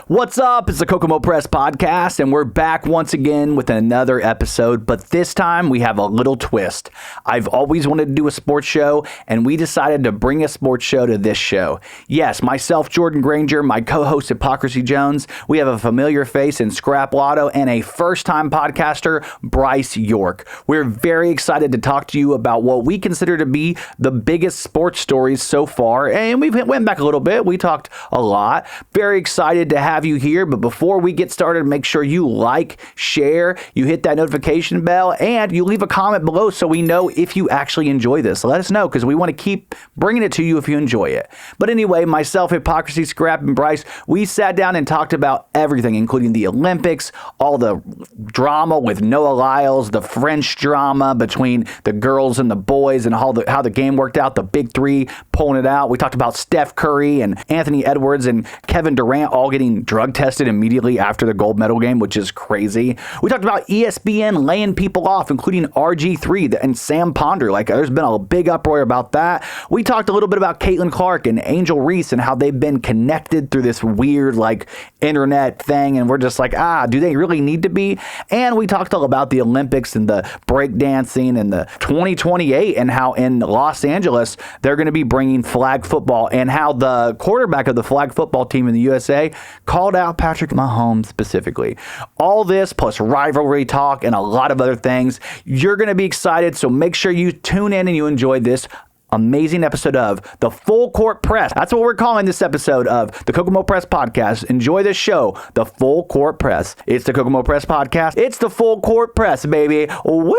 What's up? It's the Kokomo Press Podcast, and we're back once again with another episode, but this time we have a little twist. I've always wanted to do a sports show, and we decided to bring a sports show to this show. Yes, myself, Jordan Grainger, my co-host Hypocrisy Jones, we have a familiar face in Scrap Lotto, and a first-time podcaster, Bryce York. We're very excited to talk to you about what we consider to be the biggest sports stories so far, and we went back a little bit. We talked a lot. Very excited to have you here, but before we get started, make sure you like, share, you hit that notification bell, and you leave a comment below so we know if you actually enjoy this. Let us know, because we want to keep bringing it to you if you enjoy it. But anyway, myself, Hypocrisy, Scrap, and Bryce, we sat down and talked about everything, including the Olympics, all the drama with Noah Lyles, the French drama between the girls and the boys, and how the game worked out, the big three pulling it out. We talked about Steph Curry and Anthony Edwards and Kevin Durant all getting drug tested immediately after the gold medal game, which is crazy. We talked about ESPN laying people off, including RG3 and Sam Ponder. Like, there's been a big uproar about that. We talked a little bit about Caitlin Clark and Angel Reese and how they've been connected through this weird, like, internet thing, and we're just like, do they really need to be? And we talked all about the Olympics and the breakdancing and the 2028 and how in Los Angeles they're going to be bringing flag football, and how the quarterback of the flag football team in the USA called out Patrick Mahomes specifically. All this plus rivalry talk and a lot of other things. You're going to be excited, so make sure you tune in and you enjoy this amazing episode of the Full Court Press. That's what we're calling this episode of the Kokomo Press Podcast. Enjoy this show, the Full Court Press. It's the Kokomo Press Podcast. It's the Full Court Press, baby. Woo!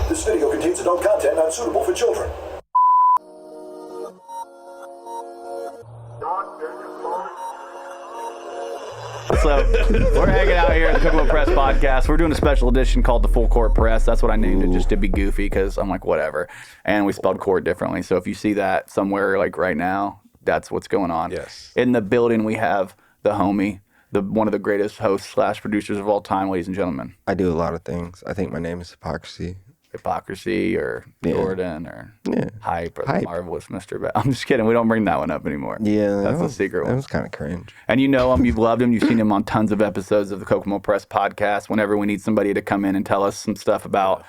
This video contains adult content not suitable for children. So we're hanging out here at the Kokomo Press Podcast. We're doing a special edition called the Full Court Press. That's what I named it, just to be goofy, because I'm like, whatever. And we spelled court differently. So if you see that somewhere like right now, that's what's going on. Yes. In the building, we have the homie, one of the greatest hosts / producers of all time, ladies and gentlemen. I do a lot of things. I think my name is Hypocrisy. Hypocrisy or Jordan or Hype or Hype. the Marvelous Mr. Ba- I'm just kidding. We don't bring that one up anymore. Yeah. That's a secret That one. was kind of cringe. And you know him, you've loved him, you've seen him on tons of episodes of the Kokomo Press Podcast. Whenever we need somebody to come in and tell us some stuff about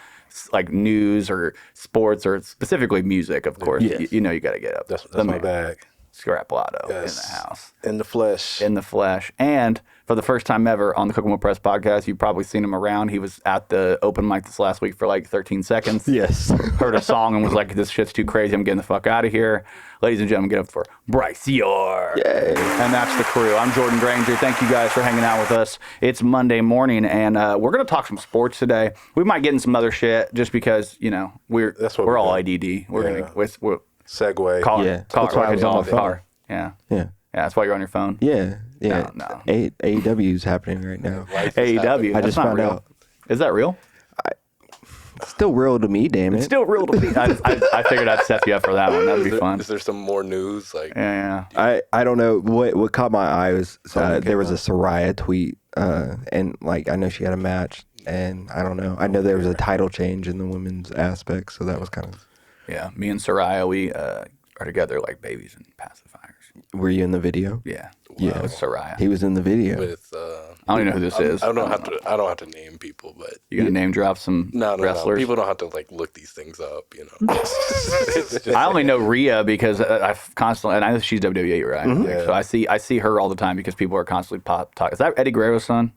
like news or sports or specifically music, of course, Yes. you know you got to get up. That's my bag. Scrap Lotto Yes. in the house. In the flesh. In the flesh. And for the first time ever on the Kokomo Press Podcast, you've probably seen him around. He was at the open mic this last week for like 13 seconds. Yes. Heard a song and was like, this shit's too crazy. I'm getting the fuck out of here. Ladies and gentlemen, get up for Bryce York. Yay. And that's the crew. I'm Jordan Grainger. Thank you guys for hanging out with us. It's Monday morning, and we're going to talk some sports today. We might get in some other shit just because, you know, we're all ADD. We're going to Segue. call Yeah. it. That's why I was on my phone. Car. Yeah. Yeah. Yeah, that's why you're on your phone. Yeah. No. AEW is happening right now. AEW. I That's just not found real. out. Is that real? It's still real to me, damn it. It's still real to me. I figured I'd set you up for that one. That'd be fun. Is there some more news? Like, Yeah. I don't know. What caught my eye was there was a Soraya tweet, and like I know she had a match, and I don't know. I know there was a title change in the women's aspect, so that was kind of. Yeah. Me and Soraya, we are together like babies and pacifiers. Were you in the video? Yeah. Yeah. With Soraya. He was in the video. with I don't even know who this is. I don't have to name people, but You gonna name drop some no. wrestlers? People don't have to like look these things up, you know. I only know Rhea because I've constantly, and I know she's WWE, right? Mm-hmm. Like, so I see her all the time because people are constantly talking. Is that Eddie Guerrero's son?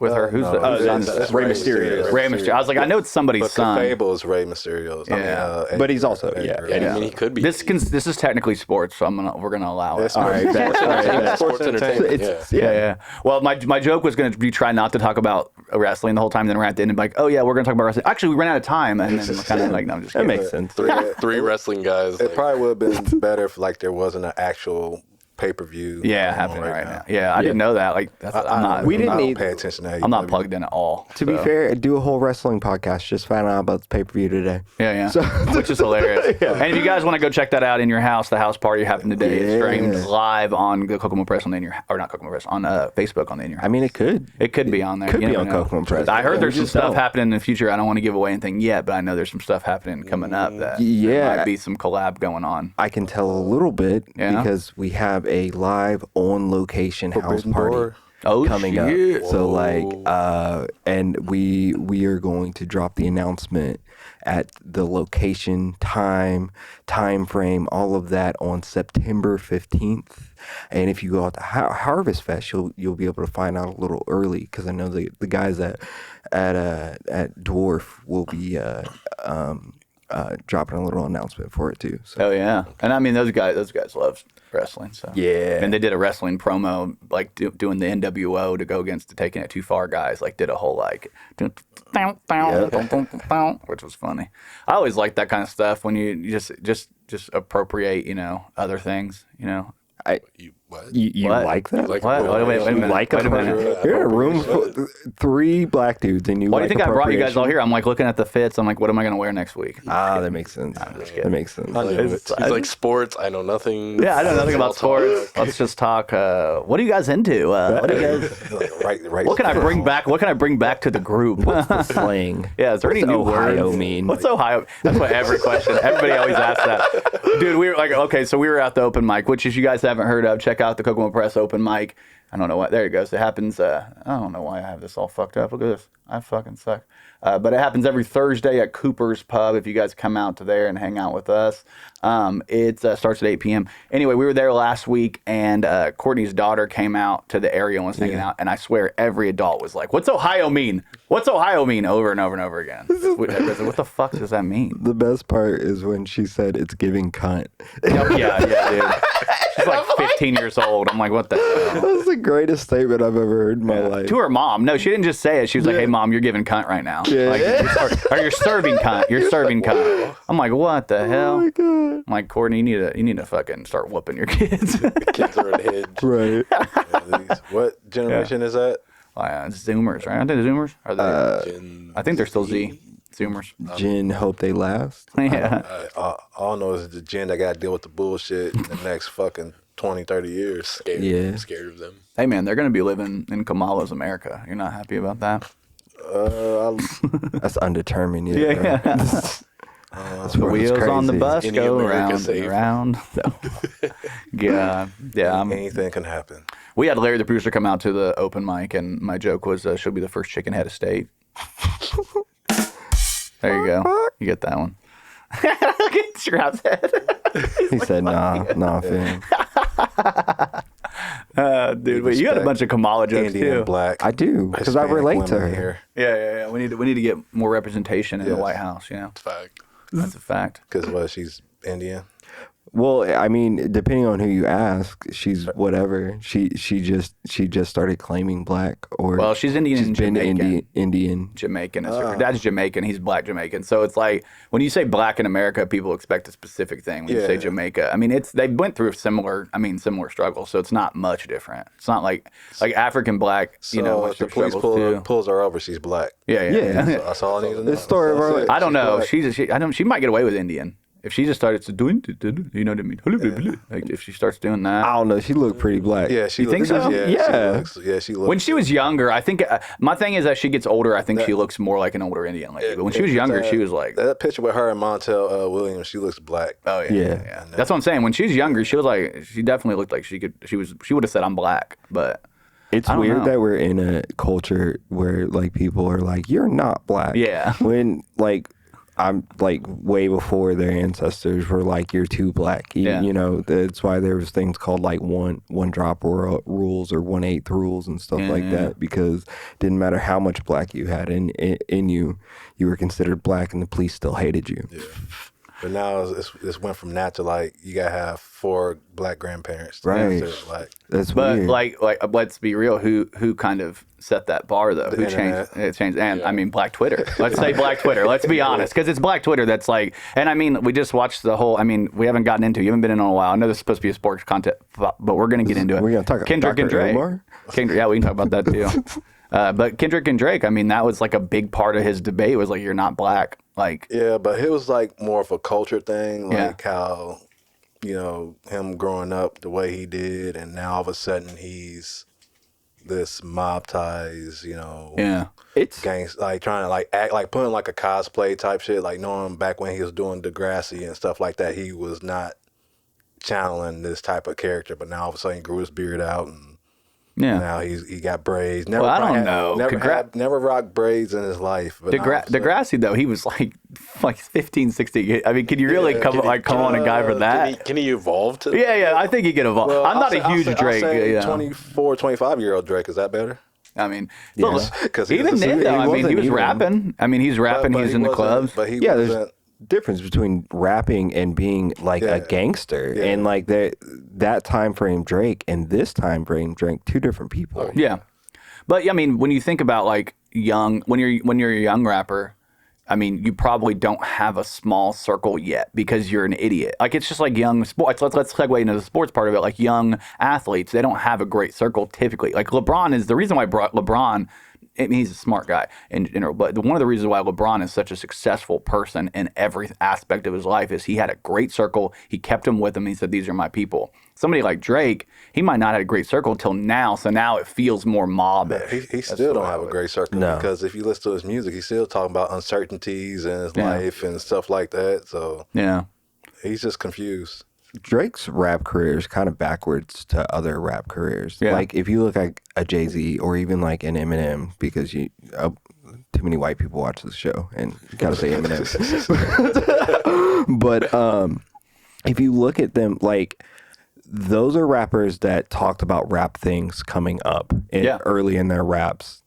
With her? Who's the son? that's Rey Mysterio. Ray Mysterio. I was like, I know it's somebody's But son. Fable is Rey Mysterio's. Yeah. But he's also- Eddie yeah, Guerrero. yeah. I mean, he could be. This is technically sports, so we're gonna allow it. All right, bet. Sports entertainment. It's- Yeah. Yeah. Well, my joke was going to be try not to talk about wrestling the whole time. Then we're at the end and be like, oh yeah, we're going to talk about wrestling. Actually, we ran out of time, and then kind of like, no, I'm just That kidding. makes sense. Three wrestling guys. It like, probably would have been better if like there wasn't an actual pay-per-view. Yeah, happening right now. Yeah, I didn't know that. Like, that's, I'm not. We didn't I don't need- pay attention to that. I'm not plugged in at all. To be fair, do a whole wrestling podcast. Just found out about the pay-per-view today. Yeah. So- Which is hilarious. And if you guys want to go check that out in your house, the house party happened today. It's streamed live on the Kokomo Press on the not Kokomo Press on Facebook on the In Your House. I mean, it could. It could be on there. Could You be never on know. Kokomo Press. I heard there's some Just stuff don't. happening in the future. I don't want to give away anything yet, but I know there's some stuff happening coming up that there Yeah. might be some collab going on. I can tell a little bit Yeah? because we have a live on location house Forbidden party Door? Oh, coming shit. up. So and we are going to drop the announcement at the location, time frame, all of that on September 15th. And if you go out to Harvest Fest, you'll be able to find out a little early, because I know the guys at Dwarf will be dropping a little announcement for it too. So. Oh yeah, and I mean those guys love wrestling. So Yeah. and they did a wrestling promo like doing the NWO to go against the Taking It Too Far guys. Like did a whole like, which was funny. I always like that kind of stuff when you just appropriate other things. You What? like that? Like What? Wait a minute. Like Wait a minute. You're in a room full, 3 black dudes, and you. Why do you think I brought you guys all appropriation? here? I'm like looking at the fits. I'm like, what am I going to wear next week? That makes sense. That makes sense. He's like sports. I know nothing. Yeah, I know nothing about I'll talk. sports. Let's just talk. What are you guys into? What do you guys? Right. What can I bring back? What can I bring back to the group? Slang. Yeah, is there any What's new Ohio words? mean? What's Ohio? That's what everybody always asks that. Dude, we were like, okay, so we were at the open mic, which if you guys haven't heard of, check out the Kokomo Press open mic. I don't know what. There it goes. It happens. I don't know why I have this all fucked up. Look at this. I fucking suck. But it happens every Thursday at Cooper's Pub. If you guys come out to there and hang out with us, it starts at 8 p.m. Anyway, we were there last week, and Courtney's daughter came out to the area and was hanging out. And I swear every adult was like, "What's Ohio mean? What's Ohio mean?" Over and over and over again. What the fuck does that mean? The best part is when she said it's giving cunt. Yeah, dude. She's like 15 years old. I'm like, what the hell? That's the greatest statement I've ever heard in my life. To her mom. No, she didn't just say it. She was like, hey, mom, you're giving cunt right now. Yeah. Like, or you're serving cunt. You're serving cunt. I'm like, what the hell? Oh my god. I'm like, Courtney, you need to fucking start whooping your kids. Kids are ahead. Right. What generation is that? It's Zoomers, right? Aren't they the Zoomers? Are they? Gen I think they're still Z. Zoomers. Jen, hope they last. Yeah. all I know is the gen that got to deal with the bullshit in the next fucking 20, 30 years. Scared, Yeah. scared of them. Hey, man, they're going to be living in Kamala's America. You're not happy about that? That's undetermined. Yet, Yeah. That's The where it's wheels on the crazy. bus Any go America round and safe. around. Yeah. Anything can happen. We had Larry the producer come out to the open mic, and my joke was she'll be the first chicken head of state. There you go. You get that one. Look at Scrap's head. He said, nah, fam. Dude, but you got a bunch of Kamala jokes Indian, too. black. I do, because I Hispanic relate to women her. here. Yeah. We need to get more representation in the Yes. White House. Fact. That's a fact. Because she's Indian. Well, I mean, depending on who you ask, she's whatever. She just started claiming black, or Well, she's Indian and been Jamaican. Indian. Jamaican. Her dad's Jamaican. He's black Jamaican. So it's like when you say black in America, people expect a specific thing. When you say Yeah. Jamaica, I mean they went through similar struggles. So it's not much different. It's not like African black. So went if the through police struggles too. pulls her over, she's black. Yeah. Yeah. So that's all I need to know. This story of That's our it. life. I don't know. Black. She might get away with Indian if she just started to doing. You know what I mean? Like if she starts doing that. I don't know. She looked pretty black. Yeah, she You think looks, so? Yeah. She looks. When she was younger, I think my thing is as she gets older, I think she looks more like an older Indian lady. But when she was younger, she was like, that picture with her and Montel Williams. She looks black. oh yeah, Yeah. yeah. That's what I'm saying. When she was younger, she was like, she definitely looked like she would have said I'm black, but It's I don't weird know. that we're in a culture where like people are like, "You're not black." Yeah. When like I'm like way before their ancestors were like, "You're too black." Yeah. You know, that's why there was things called like one drop rules or 1/8 rules and stuff like Yeah. that, because it didn't matter how much black you had in you, you were considered black, and the police still hated you. Yeah. But now it's went from that to like you gotta have 4 black grandparents. To Right. consider black. That's but weird. like let's be real. Who kind of set that bar though? Who internet. changed? It changed, and I mean Black Twitter. Let's say Black Twitter. Let's be honest, because it's Black Twitter that's like. And I mean, we just watched the whole. I mean, we haven't gotten into. You haven't been in a while. I know this is supposed to be a sports content, but we're gonna get into it. We're gonna talk Kendrick Dr. and Drake. Umar? Kendrick, yeah, we can talk about that too. But Kendrick and Drake. I mean, that was like a big part of his debate. Was like, you're not black. Like, Yeah, but it was like more of a culture thing, Yeah. like how, him growing up the way he did, and now all of a sudden he's this mob ties, yeah. it's gangs, like trying to like act like putting like a cosplay type shit, like knowing back when he was doing Degrassi and stuff like that, he was not channeling this type of character, but now all of a sudden he grew his beard out and Yeah. now he got braids. Never Well, I don't had- know. Never rocked braids in his life. But now all of a sudden- Degrassi though, he was like 15, 16. I mean, can you really come on a guy for that? Can he evolve to? Yeah, I think he can evolve. Well, I'm not a huge Drake. I'll say you know. 24, 25-year-old Drake. Is that better? I mean, Yeah. look, 'Cause he even was a then singer. though, He I mean, he wasn't was even- rapping. I mean, he's rapping. But He's he in the wasn't- clubs. But he there's wasn't. difference between rapping and being like a Yeah. gangster, Yeah. and like that time frame Drake and this time frame Drake, two different people. Yeah, but I mean, when you think about like when you're a young rapper, I mean, you probably don't have a small circle yet because you're an idiot. Like it's just like young sports. Let's segue into the sports part of it. Like young athletes, they don't have a great circle typically. Like LeBron is the reason why LeBron. I mean, he's a smart guy in general, but one of the reasons why LeBron is such a successful person in every aspect of his life is he had a great circle. He kept them with him. He said, "These are my people." Somebody like Drake, he might not have a great circle until now, so now it feels more mob-ish. He still don't have a great circle No. because if you listen to his music, he's still talking about uncertainties in his life and stuff like that. So Yeah. he's just confused. Drake's rap career is kind of backwards to other rap careers. Yeah. Like if you look at a Jay-Z or even like an Eminem, because too many white people watch this show and you gotta say Eminem. But if you look at them, like those are rappers that talked about rap things coming up early in their raps.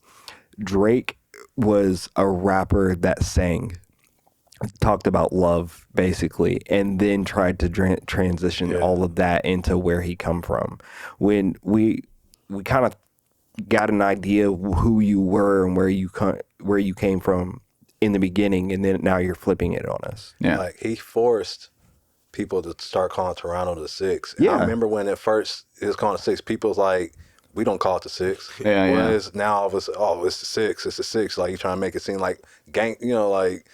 Drake was a rapper that talked about love basically, and then tried to transition all of that into where he come from. When we kind of got an idea of who you were and where you came from in the beginning, and then now you're flipping it on us. Yeah. Like he forced people to start calling Toronto the Six. And Yeah. I remember when at first it was calling the Six, people was like, we don't call it the Six. Yeah, yeah. Whereas now all of us, oh, it's the Six, it's the Six. Like you trying to make it seem like gang, like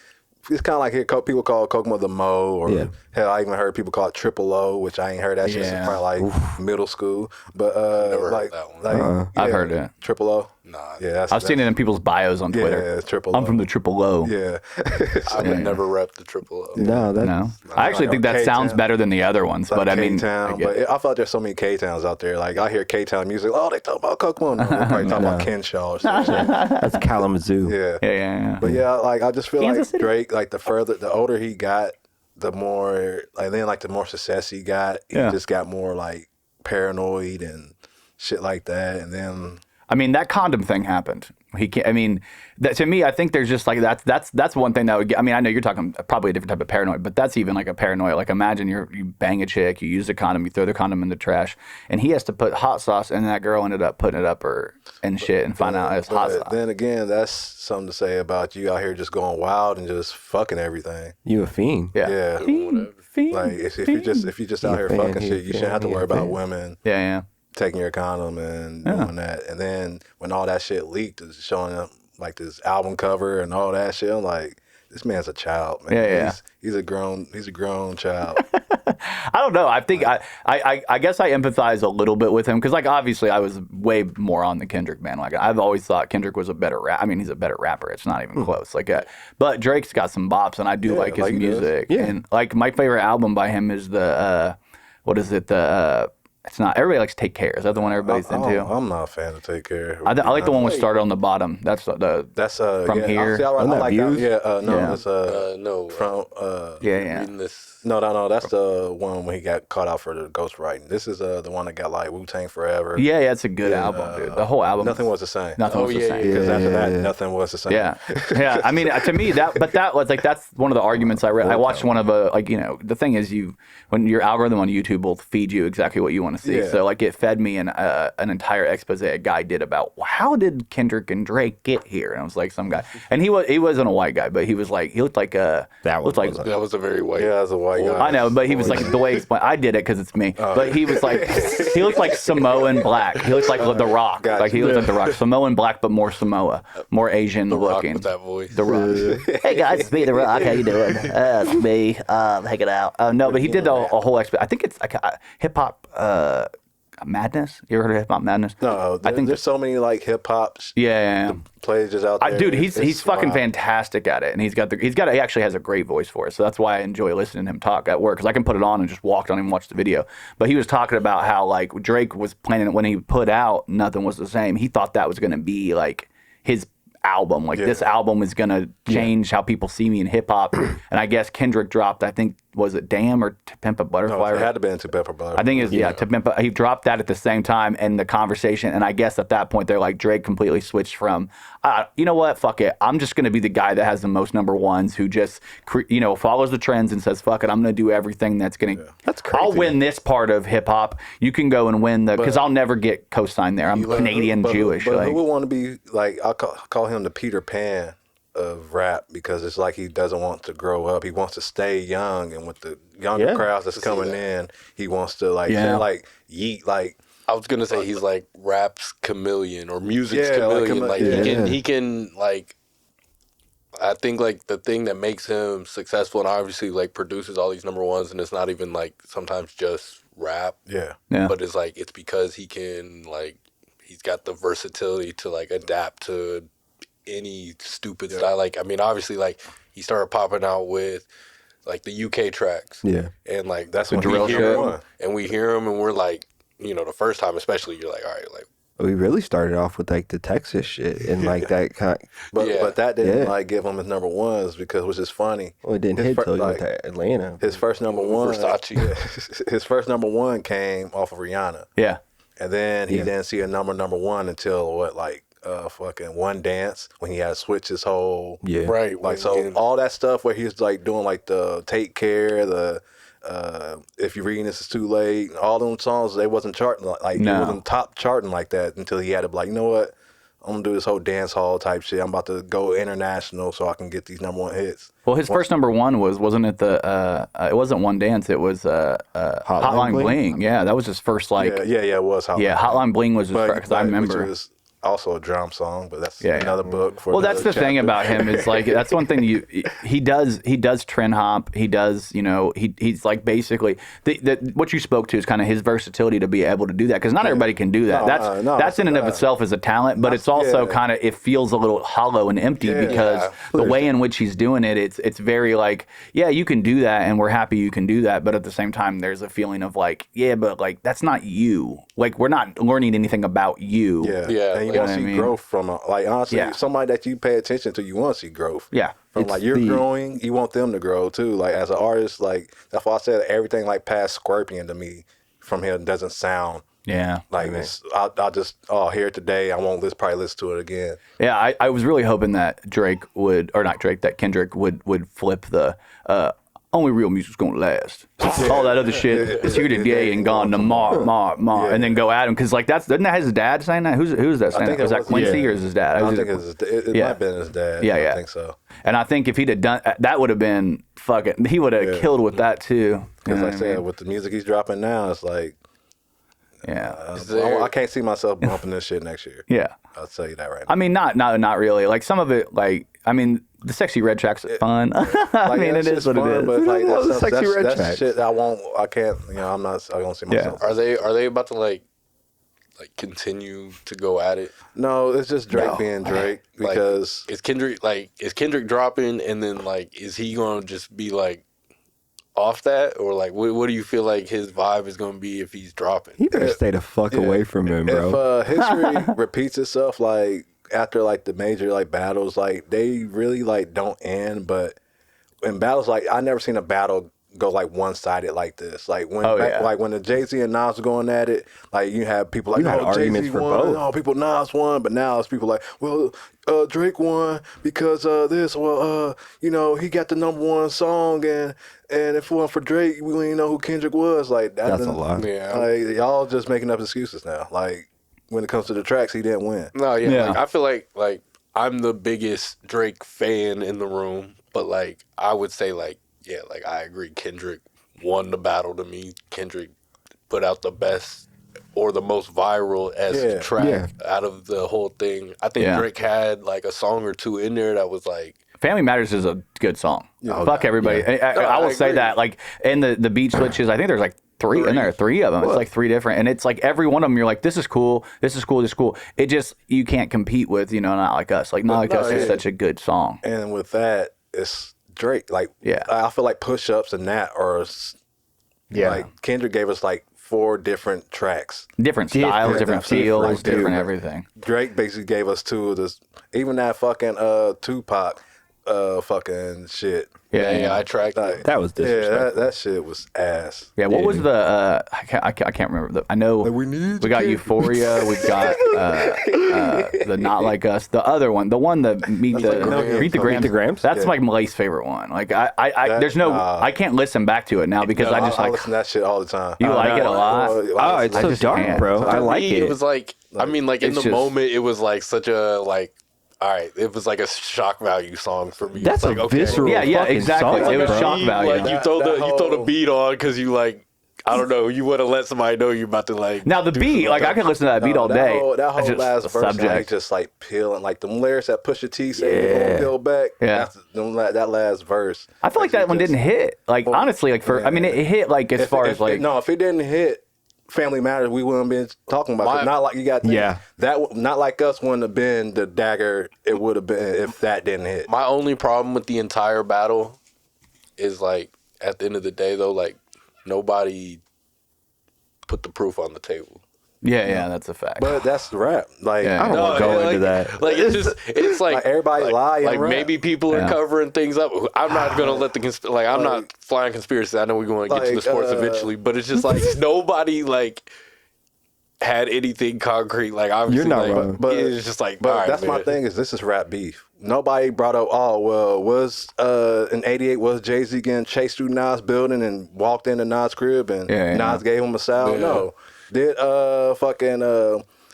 it's kind of like here people call Kokomo the Mo, or hell, I even heard people call it Triple O, which I ain't heard that shit since probably like middle school. But Never like, heard that one. like I've heard it. Triple O. Nah, Yeah, I've seen it in people's bios on Twitter. Yeah, it's Triple O. I'm from the Triple O. Yeah. I would never rep the Triple O. No, that's No, I actually think that K-Town. sounds better than the other ones, but I mean, K-Town, I get but it. I feel like there's so many K-Towns out there. Like I hear K-Town music. Oh, they talk about Kokomo. No, they're probably talking about Kenshaw or something. that's Kalamazoo. Yeah. Yeah. But yeah, like I just feel Kansas like City. Drake, like the older he got, the more the more success he got. He just got more like paranoid and shit like that. And then I mean, that condom thing happened. He can't. I mean, to me, I think there's just like that's one thing that would get. I mean, I know you're talking probably a different type of paranoia, but that's even like a paranoia. Like imagine you bang a chick, you use the condom, you throw the condom in the trash, and he has to put hot sauce, and that girl ended up putting it up her and shit, and find out it's hot sauce. Then again, that's something to say about you out here just going wild and just fucking everything. You a fiend. Yeah. Fiend. Like if you just out here fan, fucking he a shit, you shouldn't have to fan, he worry a about fan. women Yeah. taking your condom and doing that. And then when all that shit leaked, it's showing up like this album cover and all that shit. I'm like, this man's a child, man. Yeah. He's a grown child. I don't know. I think I guess I empathize a little bit with him because, like, obviously, I was way more on the Kendrick bandwagon. I've always thought Kendrick was a better I mean, he's a better rapper. It's not even close. Like, but Drake's got some bops, and I do like his like he does. music. Yeah. And like my favorite album by him is the what is it? It's not. Everybody likes Take Care. Is that the one everybody's into? I'm not a fan of Take Care. I like the one with Started on the Bottom. That's That's From yeah, Here. See, I Isn't that like Views? that. Yeah, no, Yeah. it's No. from yeah. Reading this. no, that's the one when he got caught out for the ghostwriting. This is the one that got like Wu-Tang Forever. Yeah, it's a good album, dude. The whole album. Nothing was the same. Nothing was the yeah, same. Because after that, Yeah. nothing was the same. Yeah. I mean, to me, that was like that's one of the arguments I read. I watched one of the thing is when your algorithm on YouTube will feed you exactly what you want to see. Yeah. So like it fed me an entire expose a guy did about how did Kendrick and Drake get here, and I was like some guy, and he wasn't a white guy, but he looked like That looked like. That was a very white. Yeah, as a white guy. I know, but he was like the way he explained. I did it because it's me. But he was like, he looked like Samoan black. He looked like The Rock. Gotcha. Like he looked like The Rock. Samoan black, but more Samoa, more Asian The Rock looking. with that voice. The Rock. Hey guys, it's me, The Rock. How you doing? It's me. Hanging out. No, but he did a whole I think it's like hip hop. Madness. You ever heard of Hip Hop Madness? No, I think there's so many like hip hop yeah. plays out there. Dude, he's fucking wild. fantastic at it, and he actually has a great voice for it. So that's why I enjoy listening to him talk at work, because I can put it on and just walk on and watch the video. But he was talking about how like Drake was planning when he put out Nothing Was the Same. He thought that was gonna be like his album. Like this album is gonna change how people see me in hip hop. And I guess Kendrick dropped, I think, was it Damn or To Pimp a Butterfly? No, it had to be To Pimp a Butterfly. I think it's To Pimp a, he dropped that at the same time in the conversation. And I guess at that point they're like, Drake completely switched from, you know what, fuck it, I'm just gonna be the guy that has the most number ones, who just follows the trends and says, fuck it, I'm gonna do everything that's gonna That's crazy. I'll win this part of hip hop. You can go and win because I'll never get co-signed there. I'm Canadian Jewish. But like, who would want to be like? I'll call him the Peter Pan of rap, because it's like he doesn't want to grow up. He wants to stay young, and with the younger crowds that's coming in, he wants to like yeet like. I was gonna say he's like rap's chameleon or music's Yeah, like chameleon. He can like. I think like the thing that makes him successful, and obviously like produces all these number ones, and it's not even like sometimes just rap. Yeah. But it's like it's because he can like he's got the versatility to like adapt to any stupid style. Like I mean, obviously like he started popping out with like the UK tracks. Yeah. And like That's when when drill we hear shit. him, and we hear him, and we're like, the first time especially, you're like, all right, like. We really started off with like the Texas shit and like that kind. But that didn't like give him his number ones, because which is funny. Well, it didn't hit till you went to Atlanta. His first number one, Versace. his first number one came off of Rihanna. yeah. And then he didn't see a number one until fucking One Dance, when he had to switch his whole Right. like so all that stuff where he was like doing like the Take Care, the If You're Reading This Is Too Late, all them songs, they wasn't charting like No. he wasn't top charting like that until he had to be like, you know what, I'm gonna do this whole dance hall type shit. I'm about to go international so I can get these number one hits. Well, his first number one wasn't it it wasn't One Dance, it was Hotline Bling. Yeah, that was his first like it was Hotline. Yeah, Hotline Bling was his first, because I which remember. is also a drum song, but that's another book. For Well, that's the another thing chapter. about him is like that's one thing he does trend hop. He does he's like basically what you spoke to is kind of his versatility to be able to do that, because not everybody can do that. That's in and of itself as a talent, but it's also kind of it feels a little hollow and empty because the way in which he's doing it, it's very like you can do that and we're happy you can do that, but at the same time there's a feeling of like but like that's not you. Like we're not learning anything about you. And you want to see growth from like honestly, somebody that you pay attention to, you want to see growth. Yeah. From like you're growing, you want them to grow too. Like as an artist, like that's why I said everything like past Scorpion to me from him doesn't sound like this. I'll just hear it today. I won't probably listen to it again. Yeah, I was really hoping that that Kendrick would flip the only real music's gonna last. All that other shit is here today and gone tomorrow, and then go at him, because like doesn't that his dad saying that? Who's that saying that? Was that Quincy or is his dad? I think it might have been his dad. I think so. And I think if he'd have done that, would have been fucking. He would have killed with that too. Because like I said, with the music he's dropping now, it's like. I can't see myself bumping this shit next year. Yeah, I'll tell you that right now. I mean, not really. Like some of it, like I mean, the Sexy Red track's fun. I mean, it is what it is. But like that's shit I can't. I don't see myself. Are they about to like continue to go at it? No, it's just Drake being Drake, because is Kendrick dropping, and then like is he gonna just be like off that, or like what do you feel like his vibe is gonna be if he's dropping? You better stay the fuck away from him, bro. If history repeats itself, like after like the major like battles, like they really like don't end. But in battles, like I never seen a battle go like one sided like this. Like when like when the Jay-Z and Nas were going at it, like you have people like arguments Jay-Z for won, both. people Nas won, but now it's people like, well, Drake won because this, he got the number one song, and if it weren't for Drake, we wouldn't know who Kendrick was. Like that's a lot. Yeah, like y'all just making up excuses now. Like when it comes to the tracks, he didn't win. No, like, I feel like I'm the biggest Drake fan in the room, but like I would say like I agree. Kendrick won the battle to me. Kendrick put out the best or the most viral as track out of the whole thing. I think Drake had like a song or two in there that was like. Family Matters is a good song. Fuck everybody. I will say that. Like, and the beat switches, I think there's like three of them. It's like three different, and it's like every one of them. You're like, this is cool. This is cool. This is cool. It just you can't compete with Not Like Us. Like Not Like Us is such a good song. And with that, it's Drake. Like Yeah. I feel like Push Ups and that are like Kendrick gave us like 4 different tracks, Different styles, different feels, different everything. Drake basically gave us 2 of this. Even that fucking Tupac fucking shit. Yeah. I tracked it. That was disrespectful. Yeah, that shit was ass. Yeah, what was the? I can't remember. I know Like, we got Euphoria. We got the Not Like Us. The other one, the one that Meet the Grams. That's like Malay's favorite one. Like I can't listen back to it now because I just I like listen to that shit all the time. You like it a lot. Oh, it's so dark, can't. bro. I like Me, it. It was like I mean, like in the moment, it was like such a like. All right, it was like a shock value song for me. That's like, a visceral. Yeah, exactly. Song, it was bro. shock value. Like you throw the beat on because you like I don't know. You want to let somebody know you're about to like. Now the beat, like I could listen to that beat all day. That whole Just last the verse, subject. like, just like peeling, like them lyrics that Pusha T said, "You gonna peel back." Yeah. That last verse. I feel like that one didn't hit. Like honestly, like I mean, it hit like as far as like. No, if it didn't hit Family Matters, we wouldn't been talking about it. Not like you got. That Not Like Us wouldn't have been the dagger. It would have been if that didn't hit. My only problem with the entire battle is like at the end of the day though, like nobody put the proof on the table. Yeah, that's a fact. But that's the rap. Like I don't want to go into that. Like it's like everybody lie. Like rap. maybe people are covering things up. I'm not gonna let the I'm not flying conspiracy. I know we're going to get to the sports eventually, but it's just like nobody like had anything concrete. Like obviously, You're not wrong. But it's just like. But all right, that's man. my thing is this is rap beef. Nobody brought up. Oh well, was in '88 was Jay-Z getting chased through Nas' building and walked into Nas' crib and Nas gave him a sound? Yeah. No. Did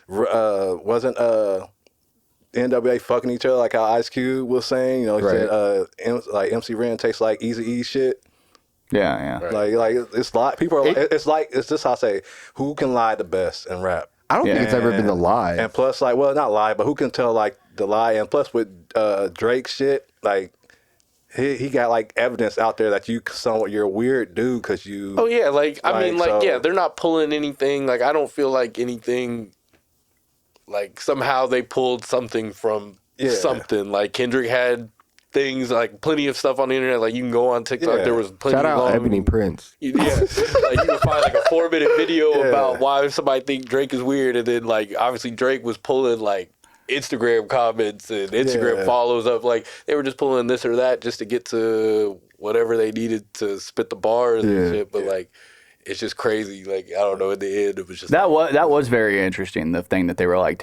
wasn't NWA fucking each other like how Ice Cube was saying? You know, he said like MC Ren tastes like Eazy-E shit. Yeah. Right. Like it's like people are. It's just how I say who can lie the best in rap. I don't think it's ever been the lie. And plus, like, well, not lie, but who can tell like the lie? And plus, with Drake shit, like he got like evidence out there that you're a weird dude because you. Oh yeah, like I mean, like so, they're not pulling anything. Like I don't feel like anything. Like somehow they pulled something from something. Like Kendrick had things like plenty of stuff on the internet. Like you can go on TikTok. Yeah. There was plenty. Shout out long, Ebony Prince. Yeah, like you can find like a 4-minute video about why somebody think Drake is weird, and then like obviously Drake was pulling like Instagram comments and Instagram follows up. Like they were just pulling this or that just to get to whatever they needed to spit the bars and shit. But like it's just crazy. Like I don't know. At the end, it was just that was very interesting. The thing that they were like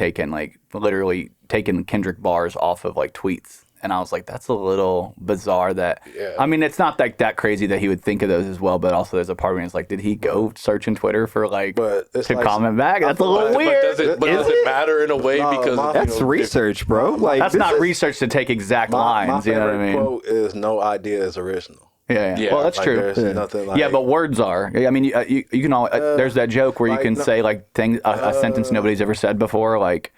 literally taking Kendrick bars off of like tweets. And I was like, that's a little bizarre that, I mean, it's not like that crazy that he would think of those as well, but also there's a part of me that's like, did he go searching Twitter for like, to comment back? That's a little weird. Does it matter in a way? Because That's research, bro. Like that's not research to take exact lines, you know what I mean? My quote is no idea is original. Yeah. Well, that's like, true. There's nothing like, But words are. I mean, you can all. There's that joke where you can say like a sentence nobody's ever said before, like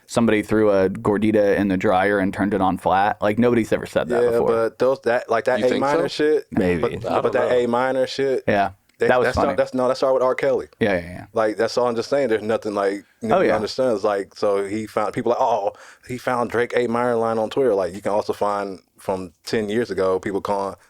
somebody threw a gordita in the dryer and turned it on flat. Like nobody's ever said that before. But that A minor shit, maybe. But that A minor shit, that was funny. That started with R. Kelly. Yeah. Like that's all I'm just saying. There's nothing like you understand. It's like so he found people like he found Drake A minor line on Twitter. Like you can also find from 10 years ago people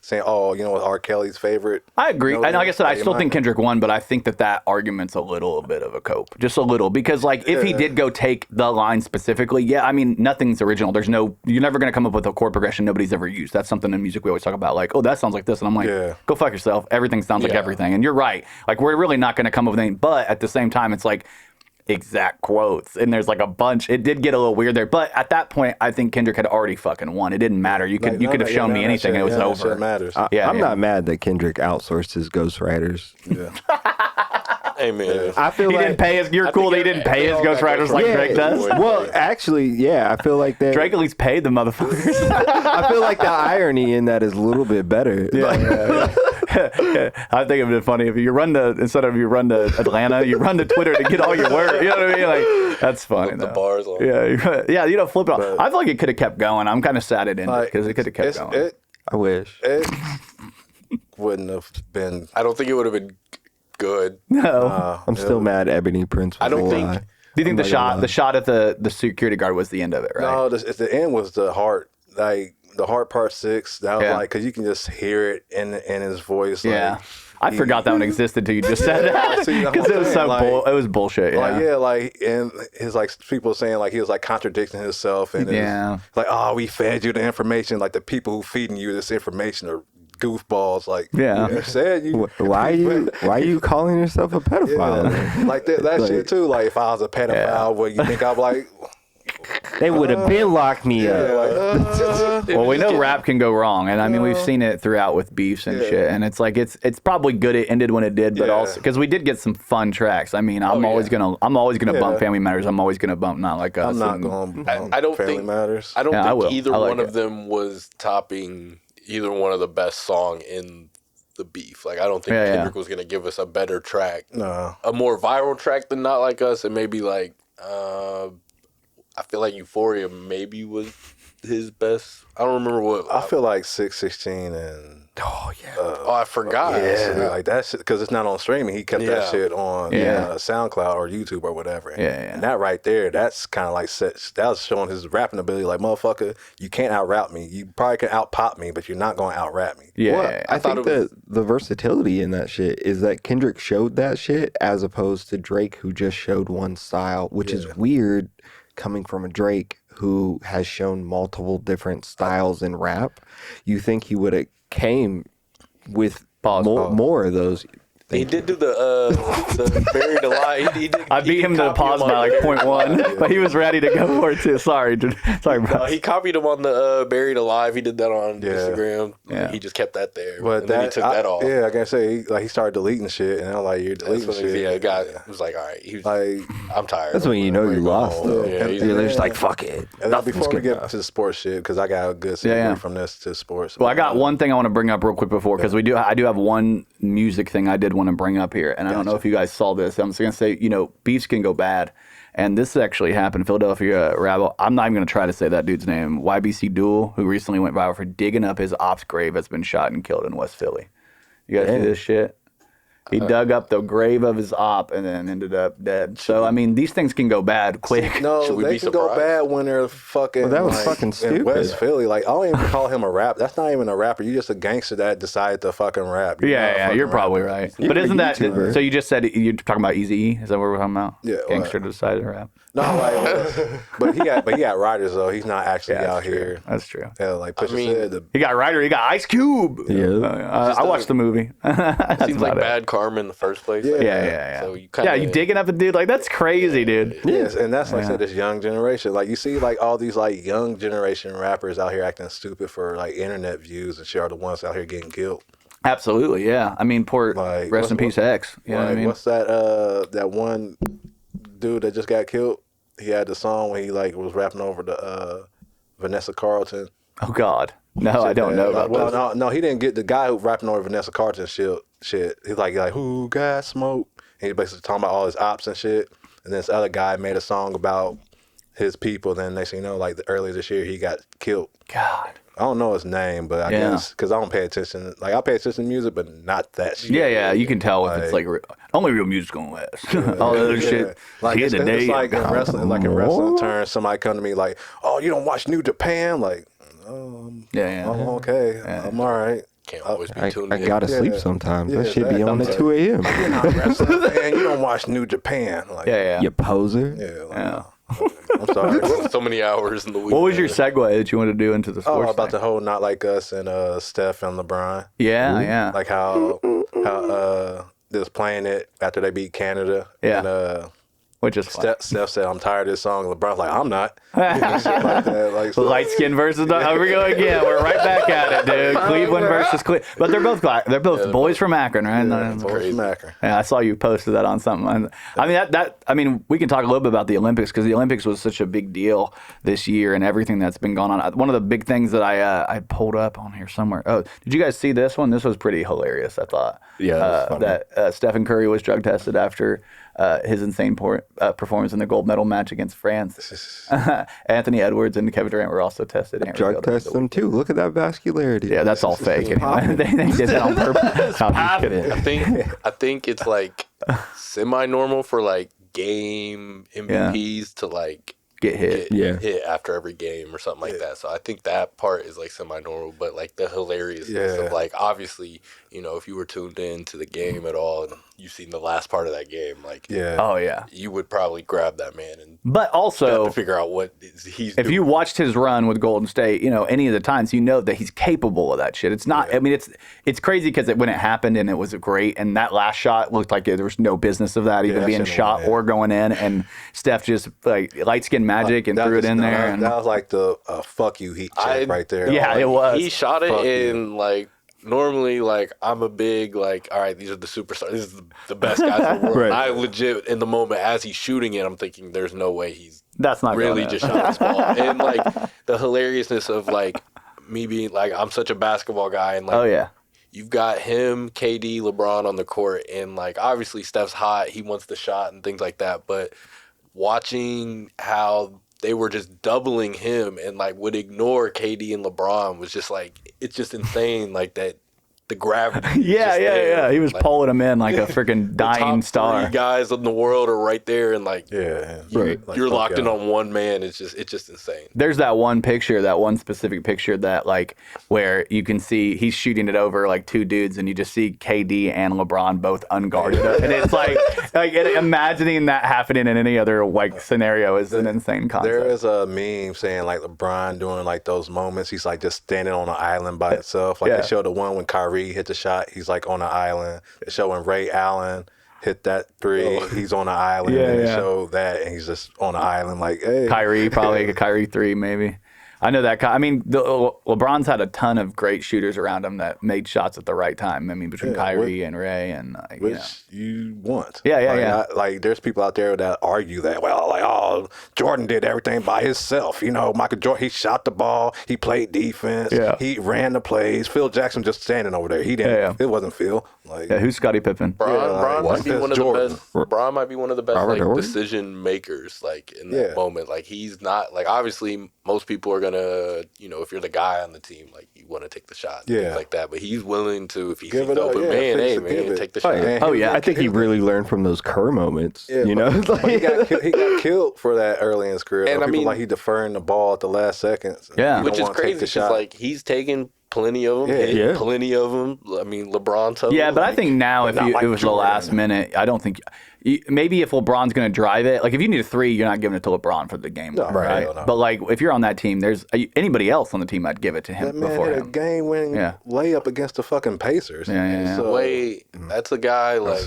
saying what R. Kelly's favorite. I agree. And like I said, I still minor. think Kendrick won, but I think that argument's a little bit of a cope, just a little, because like if he did go take the line specifically, I mean nothing's original. You're never gonna come up with a chord progression nobody's ever used. That's something in music we always talk about. Like that sounds like this, and I'm like, go fuck yourself. Everything sounds like everything, and you're right. Like we're really not gonna come up with anything, but at the same time, it's like exact quotes, and there's like a bunch. It did get a little weird there, but at that point, I think Kendrick had already fucking won. It didn't matter. You could have shown me anything, and it was over. Shit matters. I'm not mad that Kendrick outsourced his ghostwriters. Hey man, I feel he didn't pay his. You're cool that he didn't pay his ghostwriters like Drake does. Well, actually, I feel like that. Drake at least paid the motherfuckers. I feel like the irony in that is a little bit better. I think it'd been funny if instead of you run to Atlanta, you run to Twitter to get all your work. You know what I mean? Like that's funny. Flip the bars on. Yeah. Flip it off. I feel like it could have kept going. I'm kind of sad it ended because it could have kept going. I wish it wouldn't have been. I don't think it would have been good. No. I'm still mad Ebony Prince was I don't a think- lie. Do you think I'm not gonna the shot at the security guard was the end of it, right? No, at the end was the heart, like the heart part 6. That was like, because you can just hear it in his voice. Yeah. Like, I forgot that one existed till you just said that. See, that's Because what it I'm was saying, it was bullshit. Yeah. Like, yeah, like, and his, like, people saying, like, he was, like, contradicting himself. And Yeah. like, oh, we fed you the information. Like, the people who feeding you this information are goofballs. Like, Yeah. you said you. Why are you calling yourself a pedophile? Yeah. Like, that shit, too. Like, if I was a pedophile, what you think I'm like? They would have been locked me up. Well, we know rap can go wrong, and I mean we've seen it throughout with beefs and shit. And it's like it's probably good it ended when it did, but also because we did get some fun tracks. I mean, I'm always gonna bump Family Matters. I'm always gonna bump Not Like Us. I'm not going to I don't Family think Matters. I don't Yeah, I think will. either I like one it. of them was topping either one of the best song in the beef. Like I don't think Kendrick was gonna give us a better track, No. a more viral track than Not Like Us, and maybe like I feel like Euphoria maybe was his best. I don't remember what. I feel like 616 and I forgot. yeah, like that shit because it's not on streaming. He kept that shit on SoundCloud or YouTube or whatever. And that right there, that's kind of like that was showing his rapping ability. Like motherfucker, you can't out rap me. You probably can out pop me, but you're not going to out rap me. Yeah, Well, I think that the versatility in that shit is that Kendrick showed that shit as opposed to Drake, who just showed one style, which is weird coming from a Drake who has shown multiple different styles in rap. You think he would have came with more of those. He did do the buried alive. He did, I beat him to the pause by like 0.1, but he was ready to go for it too. Sorry, bro. He copied him on the buried alive. He did that on Instagram. Yeah. He just kept that there. But and then he took that off. Yeah, I can say he started deleting shit, and I'm like, you're deleting shit. Yeah, it was like, all right. He was Like, I'm tired. That's when you know you lost, though. Yeah, You're just like, fuck it. and then before we get to the sports shit, because I got a good segue from this to sports. Well, I got one thing I want to bring up real quick before, because I do have one music thing I did want to bring up here, and I don't know if you guys saw this. I'm just gonna say, beefs can go bad, and this actually happened. Philadelphia Rabble. I'm not even gonna try to say that dude's name. YBC Duel, who recently went viral for digging up his op's grave, has been shot and killed in West Philly. You guys see this shit? He dug up the grave of his op and then ended up dead. So, I mean, these things can go bad quick. No, they can go bad when they're fucking. Well, that was like, fucking stupid. In West Philly, like I don't even call him a rap. That's not even a rapper. You're just a gangster that decided to fucking rap. You're probably right. But isn't that so? You just said you're talking about Eazy-E? Is that what we're talking about? Yeah, Gangster decided to rap. No, like, but he got writers though. He's not actually out here. That's true. Yeah, like Pusha said, He got Ryder. He got Ice Cube. Yeah. I watched the movie. Seems like bad karma in the first place. Yeah. So you digging up a dude like that's crazy, dude. Yes, and that's like I said, this young generation. Like you see, like all these like young generation rappers out here acting stupid for like internet views and shit are the ones out here getting killed. Absolutely, yeah. I mean, Like, rest in peace, X. You know what I mean? What's that one dude that just got killed? He had the song when he like was rapping over the Vanessa Carlton. Oh God, no, I don't know about this. No, he didn't get the guy who rapping over Vanessa Carlton shit. He's like who got smoke? And he's basically talking about all his ops and shit. And then this other guy made a song about his people. Then next thing you know, like earlier this year, he got killed. God. I don't know his name, but I guess because I don't pay attention. Like I pay attention to music, but not that shit. Yeah, you can tell if it's like only real music's gonna last. All the other shit. Like it's like in wrestling, terms, somebody come to me like, "Oh, you don't watch New Japan?" Like, I'm okay. I'm all right. Can't always be tuned I in. gotta sleep sometimes. That should be on at 2 a.m. You're not a wrestling fan. You don't watch New Japan. Like, You poser. I'm sorry. So many hours in the week. What was your segue that you wanted to do into the sports? About the whole Not Like Us and Steph and LeBron. Yeah. Like how they was playing it after they beat Canada. Yeah. And which is Steph said, "I'm tired of this song." LeBron's like, "I'm not." Shit like that. Like, so, light skin versus here we go again. We're right back at it, dude. Cleveland versus Cleveland. But they're both boys from Akron, right? That's crazy. Yeah, I saw you posted that on something. I mean I mean, we can talk a little bit about the Olympics because the Olympics was such a big deal this year and everything that's been going on. One of the big things that I pulled up on here somewhere. Oh, did you guys see this one? This was pretty hilarious, I thought. Yeah, that Stephen Curry was drug tested after his insane performance in the gold medal match against France. Anthony Edwards and Kevin Durant were also tested. Drug test them too. Look at that vascularity. Yeah, that's all fake. Anyway. they did that on purpose. No, I'm just kidding. I think it's like semi-normal for like game MVPs to like get hit. Hit after every game or something like that. So I think that part is like semi-normal, but like the hilariousness of like, obviously, you know, if you were tuned in to the game at all and you've seen the last part of that game, like, you would probably grab that man and but also to figure out what he's if doing. you watched his run with Golden State, you know, any of the times, you know that he's capable of that shit. It's not, I mean, it's crazy because when it happened and it was great, and that last shot looked like there was no business of that even being shot or going in, and Steph just like light skin magic and threw it in there. And that was like the fuck you heat check right there. Yeah, like, it was. He shot it in like, normally, like, I'm a big, like, all right, these are the superstars. This is the best guys in the world. Right. And I legit, in the moment, as he's shooting it, I'm thinking, there's no way that's not really just shot this ball. And, like, the hilariousness of, like, me being, like, I'm such a basketball guy. And, like, you've got him, KD, LeBron on the court. And, like, obviously, Steph's hot. He wants the shot and things like that. But watching how they were just doubling him and like would ignore KD and LeBron was just like, it's just insane. Like that, the gravity. Yeah. He was like, pulling him in like a freaking dying top star. 3 guys in the world are right there, and like, You're locked in on one man. It's just insane. There's that one specific picture that like where you can see he's shooting it over like 2 dudes, and you just see KD and LeBron both unguarded, and it's like imagining that happening in any other like scenario is an insane concept. There is a meme saying like LeBron doing like those moments. He's like just standing on an island by himself. Like they showed the one when Kyrie hit the shot. He's like on an island. They show when Ray Allen hit that 3. He's on an island. And they show that, and he's just on an island. Like, hey, Kyrie probably a Kyrie 3 maybe. I know that. I mean, LeBron's had a ton of great shooters around him that made shots at the right time. I mean, between Kyrie and Ray and you want. Yeah. There's people out there that argue that, well, like, oh, Jordan did everything by himself. You know, Michael Jordan, he shot the ball, he played defense, he ran the plays. Phil Jackson just standing over there. He didn't. It wasn't Phil. Like, who's Scottie Pippen? Bron might be one of the best. Bron might be one of the best like Jordan? Decision makers, like in that moment. Like he's not like, obviously most people are gonna, you know, if you're the guy on the team, like you want to take the shot, things like that. But he's willing to, if he sees an open man, hey man, take the shot. I think he really learned from those Kerr moments. You know, but he got killed for that early in his career. And I mean, like he deferring the ball at the last seconds. Which is crazy because like he's taken plenty of them, plenty of them. I mean, LeBron told but I think now if it was the last minute, I don't think maybe if LeBron's going to drive it, like if you need a 3, you're not giving it to LeBron for the game, right? No. But like if you're on that team, there's anybody else on the team, I'd give it to him. That man before hit him. a game-winning layup against the fucking Pacers. So, that's a guy like.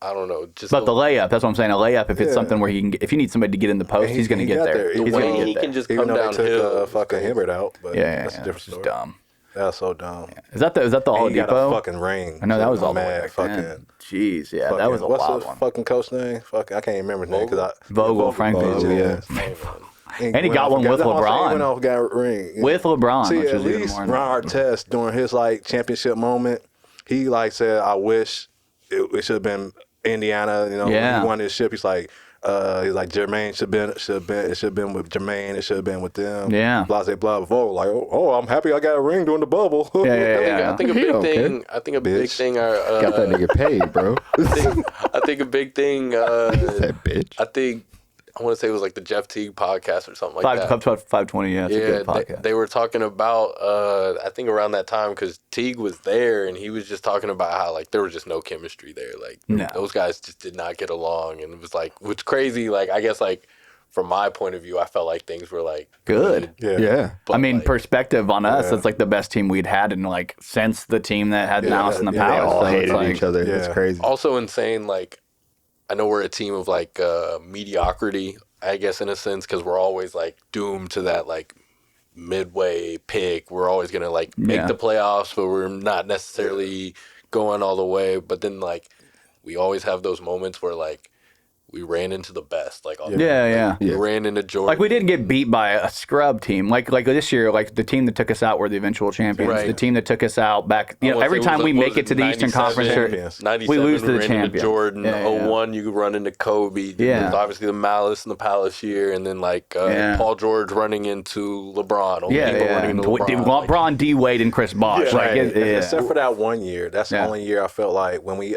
I don't know. But the layup, that's what I'm saying. A layup, if it's something where he can, if you need somebody to get in the post, he's going to get there. He's going to get there. He can just come downhill. Took fucking Hibbert out, but that's a different story. Dumb. That's so dumb. Is that the Oladipo? He got a fucking ring. I know that was all mad. Fucking. Jeez, that was a wild one. What's his fucking coach name? Fucking, I can't even remember his name. Vogel, Frank Vogel. And he got one with LeBron. Went off, got a ring. With LeBron, See, which at was even least more. Ron Artest, during his like championship moment, he like said, "I wish it should have been Indiana." You know, when he won his ship. He's like Jermaine should have been with Jermaine. It should have been with them. Yeah. Blah blah blah. Vogel like, oh, I'm happy I got a ring during the bubble. I think a big thing. I think a big thing. Got that nigga paid, bro. I think a big thing. That bitch. I think. I want to say it was like the Jeff Teague podcast or something like that. Club 520, it's a good podcast. They were talking about, I think around that time, because Teague was there, and he was just talking about how, like, there was just no chemistry there. Like, those guys just did not get along, and it was, like, what's crazy, like, I guess, like, from my point of view, I felt like things were, like, good. Yeah. I mean, like, perspective on us, it's, like, the best team we'd had in, like, since the team that had Mouse in the Palace. They all so hated each other. It's crazy. Also insane, like, I know we're a team of, like, mediocrity, I guess, in a sense, because we're always, like, doomed to that, like, midway pick. We're always going to, like, make the playoffs, but we're not necessarily going all the way. But then, like, we always have those moments where, like, we ran into the best. Like, We ran into Jordan. Like we didn't get beat by a scrub team. Like this year, like the team that took us out were the eventual champions. Right. The team that took us out back, every time we make it to the Eastern Conference, 97, we lose to the ran champions. into Jordan. 01, you could run into Kobe. There's obviously the Malice and the Palace year, and then Paul George running into LeBron. Running into LeBron, D Wade, and Chris Bosh. Except for that one year, that's the only year I felt like when we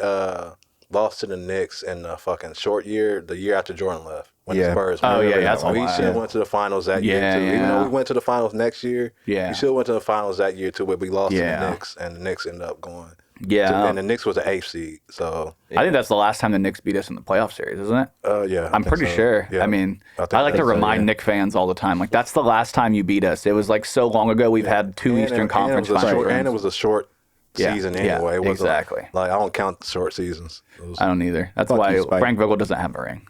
lost to the Knicks in the fucking short year, the year after Jordan left. When the Spurs. That's we should have went to the finals that year too. Even though we went to the finals next year, we should have went to the finals that year too, but we lost to the Knicks, and the Knicks ended up going. And the Knicks was the 8th seed, so I think that's the last time the Knicks beat us in the playoff series, isn't it? I'm pretty sure. Yeah. I mean, I like to remind Knicks fans all the time, like that's the last time you beat us. It was like so long ago. We've had two Eastern Conference finals, and it was a short season anyway. It was exactly. I don't count short seasons. I don't either. That's why Frank Vogel doesn't have a ring.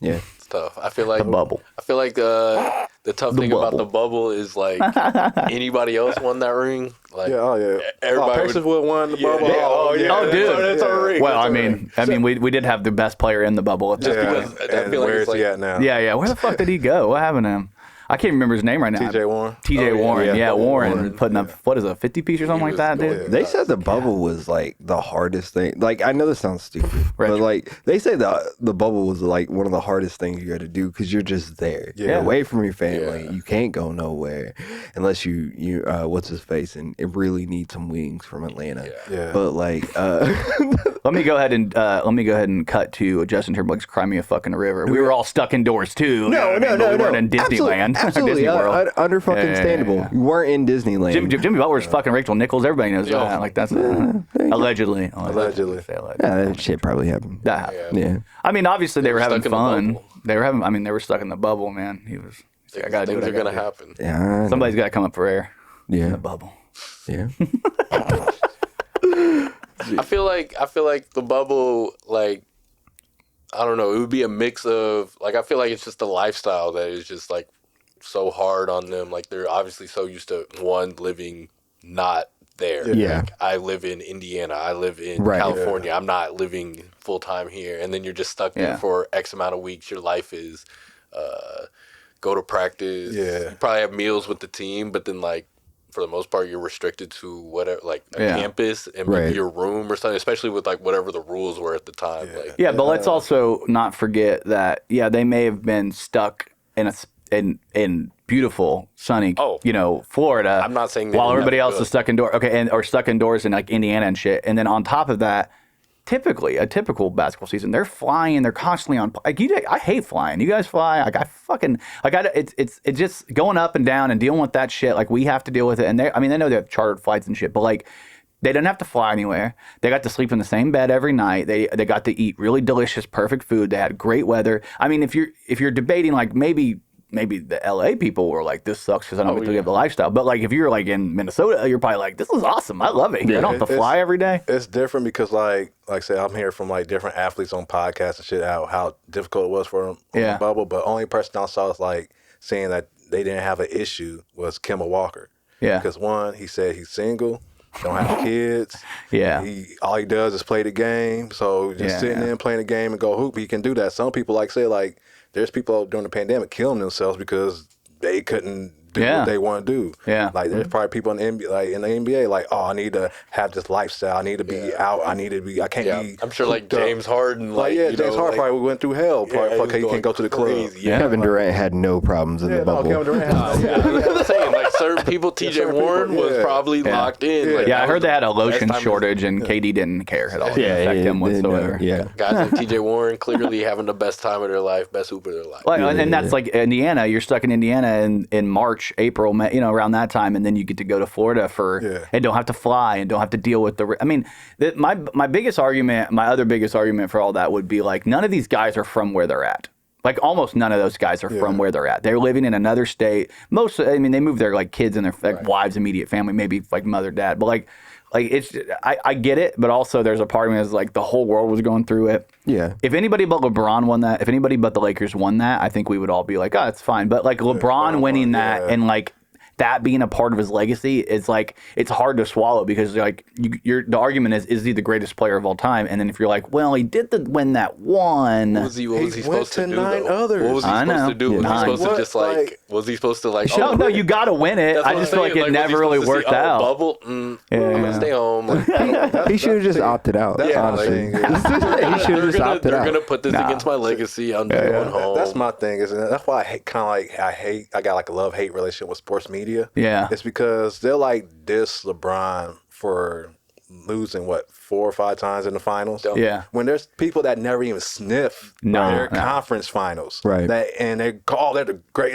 Yeah. It's tough. I feel like the bubble. I feel like the tough thing about the bubble is like anybody else won that ring. Like everybody Pacers would have won the bubble. Dude, that's our ring. Well, I mean, we did have the best player in the bubble at that point. Because I feel like where it's is he at now? Where the fuck did he go? What happened to him? I can't remember his name right now. TJ Warren. TJ Warren. Warren putting up, what is it, a 50 piece or something like that, dude? They said the bubble was like the hardest thing. Like, I know this sounds stupid, but like they say the bubble was like one of the hardest things you got to do because you're just there. You're away from your family. You can't go nowhere unless you what's his face, and it really needs some wings from Atlanta. But like, let me go ahead and cut to Justin Timberlake's "Cry Me a Fucking River." We were all stuck indoors too. No. We weren't in Disneyland. Absolutely, Disney World. under fucking standable. You weren't in Disneyland. Jimmy Butler's fucking Rachel Nichols. Everybody knows that. Like that's allegedly. That shit probably happened. That happened. Yeah. I mean, obviously they were having stuck in the fun. bubble. They were stuck in the bubble, man. He's like, I gotta do what I Things are gotta gonna do. happen. Yeah. Somebody's gotta come up for air. Yeah. In the bubble. Yeah. I feel like the bubble, like, I don't know, it would be a mix of, like, I feel like it's just a lifestyle that is just like so hard on them. Like, they're obviously so used to living not there. Yeah. Like, I live in Indiana. I live in California. I'm not living full time here. And then you're just stuck there for X amount of weeks. Your life is go to practice. Yeah. You probably have meals with the team, but then, like, for the most part, you're restricted to whatever, like a campus and maybe your room or something, especially with like whatever the rules were at the time. But let's also not forget that, they may have been stuck in beautiful, sunny, Florida. I'm not saying while everybody else is stuck indoors. Okay, or stuck indoors in like Indiana and shit. And then on top of that, typically a typical basketball season, they're flying. They're constantly on. Like I hate flying. You guys fly? Like it's just going up and down and dealing with that shit. Like we have to deal with it. And they know they have chartered flights and shit, but like they don't have to fly anywhere. They got to sleep in the same bed every night. They got to eat really delicious, perfect food. They had great weather. I mean, if you're debating like maybe the LA people were like, this sucks because I don't get to live the lifestyle. But like if you're like in Minnesota, you're probably like, this is awesome. I love it. I don't have to fly every day. It's different because like I said, I'm hearing from like different athletes on podcasts and shit how difficult it was for them in the bubble. But only person I saw was like saying that they didn't have an issue was Kemba Walker. Yeah. Because one, he said he's single, don't have kids. All he does is play the game. So just sitting in playing the game and go hoop, he can do that. Some people there's people during the pandemic killing themselves because they couldn't do what they want to do. Yeah. Like there's probably people in the NBA, like, oh, I need to have this lifestyle. I need to be out. I can't be. I'm sure like James Harden. James Harden probably went through hell. Probably he can't go to the club. Kevin Durant had no problems in the bubble. Kevin Durant I'm saying like certain people, TJ Warren was probably locked in. Like, I heard they had a lotion shortage and KD didn't care at all. It didn't affect him whatsoever. Guys like TJ Warren clearly having the best time of their life, best hoop of their life. Well, and that's like Indiana. You're stuck in Indiana in March, April, May, around that time, and then you get to go to Florida and don't have to fly and don't have to deal with the. I mean, my other biggest argument for all that would be like none of these guys are from where they're at. Like almost none of those guys are from where they're at. They're living in another state. They move their like kids and their like wives, immediate family, maybe like mother, dad. But like it's I get it, but also there's a part of me that's like the whole world was going through it. Yeah. If anybody but LeBron won that, if anybody but the Lakers won that, I think we would all be like, oh, it's fine. But like LeBron winning that and like that being a part of his legacy is like, it's hard to swallow because like the argument is he the greatest player of all time? And then if you're like, well, he did win that one. What was he supposed to do? Nine Though? others. What was he supposed to do? Yeah, Was he supposed to just like? Was he supposed to like? No, you got to win it. I just feel like it never really worked out. Bubble. I'm gonna stay home. Like, He should have just opted out. Honestly, he should have just opted out. They're gonna put this against my legacy. I'm going home. That's my thing, isn't it? That's why I got like a love-hate relationship with sports media. Yeah. It's because they'll like diss LeBron for losing 4 or 5 times in the finals. Yeah. When there's people that never even sniff their conference finals. Right. And they're they're great,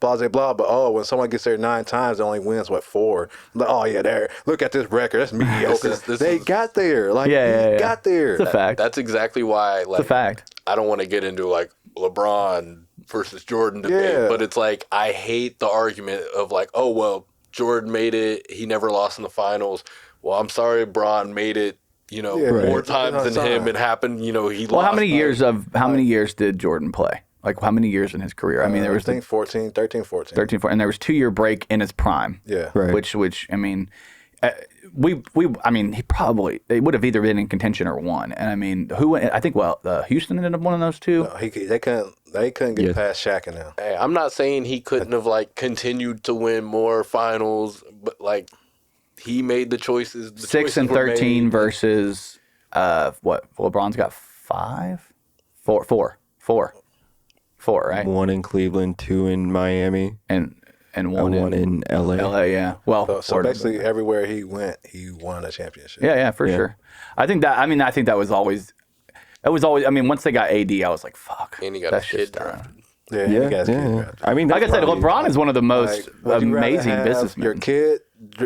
blah, blah, blah. But when someone gets there 9 times, they only wins 4. Like, oh yeah, look at this record. That's mediocre. They got there. Like got there. It's a fact. That's exactly why like it's a fact. I don't want to get into like LeBron versus Jordan debate, but it's like I hate the argument of like, oh well, Jordan made it, he never lost in the finals. Well, I'm sorry, Bron made it, more times than him. It happened, he lost. Well, how many years did Jordan play? Like how many years in his career? I mean, there was 13, 14. 13, 14, and there was 2-year break in his prime. Yeah. Right. Which I mean, they would have either been in contention or won. And I mean, I think Houston ended up one of those two. No, they couldn't get past Shaq and them. Hey, I'm not saying he couldn't have like continued to win more finals, but like he made the choices. 6 and 13 versus what? LeBron's got 5, 4, right? 1 in Cleveland, 2 in Miami, and one in LA. LA, yeah. Well, so basically everywhere he went, he won a championship. Yeah, for sure. I think that was always. It was always. I mean, once they got AD, I was like, "Fuck." And he got that's a kid just drafted. Yeah, you guys get drafted. I mean, like I said, LeBron is one of the most would you rather amazing have businessmen. Your kid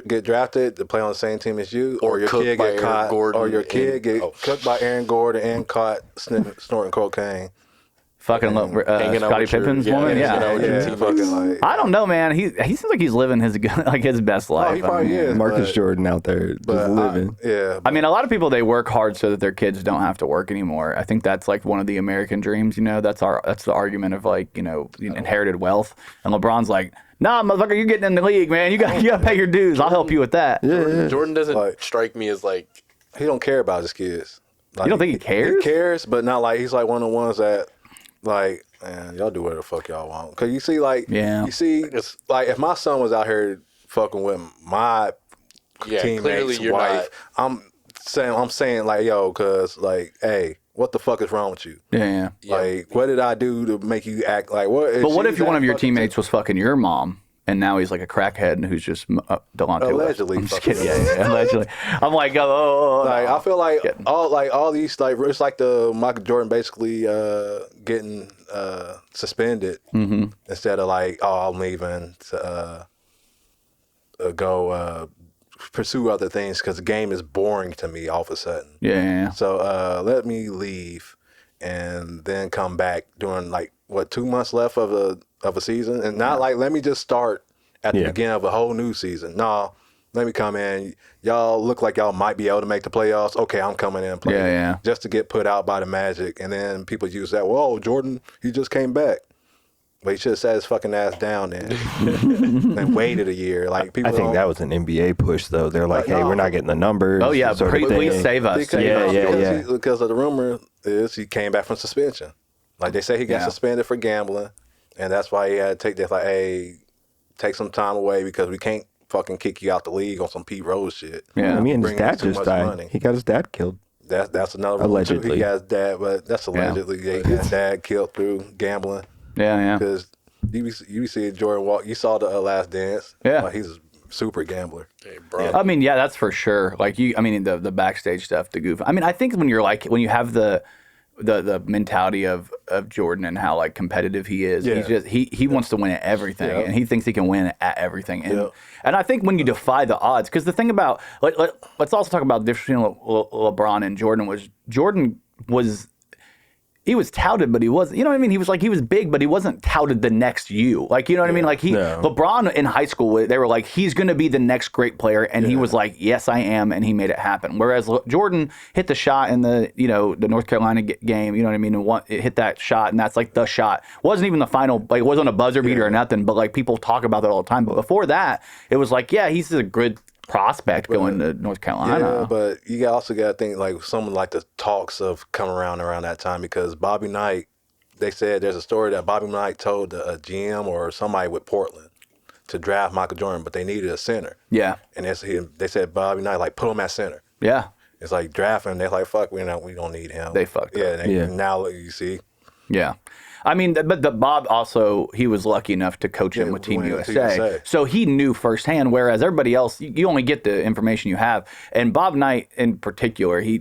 get drafted to play on the same team as you, or your cooked kid by get Aaron caught, Gordon or your kid get cooked by Aaron Gordon and caught snorting cocaine. Fucking hanging out Scottie with your- Pippen's yeah, woman, hanging out with your yeah. teammates. Fucking like, I don't know, man. He seems like he's living his best life. he probably is. Marcus but- Jordan out there just living. Yeah, I mean, a lot of people, they work hard so that their kids don't have to work anymore. I think that's like one of the American dreams, that's the argument of like, inherited wealth. And LeBron's like, nah, motherfucker, you're getting in the league, man. You got to pay your dues. I'll help you with that. Jordan doesn't strike me as like he don't care about his kids. Like, You don't think he cares? He cares, but not like he's like one of the ones that like, man, y'all do whatever the fuck y'all want. Cause you see, like, it's like if my son was out here fucking with my teammate's wife, I'm saying like, yo, cause like, hey, what the fuck is wrong with you? Yeah. Like, what did I do to make you act like what? But what if one of your teammates was fucking your mom? And now he's like a crackhead who's just Delonte allegedly. I'm just kidding. Yeah, allegedly. I'm like, I feel like all these like it's like the Michael Jordan basically getting suspended instead of like, oh, I'm leaving to go pursue other things because the game is boring to me all of a sudden. Yeah. So let me leave and then come back during like 2 months left of a season, and not like let me just start at the beginning of a whole new season. No, let me come in. Y'all look like y'all might be able to make the playoffs. Okay, I'm coming in and playing. Yeah. Just to get put out by the Magic, and then people use that. Whoa, Jordan, he just came back. But he should have sat his fucking ass down then and waited a year. Like people, I think that was an NBA push, though. They're like, hey, we're not getting the numbers. Oh yeah, sort of please thing. save us. Because of the rumor is he came back from suspension. Like they say he got suspended for gambling, and that's why he had to take this. Like, hey, take some time away because we can't fucking kick you out the league on some Pete Rose shit. Yeah, I mean, his Bringing dad too just much died. money. He got his dad killed. That's another rumor too. Allegedly. He got his dad, but that's allegedly. Yeah, he got his dad killed through gambling. Yeah. Because you be seeing Jordan walk. You saw the Last Dance. Yeah. He's a super gambler. hey, bro. I mean, yeah, that's for sure. Like the backstage stuff, the goof. I mean, I think when you have the mentality of Jordan and how like competitive he is, he wants to win at everything, and he thinks he can win at everything. And I think when you defy the odds, because the thing about let's also talk about the difference between LeBron and Jordan was he was touted, but he wasn't, you know what I mean? He was big, but he wasn't touted the next you. Like, you know what I mean? Like LeBron in high school, they were like, he's going to be the next great player. And he was like, yes, I am. And he made it happen. Whereas Jordan hit the shot in the North Carolina game, you know what I mean? And it hit that shot. And that's like the shot. Wasn't even the final, like it wasn't a buzzer beater or nothing, but like people talk about that all the time. But before that, it was like, yeah, he's a good prospect going to North Carolina. Yeah, but you also got to think like someone like the talks of coming around that time, because Bobby Knight, they said there's a story that Bobby Knight told a GM or somebody with Portland to draft Michael Jordan, but they needed a center. Yeah. And they said Bobby Knight, like, put him at center. Yeah. It's like draft him. They're like, fuck, we don't need him. They fucked up. Now you see. Yeah. I mean, but Bob also, he was lucky enough to coach him with Team USA. So he knew firsthand, whereas everybody else, you only get the information you have. And Bob Knight in particular, he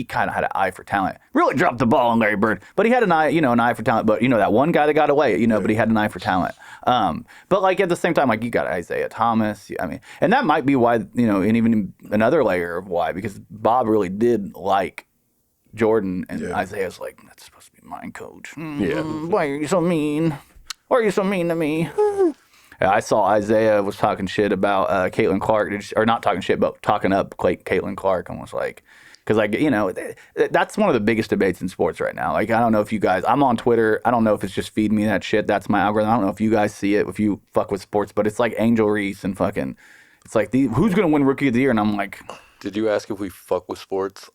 kind of had an eye for talent. Really dropped the ball on Larry Bird, but he had an eye for talent. But, that one guy that got away, but he had an eye for talent. But like at the same time, like you got Isaiah Thomas. I mean, and that might be why, and even another layer of why, because Bob really did like Jordan, and Isaiah's like, that's supposed to be my coach. Why are you so mean? Why are you so mean to me? I saw Isaiah was talking shit about Caitlin Clark, or not talking shit, but talking up Caitlin Clark, and was like, because that's one of the biggest debates in sports right now. Like, I don't know if you guys, I'm on Twitter. I don't know if it's just feeding me that shit. That's my algorithm. I don't know if you guys see it, if you fuck with sports, but it's like Angel Reese and fucking, it's like, who's going to win Rookie of the Year? And I'm like, did you ask if we fuck with sports?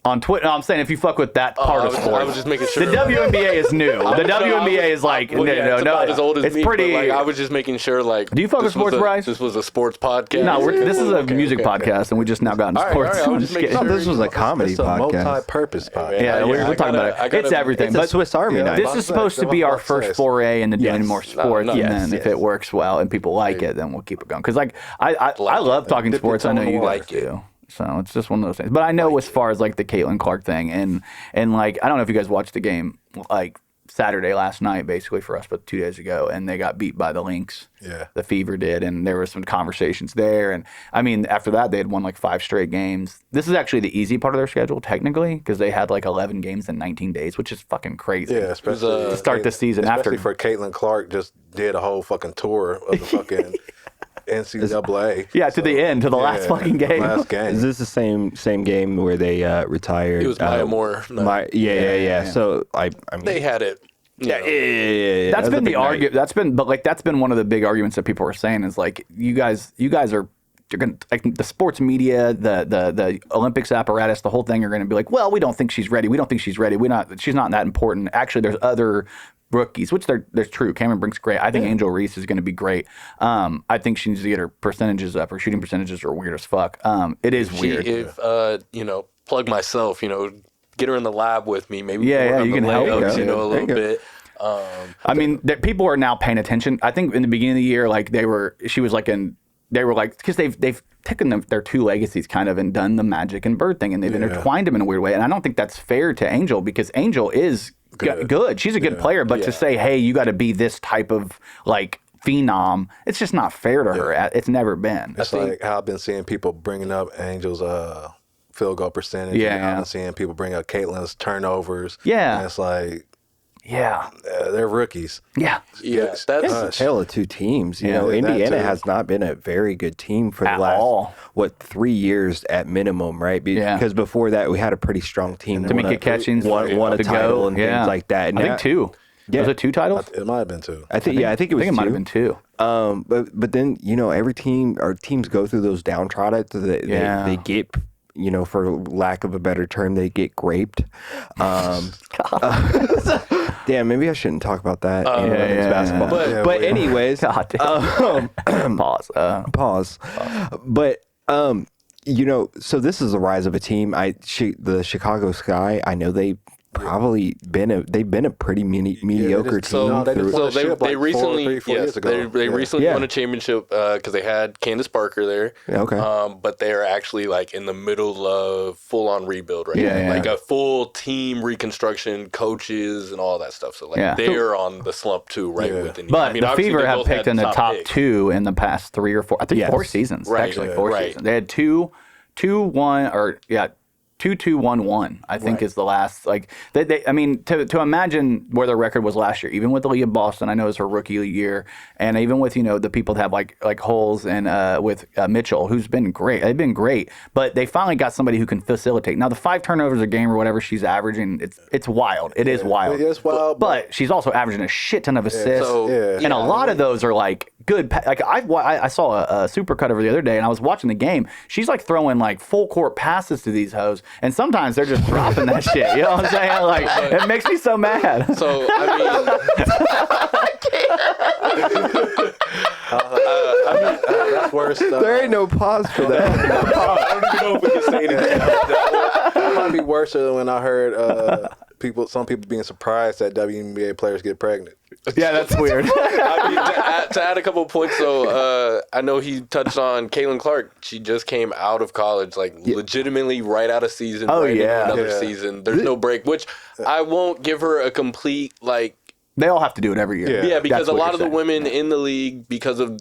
On Twitter, no, I'm saying if you fuck with that part of sports. I was just making sure. The WNBA is new. The WNBA is like, it's about as old as it's me, pretty. But I was just making sure, like. Do you fuck with sports, Bryce? This was a sports podcast. No, this is a music podcast, and we just now got into sports. I was just making sure. This was a comedy podcast. Multi-purpose podcast. Yeah, we're talking about it. It's everything. It's a Swiss Army knife. This is supposed to be our first foray into doing more sports, and then if it works well and people like it, then we'll keep it going. Because I love talking sports. I know you guys do. So it's just one of those things. But I know as far as like the Caitlin Clark thing and like, I don't know if you guys watched the game like Saturday last night, basically for us, but 2 days ago, and they got beat by the Lynx. Yeah. The Fever did, and there were some conversations there. And I mean, after that, they had won like 5 straight games. This is actually the easy part of their schedule, technically, because they had like 11 games in 19 days, which is fucking crazy. Yeah, especially to start the season especially for Caitlin Clark, just did a whole fucking tour of the fucking NCAA. Yeah, to the end, to the last fucking game. Last game. Is this the same game where they retired? It was Maya Moore. Yeah. So I mean, they had it. Yeah. That's been the argument. That's been one of the big arguments that people were saying is like, you guys are. You're gonna, like the sports media, the Olympics apparatus, the whole thing are going to be like, well, we don't think she's ready. She's not that important. Actually, there's other rookies, which there's true. Cameron Brink's great. I think Angel Reese is going to be great. I think she needs to get her percentages up. Her shooting percentages are weird as fuck. It is weird. If plug myself, get her in the lab with me. Maybe you can help her, a little bit. I mean, people are now paying attention. I think in the beginning of the year, like they were like, because they've taken their 2 legacies kind of and done the Magic and Bird thing, and they've intertwined them in a weird way. And I don't think that's fair to Angel, because Angel is good. She's a good player, but to say, hey, you got to be this type of like phenom, it's just not fair to her. It's never been. It's like how I've been seeing people bringing up Angel's field goal percentage. Yeah. I've been seeing people bring up Caitlin's turnovers. Yeah. And it's like, they're rookies. Yeah. That's a tale of 2 teams. You know, Indiana has not been a very good team for the last 3 years at minimum, right? Because before that, we had a pretty strong team. Tamika Catchings won a title and things like that. And I think 2. Yeah. Was it 2 titles? It might have been 2. I think it was 2. It might have been 2. But then every team or teams go through those downtrodden. They get. For lack of a better term, they get graped. Damn, maybe I shouldn't talk about that in women's basketball. But anyways, pause. But so this is the rise of a team. The Chicago Sky. I know they've been a pretty mediocre team. They recently won a championship because they had Candace Parker there. Okay, but they are actually like in the middle of full on rebuild right now, like a full team reconstruction, coaches and all that stuff. So they are on the slump too, right? Within but the Fever have picked in the top 2 in the past 3 or 4, I think 4 seasons. Actually, 4 seasons. They had 2 2-2-1-1, I think is the last, like, I mean, to imagine where their record was last year, even with Leah Boston, I know it was her rookie year, and even with, the people that have like Holes and with Mitchell, who's been great. They've been great, but they finally got somebody who can facilitate. Now, the 5 turnovers a game or whatever she's averaging, it's wild. It is wild. It is wild. But she's also averaging a shit ton of assists, and a lot of those are like good. Like I saw a supercut of her the other day, and I was watching the game. She's like throwing like full court passes to these hoes, and sometimes they're just dropping that shit. You know what I'm saying? Like, it makes me so mad. So I mean, that's worse. There ain't no pause for that. I don't even know if we can say anything. That might be worse than when I heard some people being surprised that WNBA players get pregnant. Yeah, that's weird. I mean, to add a couple of points, though, I know he touched on Caitlin Clark. She just came out of college, like legitimately right out of season, into another season. There's no break, which I won't give her a complete, like... They all have to do it every year. Yeah, because a lot of the women in the league, because of,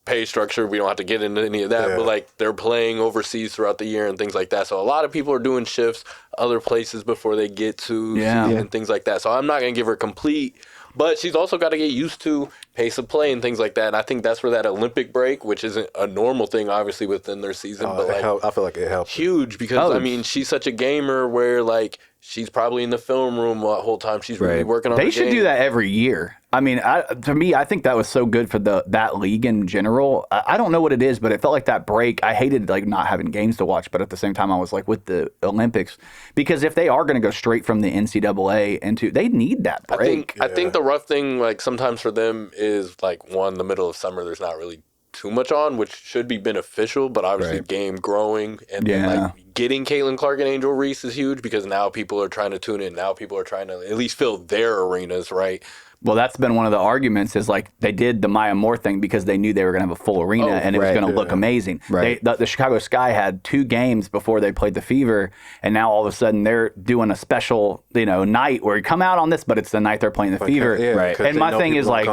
pay structure, we don't have to get into any of that, but like they're playing overseas throughout the year and things like that. So a lot of people are doing shifts other places before they get to season and things like that. So I'm not going to give her complete, but she's also got to get used to pace of play and things like that. And I think that's where that Olympic break, which isn't a normal thing, obviously, within their season, but like I feel like it helps. Huge because, I mean, she's such a gamer where like she's probably in the film room the whole time. She's really working on They her should game. do that every year. I mean, to me, I think that was so good for that league in general. I don't know what it is, but it felt like that break. I hated like not having games to watch, but at the same time, I was like with the Olympics, because if they are going to go straight from the NCAA into, they need that break. I think the rough thing, like sometimes for them, is like the middle of summer. There's not really too much on, which should be beneficial, but obviously game growing and then like getting Caitlin Clark and Angel Reese is huge because now people are trying to tune in. Now people are trying to at least fill their arenas, right? Well, that's been one of the arguments is like they did the Maya Moore thing because they knew they were going to have a full arena and it was going to look amazing. Right. The Chicago Sky had 2 games before they played the Fever, and now all of a sudden they're doing a special, night where you come out on this, but it's the night they're playing the Fever. And my thing is like,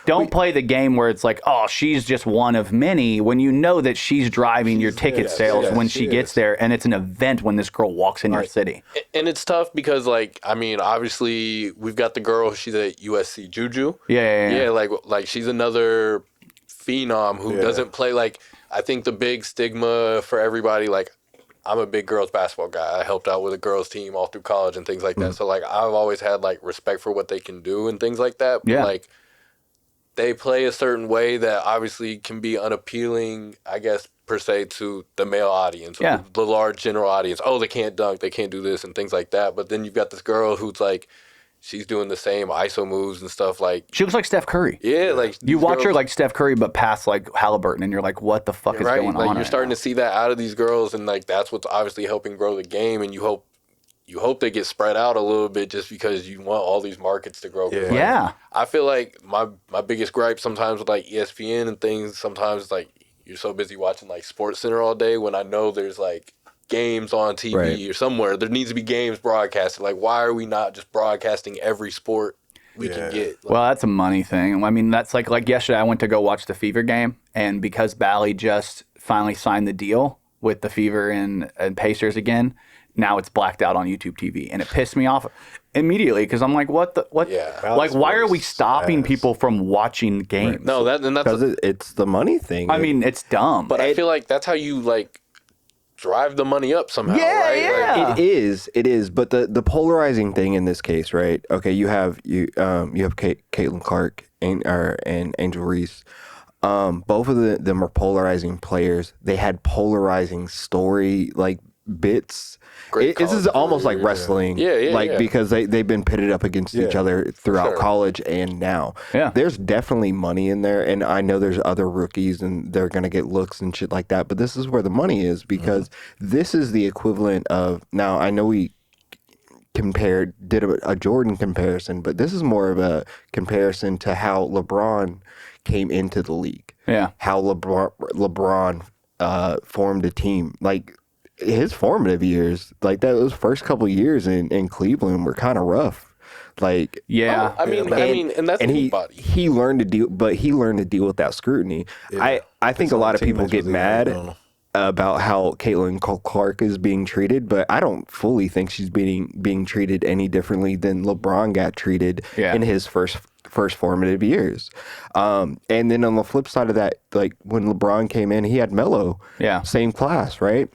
don't play the game where it's like, oh, she's just one of many, when you know that she's driving your ticket sales when she gets there, and it's an event when this girl walks in your city. And it's tough because, like, I mean, obviously we've got the girl, she's at USC. Juju. Yeah, like she's another phenom who doesn't play. Like, I think the big stigma for everybody, like, I'm a big girls basketball guy. I helped out with a girls team all through college and things like that. So like I've always had like respect for what they can do and things like that. But like they play a certain way that obviously can be unappealing, I guess, per se, to the male audience, the large general audience. Oh, they can't dunk, they can't do this and things like that. But then you've got this girl who's like, she's doing the same ISO moves and stuff. Like, she looks like Steph Curry. Yeah, like you watch her like Steph Curry, but past like Halliburton, and you're like, what the fuck is going on? You're starting to see that out of these girls, and like that's what's obviously helping grow the game. And you hope they get spread out a little bit, just because you want all these markets to grow. Yeah. I feel like my biggest gripe sometimes with like ESPN and things. Sometimes it's like you're so busy watching like Sports Center all day when I know there's like games on TV or somewhere. There needs to be games broadcasted. Like, why are we not just broadcasting every sport we can get? Like, well, that's a money thing. I mean, that's like yesterday I went to go watch the Fever game, and because Bally just finally signed the deal with the Fever and Pacers again, now it's blacked out on YouTube TV, and it pissed me off immediately because I'm like, what? Like, why are we stopping people from watching games? Right. No, that's because it's the money thing. I mean, it's dumb, but I feel like that's how you like drive the money up somehow, right? Yeah. Like, it is. But the polarizing thing in this case, right? Okay, you have Caitlin Clark and Angel Reese. Both of them are polarizing players. They had polarizing story bits. This is almost like wrestling, because they've been pitted up against each other throughout college and now. Yeah. There's definitely money in there, and I know there's other rookies and they're gonna get looks and shit like that. But this is where the money is, because this is the equivalent of, now I know we did a Jordan comparison, but this is more of a comparison to how LeBron came into the league. Yeah, how LeBron formed a team. Like, his formative years, like those first couple years in Cleveland were kind of rough. Like, and that's anybody. He learned to deal with that scrutiny. I think a lot of people get mad. about how Caitlin Clark is being treated, but I don't fully think she's being treated any differently than LeBron got treated in his first formative years. And then on the flip side of that, like when LeBron came in, he had Melo, same class, right?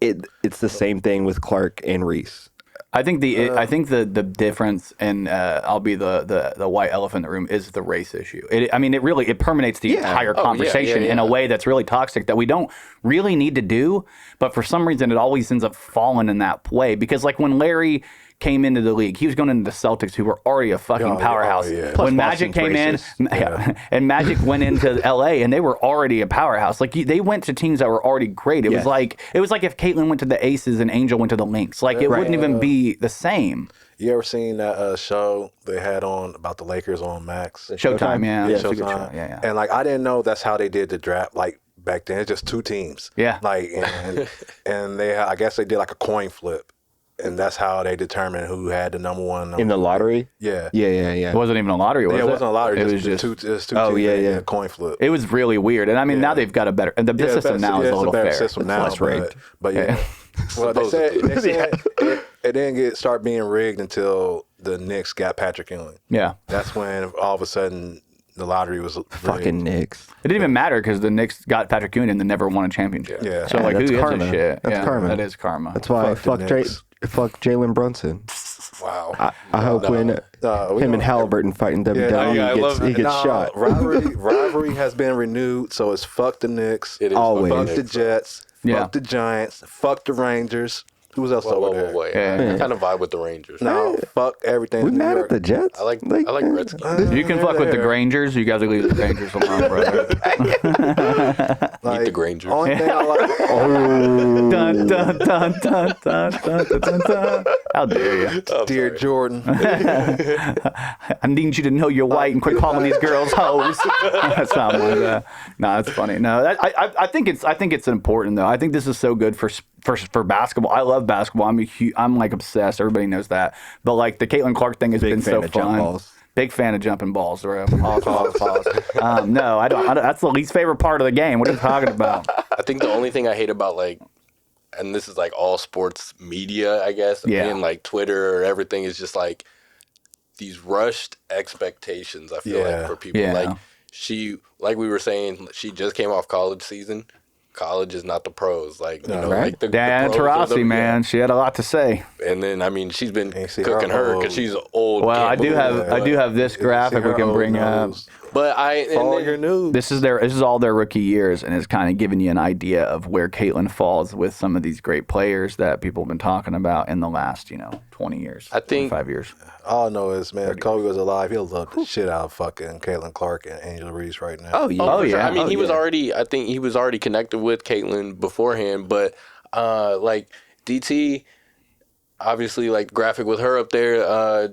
It's the same thing with Clark and Reese. I think the difference, and I'll be the white elephant in the room, is the race issue. It permeates the entire conversation in a way that's really toxic that we don't really need to do. But for some reason, it always ends up falling in that way. Because like when Larry came into the league, he was going into the Celtics, who were already a fucking powerhouse. When Magic came in, and Magic went into LA, and they were already a powerhouse. Like they went to teams that were already great. It was like if Caitlin went to the Aces and Angel went to the Lynx. Like it wouldn't even be the same. You ever seen that show they had on about the Lakers on Max? Showtime, yeah. Showtime. Yeah. And like I didn't know that's how they did the draft. Like back then, it's just 2 teams. Yeah. Like and I guess they did like a coin flip. And that's how they determined who had the number one. In the lottery? Yeah. It wasn't even a lottery, was it? Yeah, it wasn't a lottery. It was just two teams. Coin flip. It was really weird. And I mean, now they've got a better, and the system now is a little better fair. system now, It's less rigged. But yeah. Well, they said it didn't start being rigged until the Knicks got Patrick Ewing. Yeah. That's when all of a sudden the lottery was rigged. Fucking Knicks. It didn't even matter because the Knicks got Patrick Ewing and they never won a championship. Yeah. So like, who that's gives karma. a shit? That's karma. That is karma. That's why Fuck the Knicks. fuck Jalen Brunson. Wow. I hope when him and Halliburton fight in WWE, he gets shot. Rivalry has been renewed, so it's fuck the Knicks. It is Always. Fuck the Jets. Fuck the Giants. Fuck the Rangers. Who's else over there? I kind of vibe with the Rangers. No, fuck everything. We New mad York. at the Jets? I like Redskins. You can fuck with the Grangers. You guys will leave the Grangers alone, brother. Eat the Grainger. Only thing I like. Dun, dun, dun, dun, dun, dun, dun, dun. How dare you? Dear Jordan. I need you to know you're white and quit calling these girls hoes. That's not like that. No, that's funny. No, I think it's important though. I think this is so good for basketball. I love basketball. I'm like obsessed. Everybody knows that. But like the Caitlin Clark thing has been so fun. Big fan of jumping balls, bro. Pause. No, I don't. That's the least favorite part of the game. What are you talking about? I think the only thing I hate about and this is like all sports media, I guess, and like Twitter or everything is just like these rushed expectations. I feel like for people, like we were saying, she just came off college season. College is not the pros, like like the Diana Taurasi, man, she had a lot to say. And then I mean, she's been cooking her because she's old. Well, I do have this graphic we can bring up. But all your news. This is all their rookie years, and it's kind of giving you an idea of where Caitlin falls with some of these great players that people have been talking about in the last 20 years. I think 5 years. All I know is, man, if Kobe was alive, he'll love the shit out of fucking Caitlin Clark and Angel Reese right now. Oh yeah. Sure. I mean, he was already. I think he was already connected with Caitlin beforehand, but like DT, obviously, like graphic with her up there.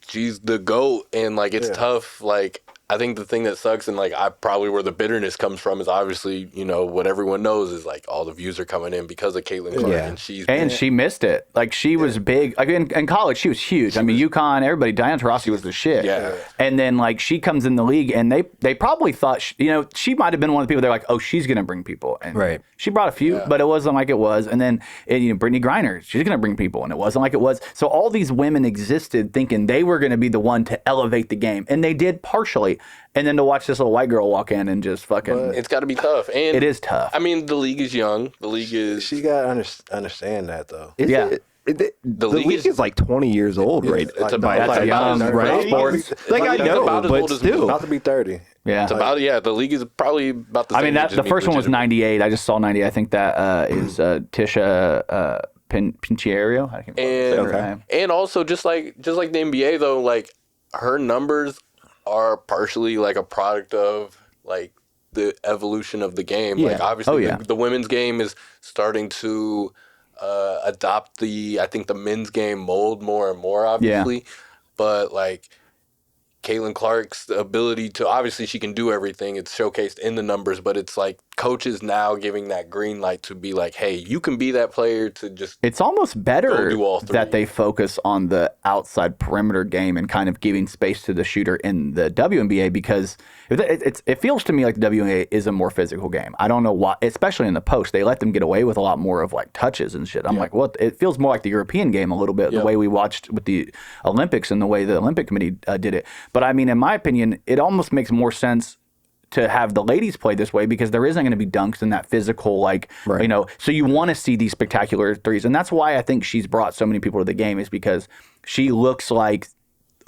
She's the GOAT, and like it's tough. Like I think the thing that sucks, and like probably where the bitterness comes from is obviously what everyone knows is like all the views are coming in because of Caitlin Clark, and she missed it. Like she was big. Like in college, she was huge. UConn, everybody. Diana Taurasi was the shit. Yeah. And then like she comes in the league, and they probably thought she might have been one of the people. They're like, oh, she's gonna bring people. And she brought a few, but it wasn't like it was. And then Brittany Griner, she's gonna bring people, and it wasn't like it was. So all these women existed thinking they were gonna be the one to elevate the game, and they did partially. And then to watch this little white girl walk in and just fucking... It's got to be tough. And it is tough. I mean, the league is young. The league is... She got to understand that, though. The league is like 20 years old, right? It's about young, right? Sports. Like I know, but still. About to be 30. Yeah. It's about, the league is probably about the same. I mean, the first one was 98. I just saw 90. I think that is Tisha Pinchiero. I can't remember her name. And also, just like the NBA, though, like her numbers are partially like a product of like the evolution of the game. Like obviously the women's game is starting to adopt I think the men's game mold more and more, obviously. But like Caitlin Clark's ability to, obviously she can do everything. It's showcased in the numbers, but it's like coaches now giving that green light to be like, hey, you can be that player to just. It's almost better do all three. that they focus on the outside perimeter game and kind of giving space to the shooter in the WNBA, because it feels to me like the WNBA is a more physical game. I don't know why, especially in the post. They let them get away with a lot more of like touches and shit. I'm like, well, it feels more like the European game a little bit, the way we watched with the Olympics and the way the Olympic Committee did it. But I mean, in my opinion, it almost makes more sense to have the ladies play this way, because there isn't going to be dunks in that physical, like, you know, so you want to see these spectacular threes. And that's why I think she's brought so many people to the game, is because she looks like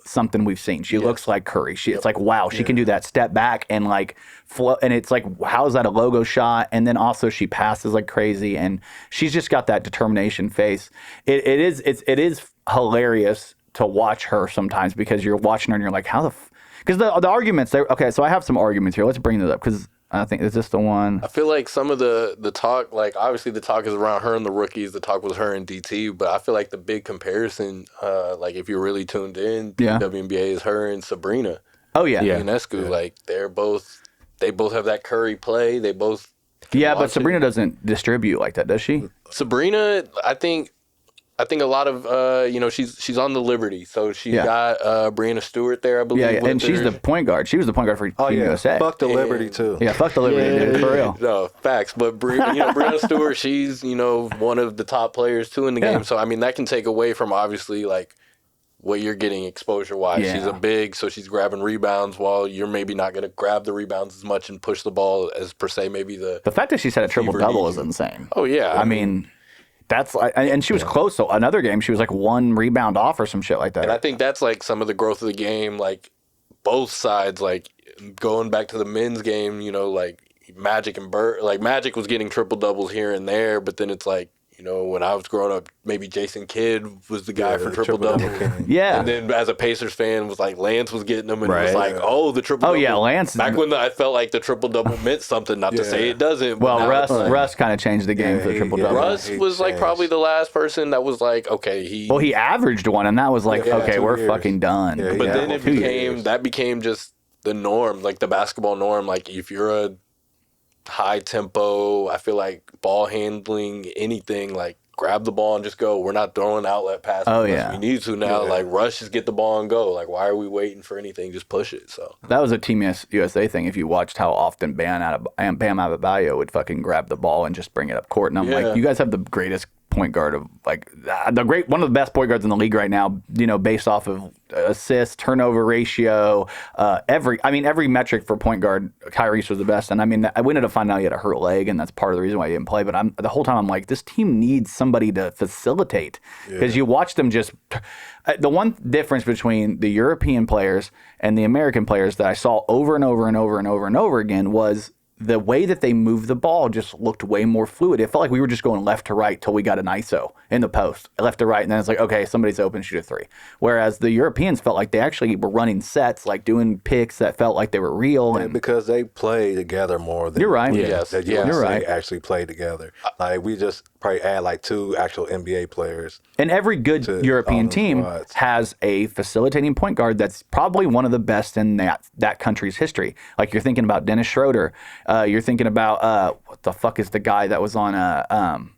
something we've seen. She looks like Curry. It's like, wow, she can do that step back and like flow. And it's like, how is that a logo shot? And then also she passes like crazy, and she's just got that determination face. It is hilarious to watch her sometimes, because you're watching her and you're like, how the because the arguments, okay, so I have some arguments here. Let's bring those up, because I think, is this the one? I feel like some of the talk, like obviously the talk is around her and the rookies. The talk was her and DT, but I feel like the big comparison, like if you're really tuned in, the WNBA is her and Sabrina. Oh yeah, Ionescu. Like they both have that Curry play. They both. But Sabrina doesn't distribute like that, does she? Sabrina, I think a lot of she's on the Liberty, so she's got Breanna Stewart there, I believe. Yeah, and she's the point guard. She was the point guard for Team USA. Fuck the Liberty too. Yeah, fuck the Liberty, dude, for real. No, facts. But Breanna Stewart, she's one of the top players too in the game. So I mean, that can take away from obviously like what you're getting exposure wise. Yeah. She's a big, so she's grabbing rebounds while you're maybe not going to grab the rebounds as much and push the ball as per se. Maybe the fact that she said a triple double is insane. Oh yeah, I mean. That's like, and she was close. So another game, she was like one rebound off or some shit like that. And I think that's like some of the growth of the game, like both sides, like going back to the men's game, like Magic and Bird, like Magic was getting triple doubles here and there, but then it's like, when I was growing up, maybe Jason Kidd was the guy for triple double. Yeah. And then as a Pacers fan, was like Lance was getting them, and it was like, the triple double. Oh yeah, Lance. Back when I felt like the triple double meant something, not to say it doesn't. Well, Russ kind of changed the game for the triple double. Russ was like probably the last person that was like, okay, he averaged one, and that was like, okay, we're fucking done. But then it became just the norm, like the basketball norm. Like if you're a high tempo, I feel like ball handling, anything, like grab the ball and just go. We're not throwing outlet passes unless we need to now. Like rush, just get the ball and go. Like why are we waiting for anything? Just push it. So that was a Team USA thing. If you watched how often Bam Adebayo would fucking grab the ball and just bring it up court, and I'm like, you guys have the greatest point guard of like one of the best point guards in the league right now, based off of assist, turnover ratio, every metric for point guard. Reese was the best, and I mean, we ended up finding out he had a hurt leg, and that's part of the reason why he didn't play. But the whole time I'm like, this team needs somebody to facilitate, because you watch them just. The one difference between the European players and the American players that I saw over and over and over and over and over again was the way that they moved the ball just looked way more fluid. It felt like we were just going left to right till we got an ISO in the post, left to right, and then it's like, okay, somebody's open, shoot a three. Whereas the Europeans felt like they actually were running sets, like doing picks that felt like they were real. And because they play together more than you're right. You're right. Actually play together. Like we just probably add like two actual NBA players. And every good European team has a facilitating point guard that's probably one of the best in that country's history. Like you're thinking about Dennis Schroeder. You're thinking about what the fuck is the guy that was on?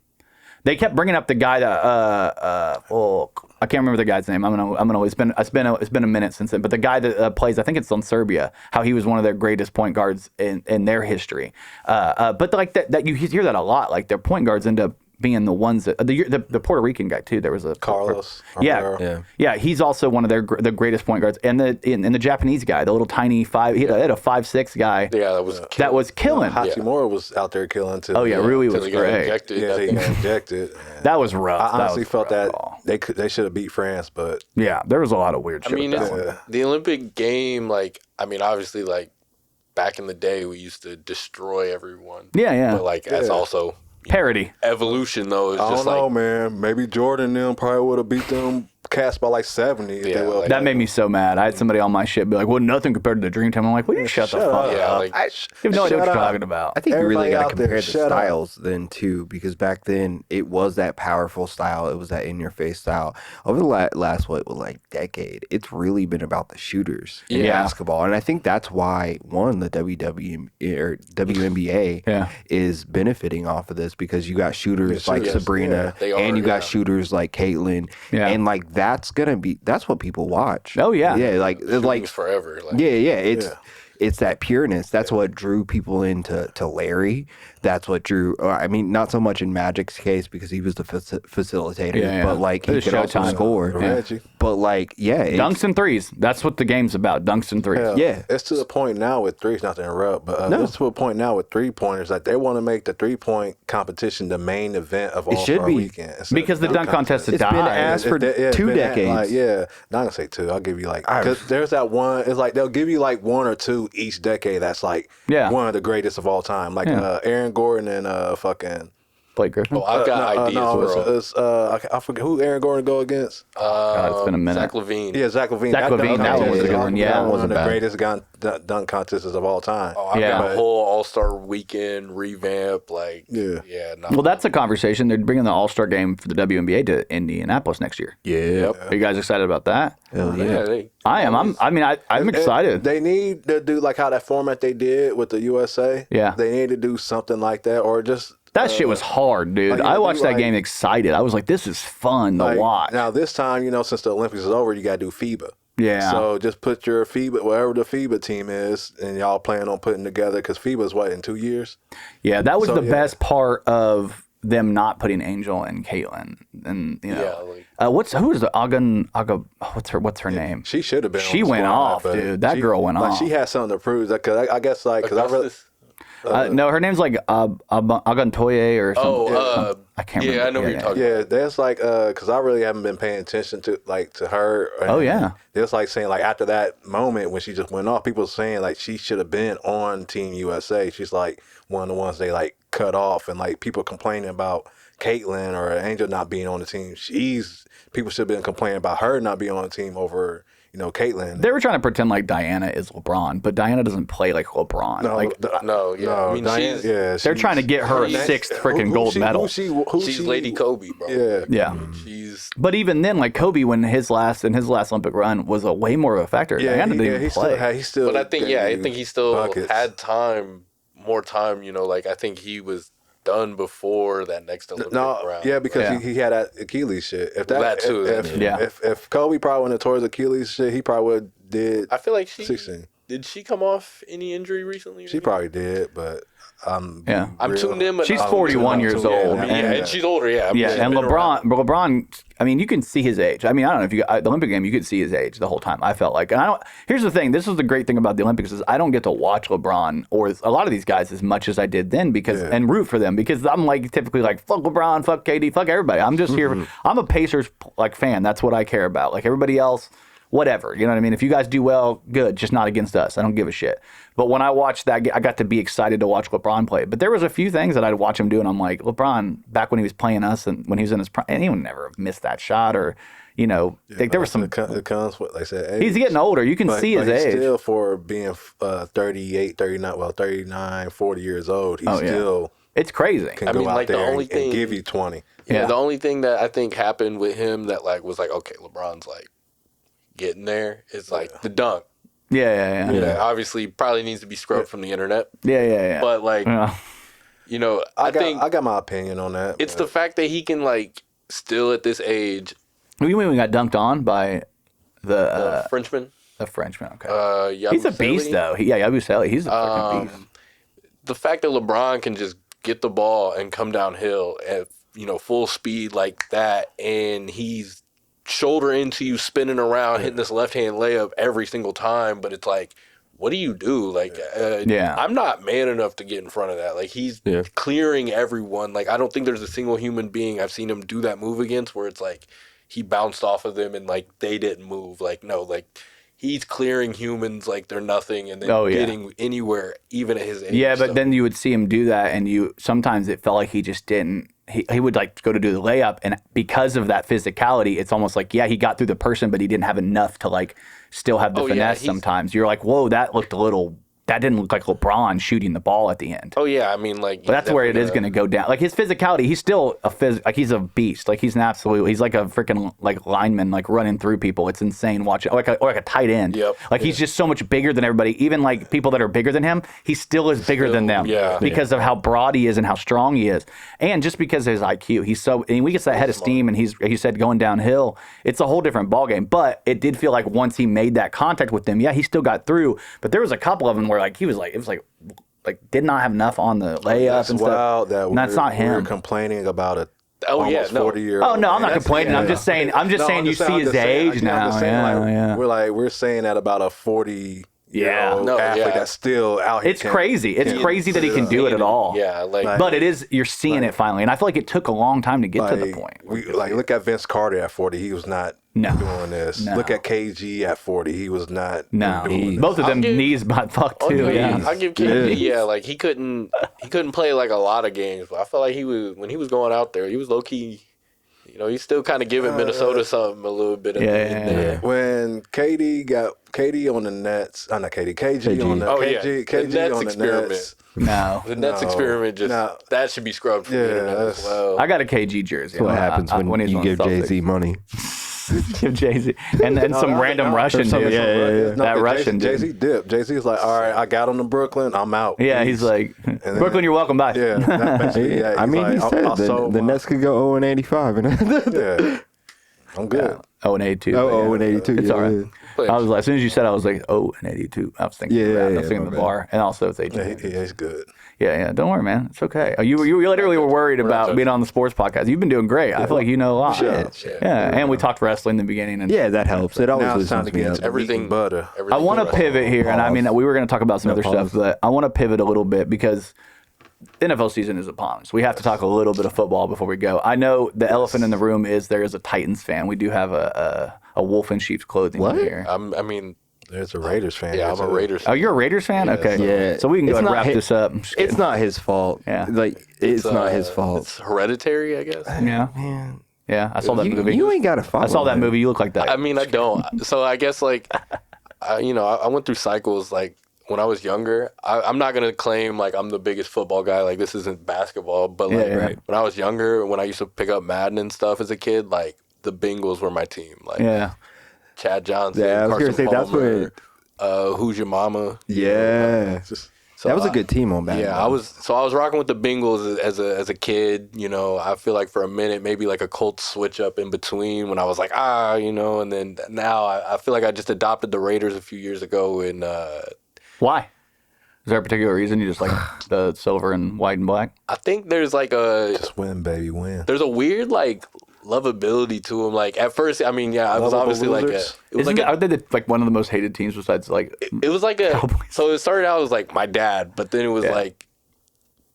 They kept bringing up the guy that I can't remember the guy's name. It's been a minute since then. But the guy that plays, I think it's on Serbia. How he was one of their greatest point guards in their history. But like that you hear that a lot. Like their point guards end up being the ones that the Puerto Rican guy too. There was a Carlos. Yeah. He's also one of the greatest point guards, and the Japanese guy, the little tiny five. He had a 5'6" guy. Yeah, that was killing. Hachimura was out there killing too. Oh yeah, Rui was great. He got injected. That was rough. I honestly felt that they should have beat France, but yeah, there was a lot of weird shit. I mean, the Olympic game. Like, I mean, obviously, like back in the day, we used to destroy everyone. Yeah. But like, that's also. Parody. Evolution, though, is I just don't know, man. Maybe Jordan and them probably would have beat them cast by like 70. If they will. That made me so mad. I had somebody on my shit be like, well, nothing compared to the Dream Team. I'm like, well, you shut the fuck up. Yeah, You have no idea what you're talking about. I think you really got to compare the shut up. styles then too, because back then it was that powerful style, it was that in-your-face style. Over the last decade, it's really been about the shooters in basketball, and I think that's why the WNBA is benefiting off of this, because you got shooters like Sabrina, and you got shooters like Caitlin, and like that's what people watch. Oh yeah, like forever. It's that pureness. That's what drew people into Larry. That's what drew. I mean, not so much in Magic's case because he was the facilitator, but like he could also score. But like, dunks and threes. That's what the game's about. Dunks and threes. It's to the point now with threes. Not to interrupt, but it's to a point now with 3-pointers. Like they want to make the 3-point competition the main event of All-Star Weekend because the dunk contest has died. Been asked for 2 decades. Not gonna say 2. I'll give you because there's that one. It's like they'll give you like 1 or 2 each decade. That's like one of the greatest of all time. Like Aaron Gordon and fucking Blake Griffin. Oh, I've got ideas. I forget who Aaron Gordon go against. God, it's been a minute. Zach LaVine. Yeah, Zach LaVine. That was a good one. Yeah, that was one of the greatest dunk contests of all time. I've got a whole All-Star Weekend revamp. Well, that's a conversation. They're bringing the All-Star game for the WNBA to Indianapolis next year. Are you guys excited about that? Hell yeah. I am. I'm excited. They need to do like how that format they did with the USA. Yeah. They need to do something like that, or just. That shit was hard, dude. I watched that game excited. I was like, this is fun to watch. Now, this time, since the Olympics is over, you got to do FIBA. Yeah. So just put your FIBA, wherever the FIBA team is, and y'all plan on putting together, because FIBA is in 2 years? Yeah, that was the best part of them not putting Angel and Caitlin. And, who's the what's her name? She should have been. She went off, dude. That girl went off. She had something to prove. Because I guess, because I really. No, her name's like Agantoye or something. I can't remember. Yeah, I know what you're talking about. Yeah, that's like, because I really haven't been paying attention to her. It's like saying, like, after that moment when she just went off, people saying, like, she should have been on Team USA. She's, like, one of the ones they, like, cut off. And, like, people complaining about Caitlin or Angel not being on the team. People should have been complaining about her not being on the team over Caitlin. They were trying to pretend like Diana is LeBron, but Diana doesn't play like LeBron. No. I mean, Diana, they're trying to get her a 6th freaking gold medal. She's Lady Kobe, bro. Yeah. But even then, like Kobe, when his last Olympic run was a way more of a factor. Diana didn't even play. But I think he still had more time. Like I think he was done before that next Olympic round. Yeah, because he had that Achilles shit. If Kobe probably went towards Achilles shit, he probably would did. I feel like 16. Did she come off any injury recently? She probably did, but I'm tuned in. She's 41 years old. And she's older. And LeBron. I mean, you can see his age. I mean, I don't know if the Olympic game, you could see his age the whole time. I felt like, and here's the thing. This is the great thing about the Olympics is I don't get to watch LeBron or a lot of these guys as much as I did then and root for them because I'm like typically like fuck LeBron, fuck KD, fuck everybody. I'm just here. I'm a Pacers like fan. That's what I care about. Like everybody else. Whatever, you know what I mean? If you guys do well, good, just not against us. I don't give a shit. But when I watched that, I got to be excited to watch LeBron play. But there was a few things that I'd watch him do, and I'm like, LeBron, back when he was playing us and when he was in his prime, and he would never missed that shot or, there was some. It comes with, like I said, age. He's getting older. You can see his age. Still, for being 38, 39, 40 years old, he's still. It's crazy. Can go out there and give you 20. Yeah, the only thing that I think happened with him that was okay, LeBron's getting there is the dunk. Yeah. Obviously, probably needs to be scrubbed from the internet. Yeah. But I got my opinion on that. It's the fact that he can still at this age. You mean we got dunked on by the Frenchman? The Frenchman. Okay. He's a Yabusele. beast though. Yabusele. He's a freaking beast. The fact that LeBron can just get the ball and come downhill at full speed like that, and he's shoulder into you, spinning around, hitting this left-hand layup every single time. But it's what do you do? I'm not man enough to get in front of that. He's clearing everyone. I don't think there's a single human being I've seen him do that move against where it's he bounced off of them and they didn't move. He's clearing humans like they're nothing and then getting anywhere, even at his age. Yeah, but then you would see him do that, and sometimes it felt like he just didn't. he would like go to do the layup, and because of that physicality, it's almost like, yeah, he got through the person, but he didn't have enough to like still have the finesse sometimes. You're like, whoa, that didn't look like LeBron shooting the ball at the end. Oh yeah, I mean, like, but that's where it is going to go down. Like his physicality, he's still like he's a beast. Like he's like a freaking like lineman, like running through people. It's insane watching, or like a tight end. Yep. Like he's just so much bigger than everybody. Even like people that are bigger than him, he still is bigger than them. Yeah. Because of how broad he is and how strong he is, and just because of his IQ, he's so. And we get that head of steam, and he said going downhill, it's a whole different ballgame. But it did feel like once he made that contact with them, yeah, he still got through. But there was a couple of them where like he was like, it was like did not have enough on the layup and stuff. That's not him. We're complaining about it. almost 40-year-old. Oh no, I'm not complaining. I'm just saying. I'm just saying you see his age now. We're saying that about a 40. Athlete that's still out here. It's crazy. It's crazy that he can do it at all. Yeah, but it is. You're seeing it finally, and I feel like it took a long time to get to the point. Look at Vince Carter at 40. He was not doing this. No. Look at KG at 40. He was not doing both of them knees got fucked too. I give KG. Like he couldn't play like a lot of games, but I felt like when he was going out there, he was low key. You know, he's still kind of giving Minnesota something a little bit. When KD on the Nets, not KD, KG on the KG Nets on the experiment. Nets. The Nets experiment that should be scrubbed from the internet as well. I got a KG jersey. That's what happens when you give Jay-Z money. Give Jay-Z and then some random Russian dude. That Russian dude. Jay-Z dipped. Jay-Z's like, all right, I got him to Brooklyn. I'm out. Yeah, he's like, Brooklyn, you're welcome. Bye. Yeah, I mean, he said the Nets could go 0-85. Yeah, I'm good. 0-82. 0-82. It's all right. I was like, as soon as you said, I was like, 0-82. I was thinking, I was thinking the bar, and also it's 82. Yeah, he's good. Yeah. Don't worry, man. It's okay. You literally were worried about being on the sports podcast. You've been doing great. I feel like you know a lot. And we talked wrestling in the beginning. And that helps. It always loosens me up. Everything butter. I want to pivot here, and I mean, we were going to talk about some other stuff, but I want to pivot a little bit because NFL season is upon us. We have to talk a little bit of football before we go. I know the elephant in the room is there is a Titans fan. We do have a wolf in sheep's clothing here. I mean, there's a Raiders fan. Yeah, I'm a Raiders fan. Oh, you're a Raiders fan? Okay. Yeah. So we can go ahead and wrap this up. It's not his fault. Yeah. It's not his fault. It's hereditary, I guess. Yeah. Man. Yeah, I saw that movie. You ain't got to follow. I saw that movie. You look like that. I mean, I don't. So I guess I went through cycles like when I was younger. I'm not going to claim like I'm the biggest football guy. Like this isn't basketball. But when I was younger, when I used to pick up Madden and stuff as a kid, like the Bengals were my team. Like Chad Johnson, I was Carson gonna say Palmer, that's Who's Your Mama? Yeah. So that was a good team on Madden. Yeah, I was rocking with the Bengals as a kid. You know, I feel like for a minute maybe like a Colts switch up in between when I was like and then now I feel like I just adopted the Raiders a few years ago. And why? Is there a particular reason you just like the silver and white and black? I think there's like just win, baby, win. There's a weird like lovability to them. Like at first, I mean, I was obviously losers. Are they like one of the most hated teams besides like? It was like so it started out as like my dad, but then it was like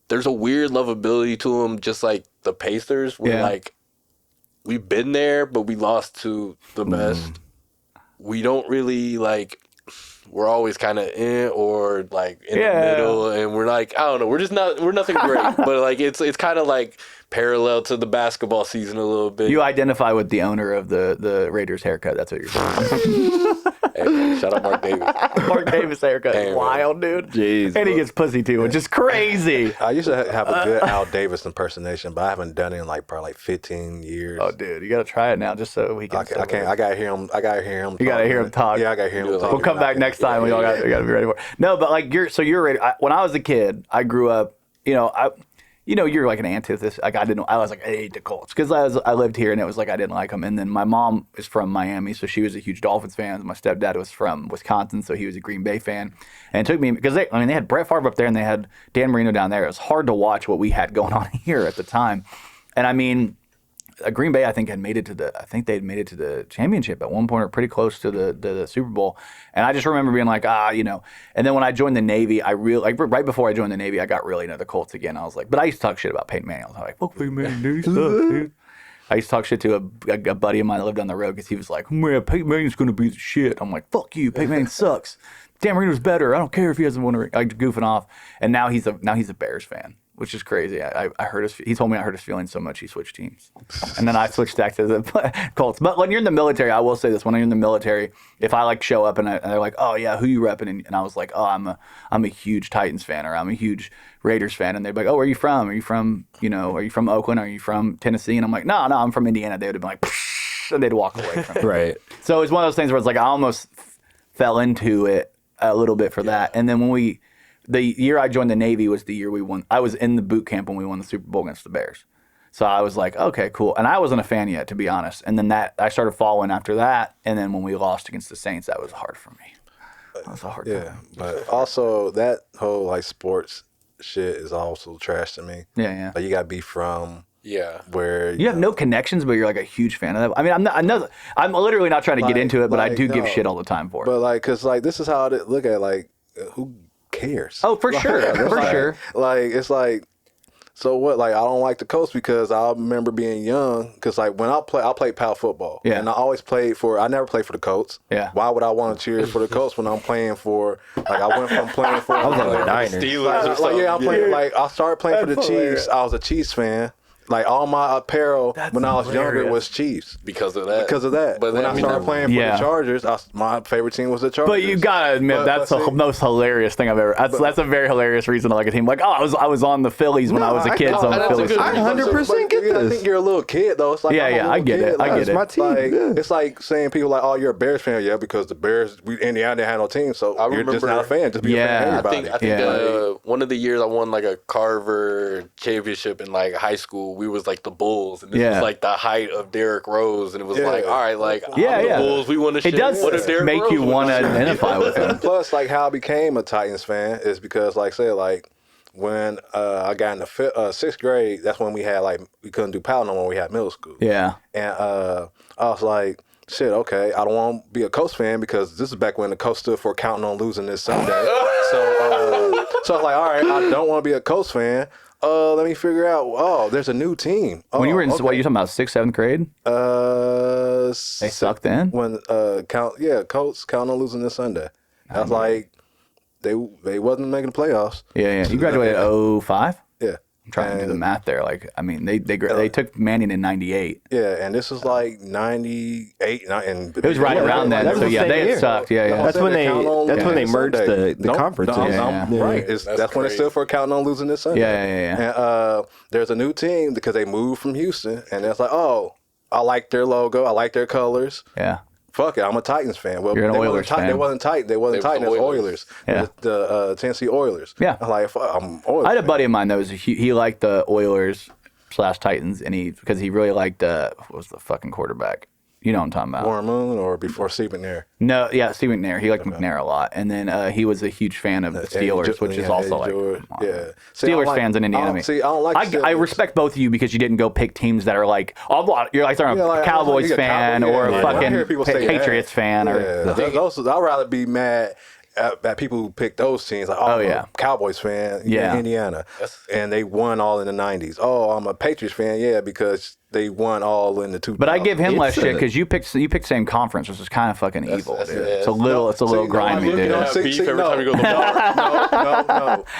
there's a weird lovability to them, just like the Pacers. Where like we've been there, but we lost to the best. We don't really like. We're always kind of in or like in the middle, and we're like I don't know. We're nothing great, but like it's kind of like parallel to the basketball season a little bit. You identify with the owner of the Raiders haircut. That's what you're saying. Hey, man, shout out Mark Davis. Mark Davis haircut is wild, dude. Jeez, and he gets pussy too, which is crazy. I used to have a good Al Davis impersonation, but I haven't done it in probably 15 years. Oh, dude, you got to try it now just so we can. I can't. I gotta hear him. You gotta hear him talk. Yeah, I gotta hear him talk. We'll come back next time. We all got to be ready for it. No, but like you're ready. When I was a kid, I grew up. You're like an antithesis. Like I was like I hate the Colts because I lived here and it was like I didn't like them. And then my mom is from Miami, so she was a huge Dolphins fan. My stepdad was from Wisconsin, so he was a Green Bay fan. And it took me because they had Brett Favre up there and they had Dan Marino down there. It was hard to watch what we had going on here at the time. And I mean, Green Bay, I think, they'd made it to the championship at one point or pretty close to the Super Bowl. And I just remember being like, And then when I joined the Navy, I really, right before I joined the Navy, I got really into the Colts again. I was like, but I used to talk shit about Peyton Manning. I was like, fuck Peyton Manning, dude, he sucks, dude. I used to talk shit to a buddy of mine that lived down the road because he was like, man, Peyton Manning's going to be the shit. I'm like, fuck you, Peyton Manning sucks. Dan Marino's better. I don't care if he hasn't won a ring. Like goofing off. And now he's a Bears fan. which is crazy. I hurt his. He told me I hurt his feelings so much he switched teams, and then I switched back to the Colts. But when you're in the military, I will say this: when you're in the military, if I like show up and they're like, "Oh yeah, who you repping?" and I was like, "Oh, I'm a huge Titans fan, or I'm a huge Raiders fan," and they'd be like, "Oh, where are you from? Are you from are you from Oakland? Are you from Tennessee?" And I'm like, "No, I'm from Indiana." They would have been like, Psh, and they'd walk away from it. Right. So it's one of those things where it's like I almost fell into it a little bit for that, and then the year I joined the Navy was the year we won. I was in the boot camp when we won the Super Bowl against the Bears. So I was like, okay, cool. And I wasn't a fan yet, to be honest. And then I started following after that. And then when we lost against the Saints, that was hard for me. That was a hard time. But also that whole like sports shit is also trash to me. Yeah. Like you got to be from Yeah. where You have no connections, but you're like a huge fan of that. I mean, I'm literally not trying to get into it, but I do give shit all the time for it. But like, cause like this is how I look at it, like who cares? Oh, for sure, for sure. Like it's like, so what? Like I don't like the Colts because I remember being young. Because like when I played PAL football. Yeah. And I always I never played for the Colts. Yeah. Why would I want to cheer for the Colts when I'm playing for? Like I went from playing for. I was on the Niners. Steelers or something. I'm playing. Like I started playing for the Chiefs. I was a Chiefs fan. Like all my apparel when I was younger was Chiefs. Because of that. But when I started playing for the Chargers, my favorite team was the Chargers. But you gotta admit that's the most hilarious thing I've ever. That's a very hilarious reason to like a team. Like, I was on the Phillies when I was a kid. So on the Phillies. I 100% get this. I think you're a little kid though. It's like I get it. I get it. My team. Like, it's like saying people like, oh, you're a Bears fan. Yeah, because the Bears, Indiana didn't have no team, so you're just not a fan. Just be a fan of everybody. I think one of the years I won like a Carver championship in like high school, we was like the Bulls. And this was like the height of Derrick Rose, and it was like, all right, like the Bulls, we won the shit. It does what if Derrick make Rose you want to identify with him. Plus, like how I became a Titans fan is because, like, say, like when I got in the sixth grade, that's when we couldn't do PAL no more. We had middle school. Yeah, and I was like, shit, okay, I don't want to be a Colts fan because this is back when the Colts stood for counting on losing this Sunday. So I was like, all right, I don't want to be a Colts fan. Let me figure out. Oh, there's a new team. when you were in what you're talking about, 6th, 7th grade? They sucked then. When Colts counting on losing this Sunday. I was like, they wasn't making the playoffs. Yeah. You graduated 05? Yeah. I'm trying to do the math there. Like, I mean, they took Manning in 98. Yeah, and this was like 98. And it was right around then. So yeah, they had sucked. Yeah. That's when they merged the conferences. Right. That's when it stood for counting on losing this Sunday. Yeah. And there's a new team because they moved from Houston, and it's like, oh, I like their logo, I like their colors. Yeah. Fuck it, I'm a Titans fan. Well, You're an Oilers fan. They wasn't Titans. They wasn't Titans. Oilers. Yeah. The Tennessee Oilers. Yeah. I'm like, I'm Oilers. I had a buddy of mine that was he liked the Oilers / Titans, and because he really liked what was the fucking quarterback? You know what I'm talking about. Warren Moon or before Steve McNair? No, yeah, Steve McNair. He liked McNair a lot. And then he was a huge fan of the Steelers, which is also like Steelers fans in Indiana. I don't like I respect both of you because you didn't go pick teams that are like, you're like a Cowboys fan or a fucking Patriots fan. I'd rather be mad at people who pick those teams. Like, I'm a Cowboys fan in Indiana. And they won all in the 90s. Oh, I'm a Patriots fan, because they won all in the 2000s. But I give him less shit because you picked same conference, which is kind of fucking evil. Dude. It's a little grimy, dude. No.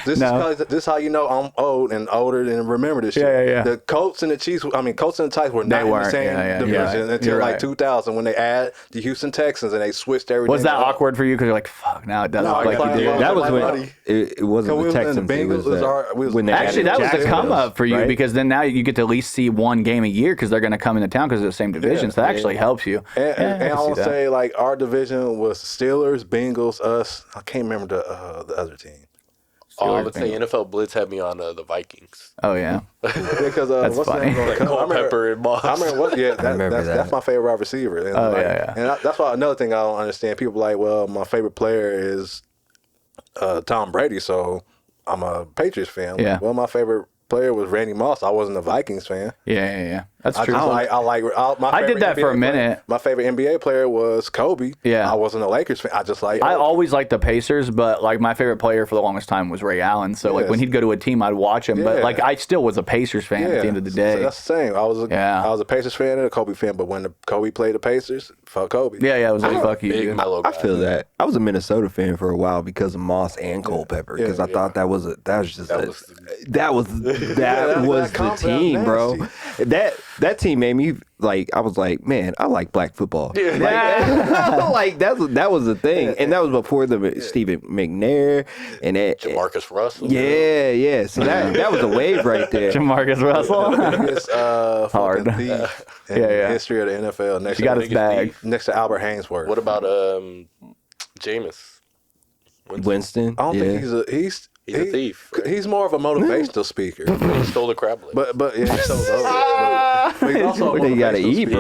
This is how you know I'm old and older and remember this shit. Yeah. The Colts and the Chiefs, Colts and the Titans were not in the same division until like 2000 when they add the Houston Texans and they switched everything. Was that awkward for you? Because you're like, fuck, now it doesn't look like you do. That was when it wasn't the Texans. It was when they actually that was a come up for you right? because then now you get to at least see one game a year because they're going to come into town because they're the same division. So that actually helps you. And I want to say like our division was Steelers, Bengals, us. I can't remember the other team. I would say NFL Blitz had me on the Vikings. Oh yeah, because that's what's funny. Like Culpepper and Moss. I remember that's my favorite wide receiver. And and that's why another thing I don't understand. People are like, well, my favorite player is Tom Brady, so I'm a Patriots fan. Yeah. Like, well, my favorite player was Randy Moss. I wasn't a Vikings fan. Yeah. That's true. I did that for a minute. My favorite NBA player was Kobe. Yeah. I wasn't a Lakers fan. I always liked the Pacers, but like my favorite player for the longest time was Ray Allen. So like when he'd go to a team, I'd watch him. But like I still was a Pacers fan at the end of the day. So that's the same. I was a Pacers fan and a Kobe fan. But when Kobe played the Pacers, fuck Kobe. Yeah, it was like fuck you. Big Dude. Melo guy. I feel that. I was a Minnesota fan for a while because of Moss and Culpepper because I thought that was the team, bro. That team made me like. I was like, man, I like black football. Yeah. Like that was the thing, and that was before the Stephen McNair and that Jamarcus Russell. Yeah. So that was a wave right there. Jamarcus Russell. Biggest Hard. thief in the history of the NFL. Next He got his bag. Next to Albert Hainsworth. What about Jameis Winston. I don't think he's a thief. Right? He's more of a motivational speaker. He stole the crab leg. But yeah, he stole those. But he's also a What do you gotta motivational eat, speaker.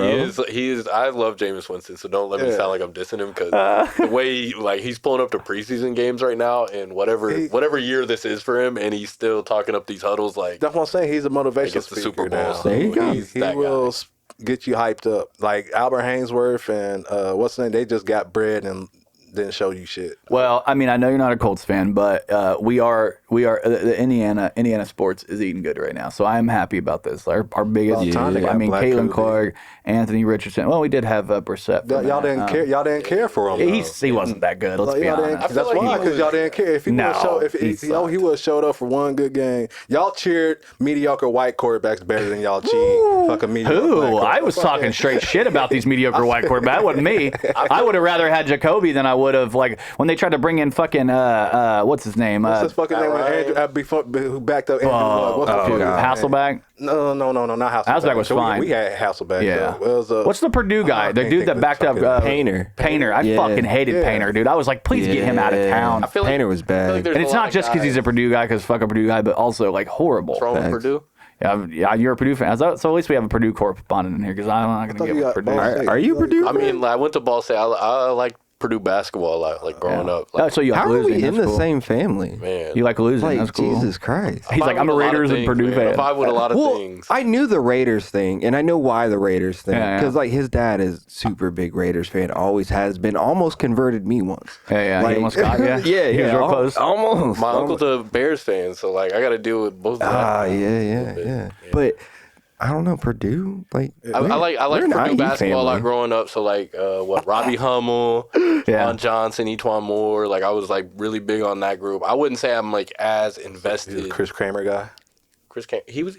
bro? He is. I love Jameis Winston, so don't let me sound like I'm dissing him because the way he's pulling up to preseason games right now, and whatever year this is for him, and he's still talking up these huddles like. That's what I'm saying. He's a motivational Against the speaker Super Bowl, now. so There you go. He will get you hyped up. Like Albert Hainsworth and what's the name? They just got bread and didn't show you shit. Well, I mean, I know you're not a Colts fan, but we are the Indiana sports is eating good right now. So I am happy about this. Our biggest, time they got I mean, Black Caitlin Cootie. Clark, Anthony Richardson. Well, we did have Brissett. Y'all didn't care. Y'all didn't care for him. He wasn't that good. Let's Like, be y'all honest. didn't, that's why, because y'all didn't care. If he would have showed up for one good game, y'all cheered mediocre white quarterbacks better than y'all cheered fucking mediocre. black Who? I quarterbacks. was talking straight shit about these mediocre white quarterbacks. That wasn't me. I would have rather had Jacoby than I would have like when they tried to bring in fucking what's his name? What's his fucking name? Andrew, who backed up Andrew? What's the fucking name? Hasselbeck. No, not Hasselbeck. Hasselbeck was fine. We had Hasselbeck. Yeah. It was, What's the Purdue guy? The can't dude think that of backed up fucking Painter. Painter. I fucking hated Painter, dude. I was like, please get him out of town. I feel like Painter was bad. there's And it's a lot not of just because he's a guys Purdue guy, because fuck a Purdue guy, but also like horrible. wrong with Facts. Purdue. Yeah, you're a Purdue fan. So at least we have a Purdue correspondent in here because I'm not going to you give a got Purdue. Ball State. Are you Purdue? I mean, I went to Ball State. I like Purdue basketball a lot, like growing up. Oh, Like, so you like How are losing? we in That's the cool. same family? man, You like losing? Like That's cool. Jesus Christ. He's like, I'm a Raiders and Purdue fan. I vibe with a lot of Well, things. I knew the Raiders thing, and I know why the Raiders thing. Yeah, yeah. Because like his dad is super big Raiders fan, always has been. Almost converted me once. Yeah, Like- he almost got yeah, He was real close. Almost. My uncle's a Bears fan, so like I got to deal with both of them. Yeah. But I don't know Purdue. Like I like we're an Purdue IE basketball a lot family. growing up. So like Robbie Hummel, Yeah. Ron Johnson, Etwan Moore. Like I was like really big on that group. I wouldn't say I'm like as invested. Chris Kramer guy. Chris Cam- he was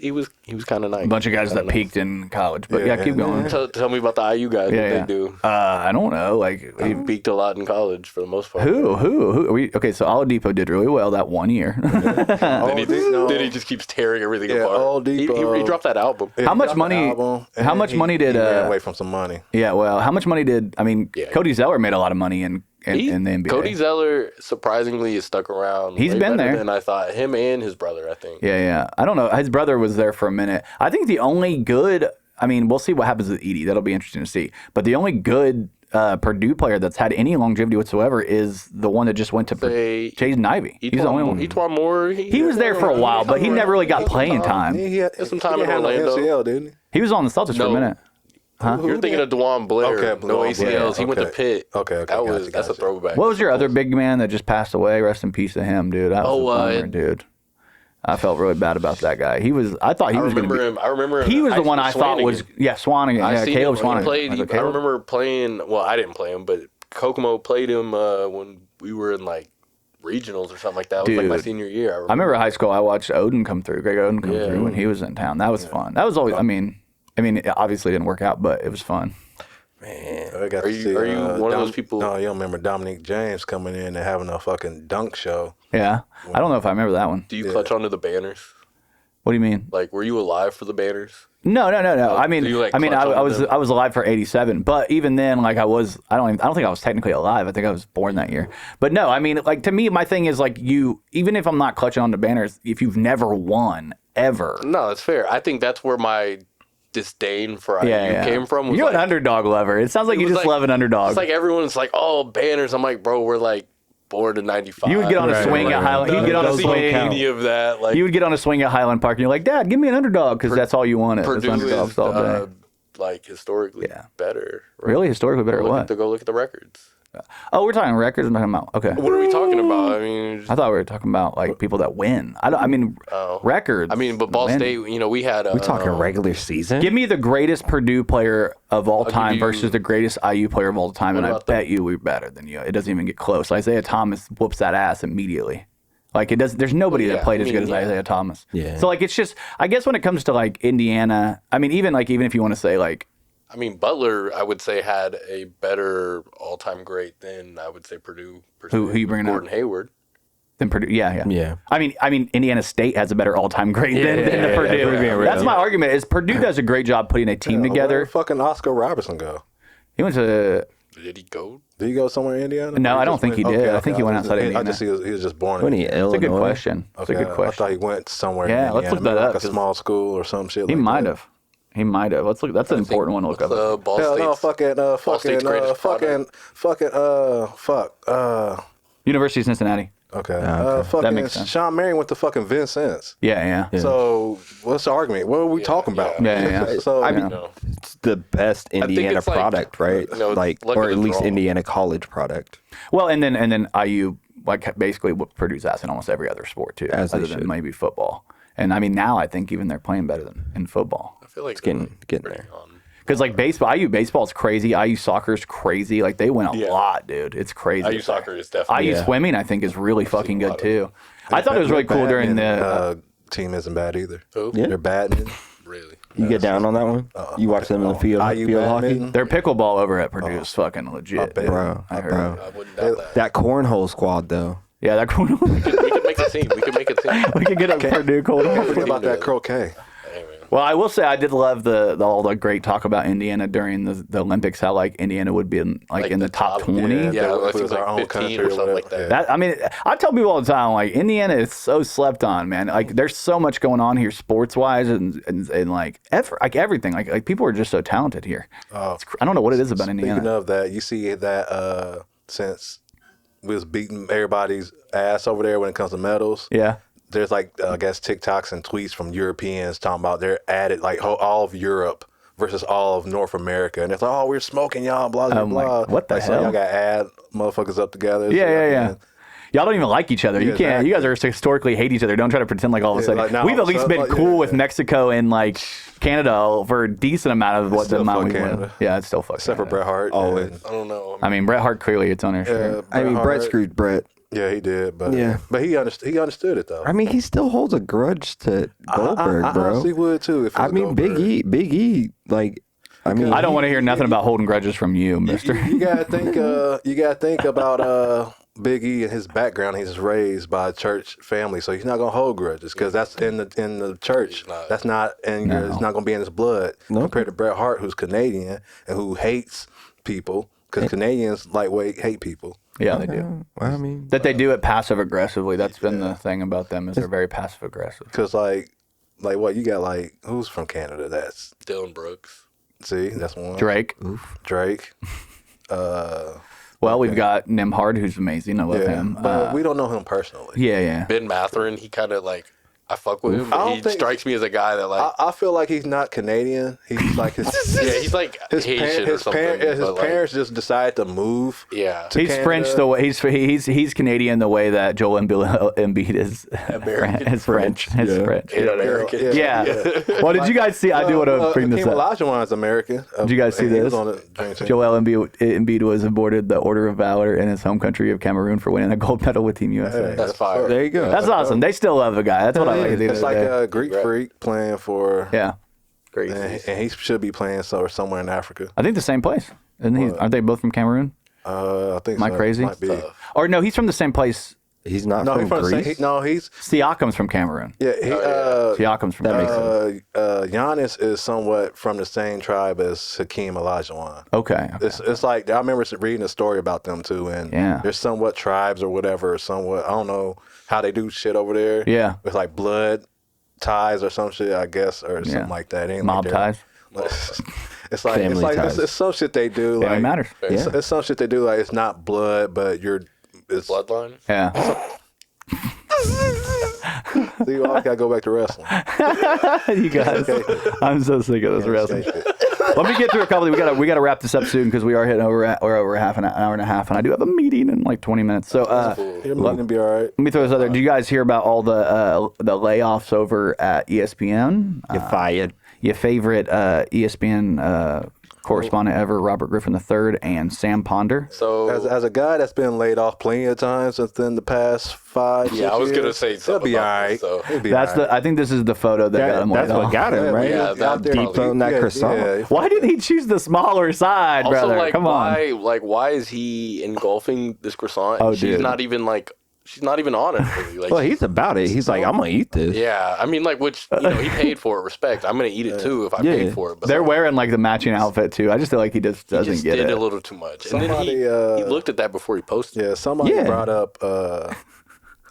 kind of nice. A bunch of guys that peaked in college. But yeah, keep going. Tell me about the IU guys. Yeah, what yeah. they do. I don't know. Like, He peaked a lot in college for the most part. who? Okay, so Oladipo did really well that 1 year. Then he just keeps tearing everything apart. Oladipo. He dropped that album. How much money? How much money did? He ran away from some money. Yeah, well, how much money did? I mean, Yeah. Cody Zeller made a lot of money in the NBA. Cody Zeller surprisingly is stuck around. He's way been better there. than I thought. Him and his brother, I think. Yeah. I don't know. His brother was there for a minute. I think the only good. I mean, we'll see what happens with Edie. That'll be interesting to see. But the only good Purdue player that's had any longevity whatsoever is the one that just went to Jaden Ivey. He's the only one. Etwan Moore. He was there for a while, but he never really got playing time. He had some time in had no Orlando. MCL, didn't he? He was on the Celtics for a No. minute. You're thinking of DeJuan Blair. Okay, no DeJuan ACLs. Blair. He went to Okay. Pitt. Okay, That's gotcha. a throwback. What was your other big man that just passed away? Rest in peace to him, dude. That was a bummer, dude. I felt really bad about that guy. I thought he was going to be. I remember him. He was the one I thought was Swanigan. Yeah, Caleb Swanigan. Played. Was it I Caleb? remember playing. Well, I didn't play him, but Kokomo played him when we were in like regionals or something like that. It was like my Dude. senior year. I remember high school. I watched Greg Oden come through when he was in town. That was fun. That was always. I mean, it obviously didn't work out, but it was fun. I got Are to you- see, are you one of those people- No, you don't remember Dominique James coming in and having a fucking dunk show. Yeah, I don't know if I remember that one. Do you clutch onto the banners? What do you mean? Like, were you alive for the banners? No. I mean, do you, like, I clutch onto was them? I was alive for '87, but even then, like I don't think I was technically alive. I think I was born that year. But no, I mean, like to me, my thing is like even if I'm not clutching on the banners, if you've never won ever, No, that's fair. I think that's where my disdain for IU came from. Was You're like, an underdog lover. It sounds like it you was just like- love an underdog. It's like everyone's like, oh, banners. I'm like, bro, we're like born in '95. You would get on a swing at Highland. You'd get on a swing. Any of that? Like You would get on a swing at Highland Park, and you're like, Dad, give me an underdog, because that's all you wanted. Purdue Underdogs is all day. like historically better. Right? Really, historically better. What? Go look at the records. Oh, we're talking records. I'm talking about. Okay. What are we talking about? I mean, I thought we were talking about like people that win. Records. I mean, but Ball win. State, we had. We're talking regular season. Give me the greatest Purdue player of all time give you- versus the greatest IU player of all time, and I about bet you we're better than you. It doesn't even get close. Isaiah Thomas whoops that ass immediately. Like it does. There's nobody that played as good as Isaiah Thomas. Yeah. So like it's just. I guess when it comes to like Indiana, I mean, even if you want to say like. I mean, Butler, I would say, had a better all-time great than I would say Purdue. Who you bringing up? Gordon Hayward. Than Purdue, yeah. Yeah. I mean, Indiana State has a better all-time grade than the Purdue. That's my argument. Is Purdue does a great job putting a team Where together. did fucking Oscar Robertson go? He went to. Did he go? Did he go somewhere in Indiana? No, Or I don't just think he went- did. okay, I think he went outside I Indiana. just he was just born When in he It's a Illinois. good question. It's a good I question. thought he went somewhere. Yeah, in let's Indiana, look that maybe up, like a 'cause small school or some shit. He like might that. have. He might have. Let's look. That's an important one to look up. Ball Hell no, State's greatest University of Cincinnati. Okay. okay. That makes sense. Sean Marion went to fucking Vincennes. Yeah. So what's the argument? What are we talking about? Yeah. So I mean, No. it's the best Indiana it's like- product, right? No, like, look or at at the least draw. Indiana college product. Well, and then IU like basically what Purdue's ass in almost every other sport too, As they other than should. maybe football. And I mean now I think even they're playing better than in football. I feel like getting pretty there. on. Because like IU baseball is crazy. IU soccer is crazy. Like they win a Yeah. lot, dude. It's crazy. IU soccer is definitely. IU swimming, I think, is really fucking a good lot of too. I thought it was really cool during the. team isn't bad either. Who? Yeah. They're badminton. Really. You get down on that one? You watch them in the field hockey? badminton. Their pickleball over at Purdue is fucking legit, bet. Bro, I heard. bro. I wouldn't doubt that. That cornhole squad, though. Yeah, that cool. We could make a team. We could make a team. We could get a Purdue cold. Forget about that croquet. Hey, man. Well, I will say I did love all the great talk about Indiana during the Olympics. How like Indiana would be in the top 20. Yeah, If I it think was like our own 15 country or or something like whatever, that. That I mean, I tell people all the time, like Indiana is so slept on, man. Like there's so much going on here, sports wise, and like everything. Like people are just so talented here. I don't know what it is about Speaking Indiana. of that, you see that since we was beating everybody's ass over there when it comes to medals. Yeah. There's like I guess TikToks and tweets from Europeans talking about they're added like all of Europe versus all of North America, and it's like, oh, we're smoking y'all, blah blah I'm like, blah. what the like, so hell? y'all got to add motherfuckers up together. Yeah. Y'all don't even like each other. You Yeah, can't. You guys exactly. are historically hate each other. Don't try to pretend like all of a Yeah, sudden. like, now We've all at of a least sudden, been like, cool yeah. with Mexico and like Canada for a decent amount of what the still amount fuck we won. Canada. Yeah, it's still fucking. Except for Canada. Bret Hart. Always. and- I don't know. I mean, Bret Hart clearly it's on his shirt. I mean, Bret Brett Hart- screwed Brett. Yeah, he did, but Yeah. but he understood it though. I mean, he still holds a grudge to Goldberg, I bro. honestly would too. If it I was mean, Goldberg. Big E, like, I mean, I don't want to hear nothing about holding grudges from you, Mister. You gotta think. You gotta think about Big E and his background. He's raised by a church family, so he's not gonna hold grudges because that's in the church. That's not in your. It's not gonna be in his blood. No. Compared to Bret Hart, who's Canadian and who hates people because Canadians lightweight hate people. Yeah, they do. I mean, That they do it passive aggressively. That's been the thing about them is they're very passive aggressive. Because like what you got like who's from Canada? That's Dylan Brooks. see that's one. Drake. Drake. Well, we've got Nimhard, who's amazing. I love Yeah, him. but we don't know him personally. Yeah. Ben Matherin, he kind of like, I fuck with him. I But don't he think- strikes me as a guy that like, I feel like he's not Canadian. He's like his yeah, he's like Haitian or something. his but, like, parents just decided to move. yeah. to He's Canada. French the way he's Canadian the way that Joel Embiid is American. is French. Is French. Yeah, American. Yeah. Well, did you guys see? I do want to bring this Hakeem up. Olajuwon is American. Did you guys see and he was this? on the dream team. Joel Embiid was awarded the Order of Valor in his home country of Cameroon for winning a gold medal with Team USA. That's fire. there you go. That's awesome. They still love the guy. That's what I like. at the end It's of the like day. a Greek freak playing for. Yeah. Crazy. And he should be playing somewhere in Africa. I think the same place. Isn't he? Aren't they both from Cameroon? I think. Am I so. crazy? Might be. Or no, he's from the same place. He's not No, from he's from the Greece. same. He's Siakam's from Cameroon. yeah. Siakam's from Cameroon. Giannis is somewhat from the same tribe as Hakeem Olajuwon. Okay. It's like I remember reading a story about them too, and Yeah. there's somewhat tribes or whatever, or somewhat I don't know how they do shit over there. Yeah. with like blood ties or some shit, I guess, or Yeah. something like that. It ain't Mob like that. ties. It's like Family ties. it's some shit they do. Family Like matters. It's some shit they do. Like it's not blood, but you're it's Bloodline. Yeah. So you always gotta go back to wrestling. You guys, I'm so sick of this wrestling. Let me get through a couple. We gotta wrap this up soon because we are hitting over half an hour and a half, and I do have a meeting in like 20 minutes. So Your meeting be all right. let me throw this other. Do you guys hear about all the layoffs over at ESPN? You're fired. Your favorite ESPN correspondent ever, Robert Griffin III, and Sam Ponder. So As a guy that's been laid off plenty of times within the past 5 yeah, I was gonna years, say he'll something be all about right. this, so. He'll be That's all right. I think this is the photo that got him. That's laid what off. got him, right? Yeah, that Deep probably- on that croissant. Why did he choose the smaller side, Also, brother? like, Come on. why is he engulfing this croissant? Oh, She's dude. not even she's not even on it. Really. Like, Well, he's about it. He's like, I'm gonna eat this. yeah, I mean, like, which he paid for it. Respect. I'm gonna eat it too if I Yeah. paid for it. But They're like, wearing like the matching outfit too. I just feel like he just he doesn't just get did it. a little too much. And then Somebody, he looked at that before he posted. Yeah, somebody Yeah. brought up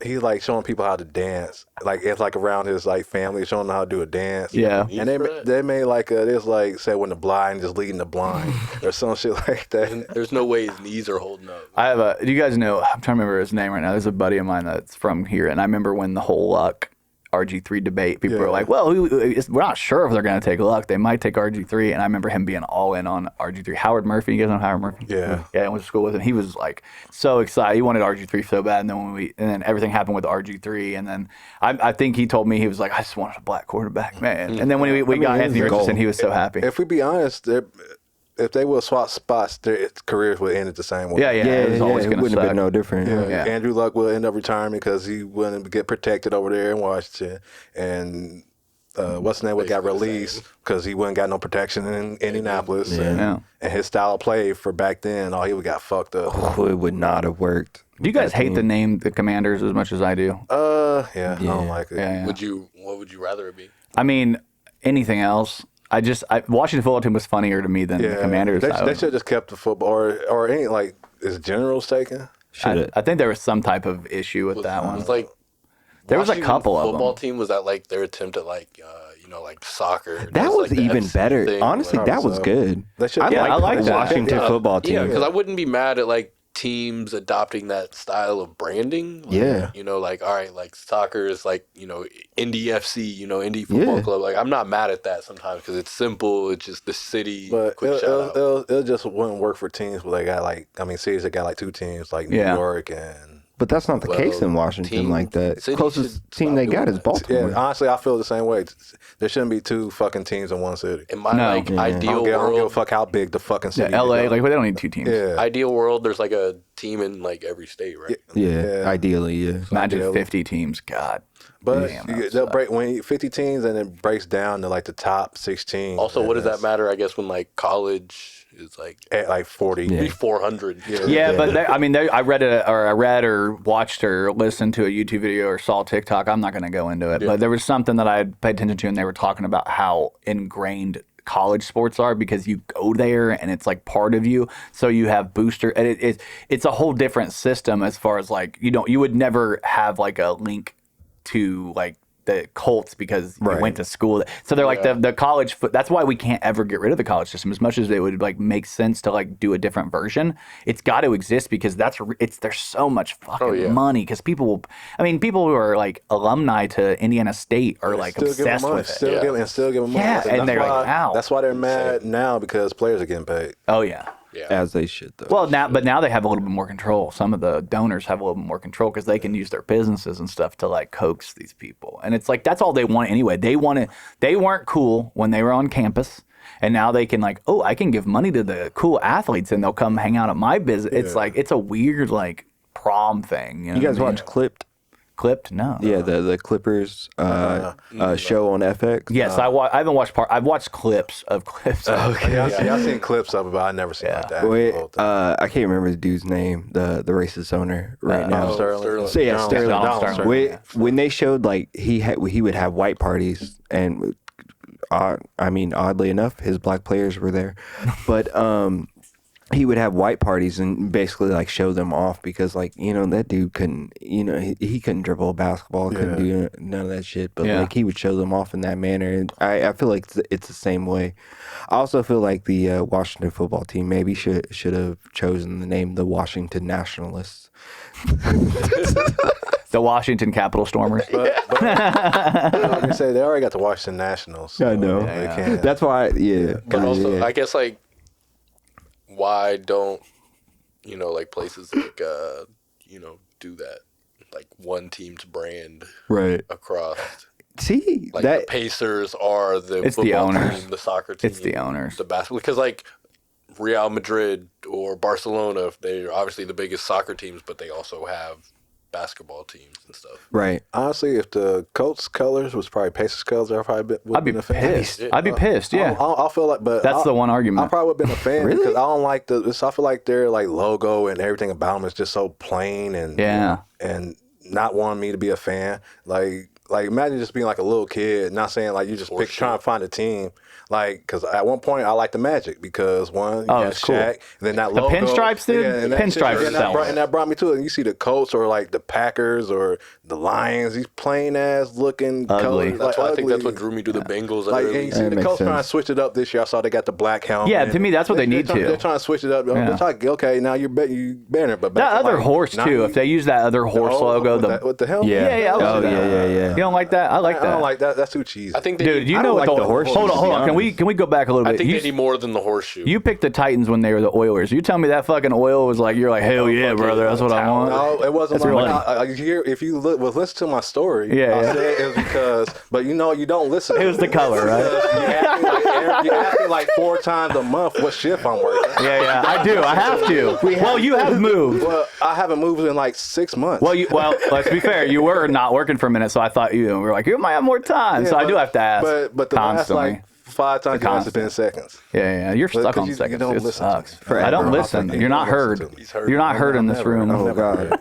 he's like showing people how to dance. Like it's like around his like family, showing them how to do a dance. Yeah. And they made like this like say when the blind just leading the blind or some shit like that. There's no way his knees are holding up. I have do you guys know? I'm trying to remember his name right now. There's a buddy of mine that's from here, and I remember when the whole Luck RG3 debate, people were like, "Well, we're not sure if they're going to take Luck. They might take RG3." And I remember him being all in on RG3. Howard Murphy, you guys know Howard Murphy? Yeah. Yeah, I went to school with him. He was like so excited. He wanted RG3 so bad, and then everything happened with RG3, and then I think he told me he was like, "I just wanted a black quarterback, man." And then when we got Anthony Richardson, he was so happy. If we be honest, if they will swap spots, their careers would end the same way. Yeah, it was always it going to wouldn't have suck. been no different. Yeah. Andrew Luck will end up retiring because he wouldn't get protected over there in Washington. And what's the name? Got released because he wouldn't got no protection in Indianapolis. Yeah. And his style of play for back then, he would got fucked up. Oh, it would not have worked. Do you guys hate the name the Commanders as much as I do? I don't like it. Yeah. What would you rather it be? I mean, anything else? Washington football team was funnier to me than the Commanders. They should just kept the football or any like is Generals taken? I think there was some type of issue with that one. It was like There was a Washington couple of football them. team was that like their attempt at like soccer. That was like the even FC better. thing, Honestly, like- that was good. They should- I Yeah, like I like the that. Washington football team. Yeah, because I wouldn't be mad at like teams adopting that style of branding. Like, Yeah. like all right, like soccer is like Indy FC, Indy Football Yeah. Club. Like I'm not mad at that sometimes because it's simple. It's just the city. But Quick shout out. it just wouldn't work for teams where they got cities that got like two teams like New Yeah. York and But that's not the case in Washington like that. Closest team they got is Baltimore. yeah. Honestly, I feel the same way. There shouldn't be two fucking teams in one city. In my No. like Yeah. I ideal don't give a world, fuck how big the fucking city. Yeah, LA, is. like they don't need two teams. yeah, ideal world, there's like a team in like every state, right? Yeah, ideally, yeah. Imagine Ideally. 50 teams. God. but Damn, they'll break when 50 teams and it breaks down to like the top 16. Also, what does that matter? I guess when like college is like At like 40. 400. Yeah, but I read or watched or listened to a YouTube video or saw TikTok. I'm not going to go into it, but there was something that I had paid attention to, and they were talking about how ingrained college sports are because you go there and it's like part of you. So you have booster, and it's a whole different system as far as like you would never have like a link to like the Colts because you went to school. So they're like the college that's why we can't ever get rid of the college system as much as it would like make sense to like do a different version. It's got to exist because there's so much fucking money because people who are like alumni to Indiana State are like obsessed with it. Still give them money. Yeah, and they're why, like, wow. That's why they're mad now because players are getting paid. Oh yeah. As they should, though. Well, now they have a little bit more control. Some of the donors have a little bit more control because they can use their businesses and stuff to like coax these people. And it's like that's all they want anyway. They weren't cool when they were on campus, and now they can like, I can give money to the cool athletes and they'll come hang out at my business. It's like it's a weird like prom thing. You guys watch Clipped? Clipped? No. Yeah, the Clippers show on FX. Yes, I haven't watched part. I've watched clips of clips. Okay, I've seen clips of it, but I never seen like that. Wait, I can't remember the dude's name, the racist owner right now. Sterling. So yeah, Sterling. Donald Sterling. When they showed like he would have white parties, and oddly enough, his black players were there, but he would have white parties and basically like show them off because like, you know, that dude couldn't, you know, he couldn't dribble a basketball, couldn't do none of that shit. But like he would show them off in that manner. And I feel like it's the same way. I also feel like the Washington football team maybe should have chosen the name the Washington Nationalists. The Washington Capitol Stormers. But like you say, they already got the Washington Nationals. So I know. They can't. That's why, But also, I guess, like, why don't, you know, like, places like, you know, do that? Like, one team's brand across. See, like, the Pacers are the it's football the owners. team, the soccer team. It's the owners. The basketball. Because, like, Real Madrid or Barcelona, they're obviously the biggest soccer teams, but they also have basketball teams and stuff. Right. Honestly, if the Colts colors was probably Pacers colors, I'd be pissed. I'd be pissed. Yeah. I feel like, but that's the one argument. I probably would have been a fan Really? because I don't like I feel like their like logo and everything about them is just so plain and and not wanting me to be a fan. Like imagine just being like a little kid, not saying like you just trying to find a team. Like, because at one point I liked the Magic because one, you had Shaq, cool. and then that The logo, pinstripes, dude. and Pinstripes and that brought me to it. And you see the Colts or like the Packers or the Lions, these plain ass looking Ugly. colors. That's why I think that's what drew me to the Bengals. Like, and you see the Colts trying to switch it up this year. I saw they got the black helmet. Yeah, to me, that's what they need to. They're trying to switch it up. Okay, now you better. But that other horse too. If they use that other horse logo, with the helmet. Yeah. Yeah. You don't like that? I like that. I don't like that. That's too cheesy. I think they Dude, you know what the horse? Hold on. Can we go back a little bit? I think they need more than the horseshoe. You picked the Titans when they were the Oilers. You tell me that fucking oil was like, you're like, hell yeah, brother. That's what I want. No, it wasn't. If you listen to my story, I said it was because, but you know, you don't listen. It was the color, right? You ask me like 4 times a month what shift I'm working. Yeah, I do. I have to. Well, you have moved. Well, I haven't moved in like 6 months. Well, let's be fair. You were not working for a minute, so I thought you were like, you might have more time. So I do have to ask. But the constantly. last like 5 times you answered in seconds. Yeah. You're stuck on seconds. You don't it listen sucks. to me. I don't listen. You're not heard. You're not heard in this room. Oh, God.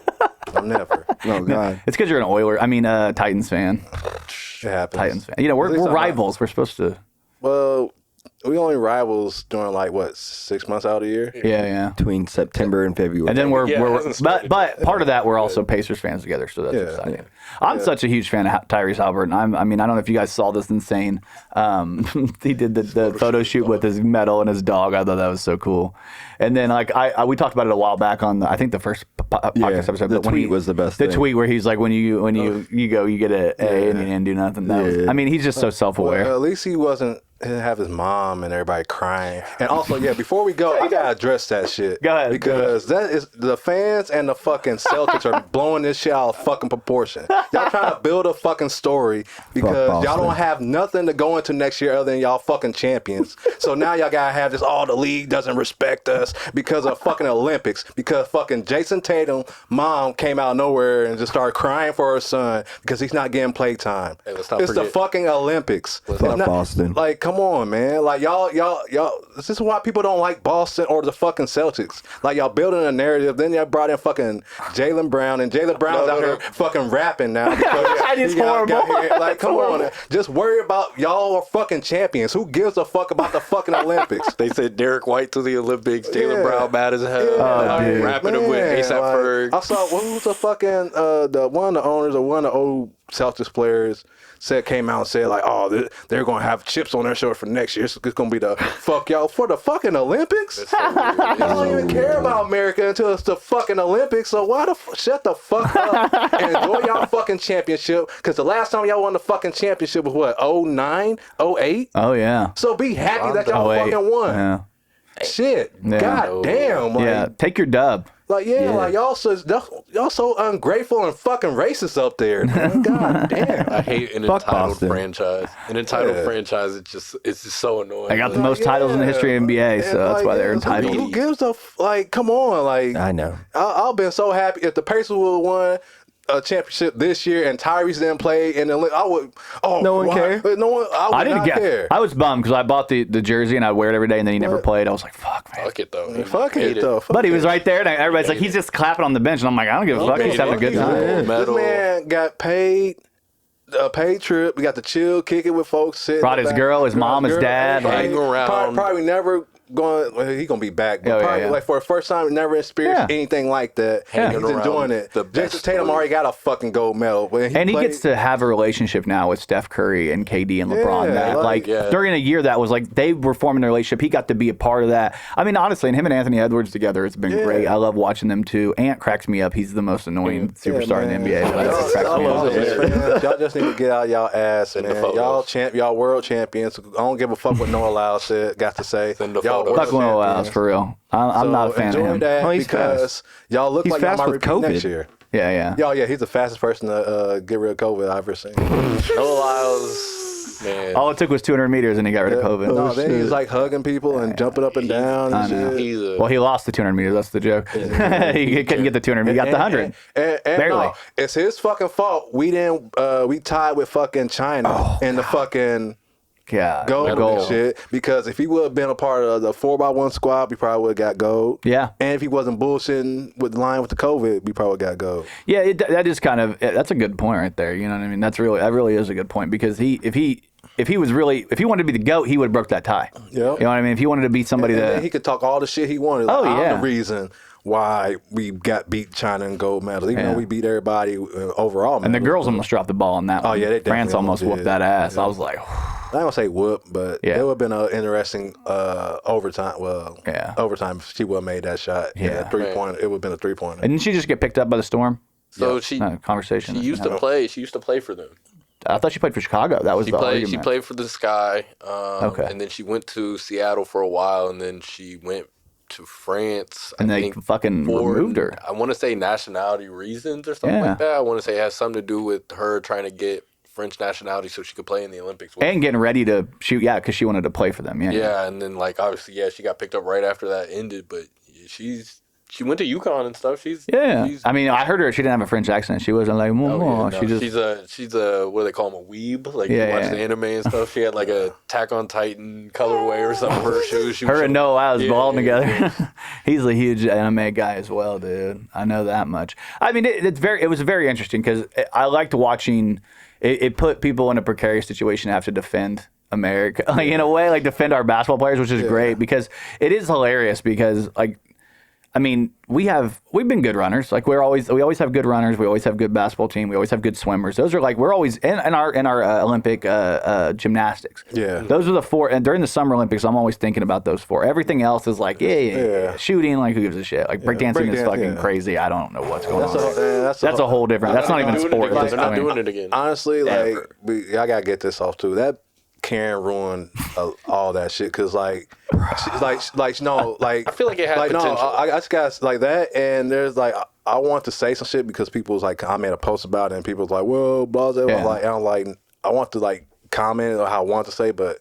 I'm never. Oh, God. It's because you're an Titans fan. It happens. Titans fan. You know, we're rivals. We're supposed to. Well, we only rivals during like what 6 months out of the year. Yeah. Between September and February. And then but part of that we're also Pacers fans together, so that's exciting. I'm such a huge fan of Tyrese Halliburton. I don't know if you guys saw this insane. He did the photo shoot with his medal and his dog. I thought that was so cool. And then like we talked about it a while back on I think the first podcast episode. The tweet was the best. The tweet where he's like, when you go, you get an A and you didn't do nothing. I mean, he's just so self-aware. Well, at least he didn't have his mom and everybody crying. And also, before we go, I gotta address that shit. Go ahead. Because that is the fans and the fucking Celtics are blowing this shit out of fucking proportion. Y'all trying to build a fucking story because y'all don't have nothing to go into next year other than y'all fucking champions. So now y'all gotta have this, the league doesn't respect us because of fucking Olympics. Because fucking Jason Tatum mom came out of nowhere and just started crying for her son because he's not getting play time. Hey, it's the fucking Olympics. Fuck Boston. Like, come on, man. Like, y'all, this is why people don't like Boston or the fucking Celtics. Like, y'all building a narrative. Then y'all brought in fucking Jaylen Brown, and Jaylen Brown's out here fucking rapping now. It's horrible. Like, come on. Just worry about y'all are fucking champions. Who gives a fuck about the fucking Olympics? They said Derek White to the Olympics. Jaylen Brown mad as hell. Rapping him with A$AP Ferg. I saw, what was the fucking, one of the owners or one of the old Celtics players came out and said like, they're gonna have chips on their shoulder for next year. It's gonna be the fuck y'all for the fucking Olympics. I don't even care about America until it's the fucking Olympics. So why shut the fuck up and enjoy y'all fucking championship? Because the last time y'all won the fucking championship was what, 09, 08? Oh yeah. So be happy that y'all fucking won. Yeah. Shit. Yeah. God damn. Like, take your dub. like like y'all so ungrateful and fucking racist up there. Man. God damn. I hate an Fuck entitled Boston. franchise. An entitled franchise, it's just so annoying. I got the most titles in the history of NBA, so that's why they're entitled. Who gives a come on, like I know. I've been so happy if the Pacers would have won a championship this year and Tyrese didn't play, and then I would. No one cared. No one. I didn't care. I was bummed because I bought the jersey and I'd wear it every day, and then he never played. I was like, fuck, man. Fuck it though. Fuck it though. But he was right there, and everybody's like, he's just clapping on the bench, and I'm like, I don't give a fuck. He's having a good time. This man got paid. A paid trip. We got to chill, kick it with folks. Brought his girl, his mom, his dad. Hang around. Probably never he gonna be back, but Oh, probably yeah. like for the first time, never experienced anything like that. Yeah. He's enjoying it. Jason Tatum already got a fucking gold medal, but he gets to have a relationship now with Steph Curry and KD and LeBron. During a year that was like they were forming a relationship. He got to be a part of that. I mean, honestly, and him and Anthony Edwards together, it's been great. I love watching them too. Ant cracks me up. He's the most annoying superstar in the NBA. Y'all just need to get out y'all ass, man. Y'all world champions. I don't give a fuck what Noah Lyles got to say. Y'all world Fuck Noah Lyles for real. I'm not a fan of him. Enjoy that because y'all look like y'all might repeat next year. Yeah. Yeah, he's the fastest person to get rid of COVID I've ever seen. Noah Lyles, man. All it took was 200 meters and he got rid of COVID. No, then he was like hugging people and jumping up and down and shit. Well, he lost the 200 meters. That's the joke. He couldn't get the 200. He got the 100. Barely. No, it's his fucking fault. We tied with fucking China in the fucking gold and shit. Because if he would have been a part of the 4x1 squad, we probably would have got gold. Yeah. And if he wasn't bullshitting with the line with the COVID, we probably got gold. Yeah, that is kind of that's a good point right there. You know what I mean? That really is a good point because if he wanted to be the GOAT, he would have broke that tie. Yeah. You know what I mean? If he wanted to be somebody that he could talk all the shit he wanted. I'm the reason why we beat China in gold medals, even though we beat everybody overall. And the girls almost dropped the ball on that one. Oh, yeah, they France almost whooped that ass. I was like, I ain't gonna say whoop, but it would have been an interesting overtime. Well, overtime if she would have made that shot. Yeah, 3-pointer. It would have been a 3-pointer. And didn't she just get picked up by the Storm? So conversation. She used to play. She used to play for them. I thought she played for Chicago. That was the argument. She played for the Sky. And then she went to Seattle for a while, and then she went to France. And they fucking removed her. I want to say nationality reasons or something like that. I want to say it has something to do with her trying to get French nationality so she could play in the Olympics. And getting ready to shoot, because she wanted to play for them. Yeah, and then obviously, she got picked up right after that ended, but she went to UConn and stuff. I mean, I heard her. She didn't have a French accent. She wasn't like, she's a what do they call them, a weeb? Like you watch the anime and stuff. She had like a Attack on Titan colorway or something for her shoes. Her and Noah was balling together. He's a huge anime guy as well, dude. I know that much. I mean, it was very interesting because I liked watching. It put people in a precarious situation to have to defend America, like in a way, like defend our basketball players, which is great because it is hilarious because I mean, we've been good runners. Like we always have good runners. We always have good basketball team. We always have good swimmers. Those are we're always in our Olympic gymnastics. Yeah, those are the four. And during the Summer Olympics, I'm always thinking about those four. Everything else is shooting. Who gives a shit? Breakdancing is fucking crazy. I don't know what's going on. That's a whole different. That's not even a sport. They're not doing it again. Honestly, I gotta get this off too. That Karen ruined all that shit because I feel like it had potential. I just got like that, and there's I want to say some shit because people's I made a post about it, and people's well, blah blah. I want to comment on how I want to say, but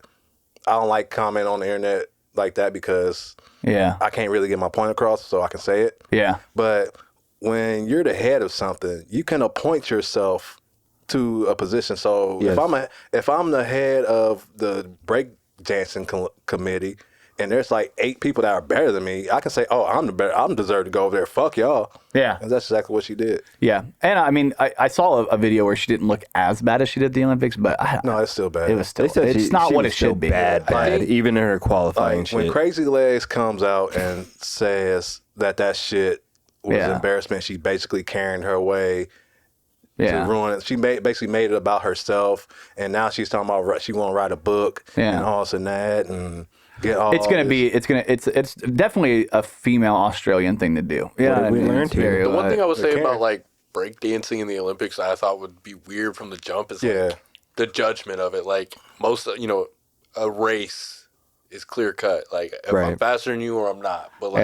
I don't like comment on the internet like that because I can't really get my point across, so I can say it. Yeah, but when you're the head of something, you can appoint yourself to a position. So if I'm the head of the breakdancing committee and there's 8 people that are better than me, I can say, I'm deserved to go over there. Fuck y'all. Yeah. And that's exactly what she did. Yeah. And I mean, I saw a video where she didn't look as bad as she did at the Olympics, but no, it's still bad. It was still, it's not what it should be. Bad, even in her qualifying shit. When Crazy Legs comes out and says that shit was an embarrassment, she basically carrying her way to ruin it. She basically made it about herself, and now she's talking about she want to write a book and all this and that, and get all. It's definitely a female Australian thing to do. Yeah, we learned here. The one thing I would say about breakdancing in the Olympics, I thought would be weird from the jump is the judgment of it. Most, a race is clear cut. If I'm faster than you or I'm not, but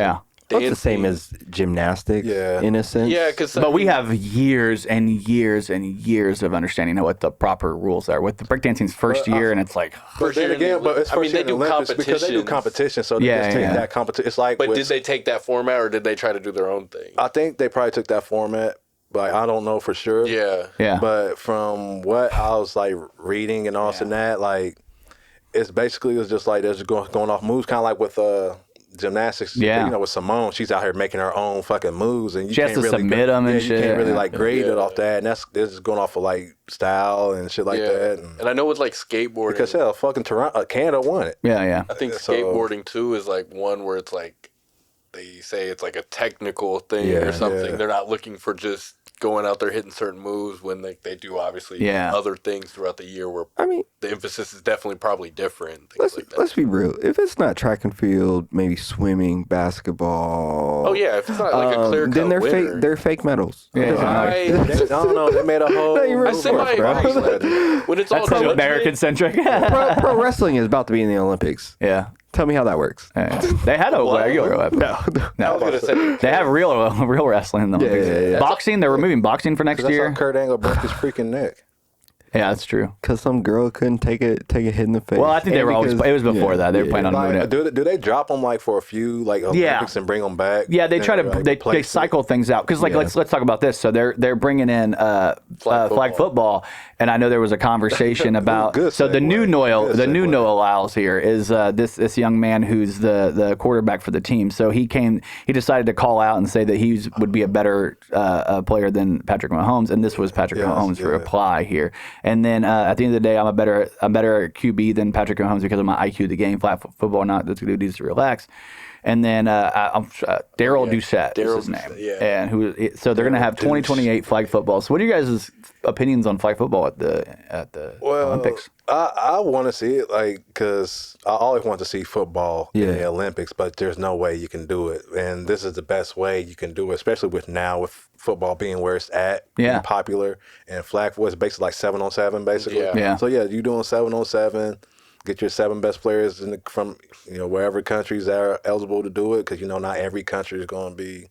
it's the same as gymnastics, in a sense. Yeah, but we have years and years and years of understanding what the proper rules are. With the breakdancing's first year, and it's first year again, but it's first year in the Olympics because they do competition, so they just take that competition. It's but did they take that format or did they try to do their own thing? I think they probably took that format. But I don't know for sure. Yeah. But from what I was reading and all and that, it's basically just there's going off moves, kind of like with gymnastics. Yeah. You know, with Simone, she's out here making her own fucking moves, and you She has can't to really submit them and you shit. can't really like grade it off that. And that's just going off of like style and shit like that. And I know with like skateboarding, because hell, fucking Toronto, Canada won it. Yeah. I think So- skateboarding too is like one where it's like they say it's like a technical thing or something. Yeah. They're not looking for just going out there hitting certain moves when they do obviously other things throughout the year where the emphasis is definitely probably different. Let's be real. If it's not track and field, maybe swimming, basketball. Oh yeah, if it's not like a clear cut then they're winner, fake. They're fake medals. I don't know. They made a whole. I say my when it's all That's judgment, American centric. Pro wrestling is about to be in the Olympics. Yeah. Tell me how that works. They had a regular weapon. I was gonna say They have real wrestling in the Olympics. yeah. Boxing, they're removing boxing for next That's year. how Kurt Angle broke his freaking neck. Yeah, that's true. Because some girl couldn't take a hit in the face. Well, I think they were always. It was before that. They were planning on moving Like, it. do they drop them like for a few like Olympics and bring them back? Yeah, they try to Like, they replace cycle things out because like let's talk about this. So they're bringing in flag football, and I know there was a conversation about good so the segue. new Noel Good the new segue. Noel Lyles here is this young man who's the quarterback for the team. So he decided to call out and say that he would be a better player than Patrick Mahomes, and this was Patrick Mahomes' reply here. And then at the end of the day, I'm a better QB than Patrick Mahomes because of my IQ of the game. Flat football, not this dude needs to relax. And then Daryl Doucette is his name. And so they're going to have 2028 flag football. So what are you guys' opinions on flag football at the Olympics? I want to see it, like, because I always want to see football in the Olympics, but there's no way you can do it. And this is the best way you can do it, especially with football being where it's at, being popular. And flag football is basically like 7-on-7, basically. Yeah. So, you're doing 7-on-7. Get your 7 best players from wherever countries that are eligible to do it, because not every country is going to be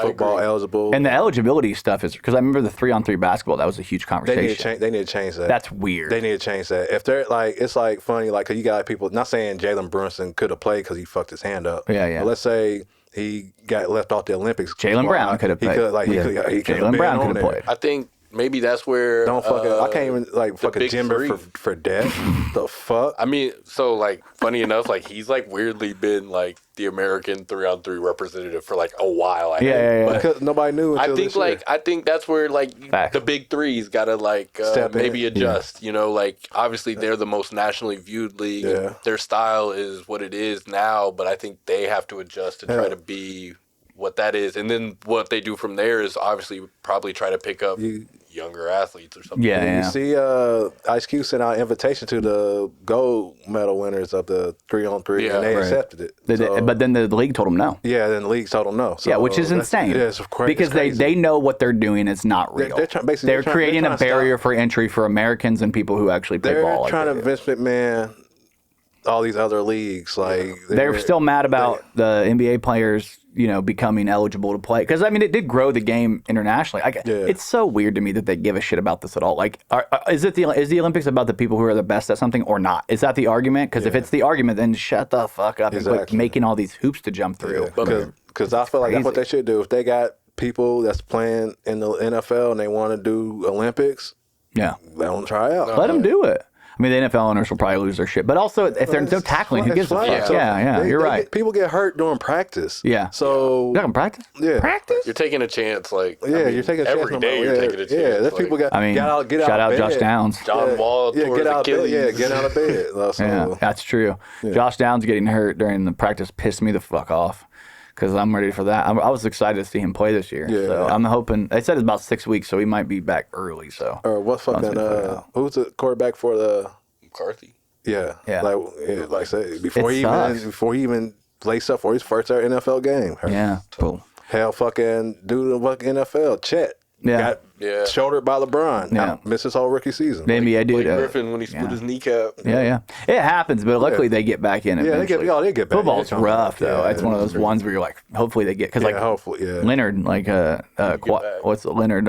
football eligible. And the eligibility stuff is because I remember the 3-on-3 basketball. That was a huge conversation. They need to change that. That's weird. They need to change that. If they're like, it's like funny, like, 'cause you got people. Not saying Jalen Brunson could have played because he fucked his hand up. Yeah. But let's say he got left off the Olympics. Jalen Brown could have played. Jalen Brown could have played. I think maybe that's where Don't fucking. I can't even like fucking big Jimber three. for death. The fuck. I mean, so like funny enough, like he's like weirdly been like the American 3-on-3 representative for like a while. I think. But Because nobody knew. Until this year. I think that's where like Facts. the big three's got to like Step in. maybe adjust. Like obviously they're the most nationally viewed league. Yeah. Their style is what it is now, but I think they have to adjust to try to be what that is, and then what they do from there is obviously probably try to pick up younger athletes or something. Yeah. You see, Ice Cube sent out an invitation to the gold medal winners of the 3-on-3, and they accepted it. But then the league told them no. Yeah, then the league told them no. So Which is insane. It's crazy. Because they know what they're doing is not real. They're creating a barrier for entry for Americans and people who actually play ball. They're trying to Vince McMahon all these other leagues. Like they're still mad about the NBA players, becoming eligible to play. Because, I mean, it did grow the game internationally. It's so weird to me that they give a shit about this at all. Like, is the Olympics about the people who are the best at something or not? Is that the argument? Because if it's the argument, then shut the fuck up and quit making all these hoops to jump through. Because I feel like that's what they should do. If they got people that's playing in the NFL and they want to do Olympics, let them try out. Let them do it. I mean, the NFL owners will probably lose their shit. But also, if there's no tackling, who gives a fuck? Yeah, you're right. People get hurt during practice. Yeah. So. You're not going to practice? Yeah. Practice? You're taking a chance, like you're taking a chance. every day. You're taking a chance. Yeah, there's like, people get I mean, get out shout out of bed. Josh Downs. John Wall tore his Achilles. Get out of bed. So, Yeah, that's true. Josh Downs getting hurt during the practice pissed me the fuck off because I'm ready for that. I was excited to see him play this year. Yeah. So I'm hoping. They said it's about 6 weeks, so he might be back early. So. Or what fucking who's the quarterback for the McCarthy? Yeah. Like I said, before he even laced up for his first ever NFL game. Yeah. Boom. Hell, fucking dude in the fucking NFL, Chet. Got shouldered by LeBron. Yeah. Missed his whole rookie season. The NBA dude. Blake Griffin when he split his kneecap. Yeah. It happens, but luckily they get back in. Yeah, they get back. Football's in. rough though. Yeah, it's one of those ones where you're like, hopefully they get because hopefully, Leonard, what's Leonard?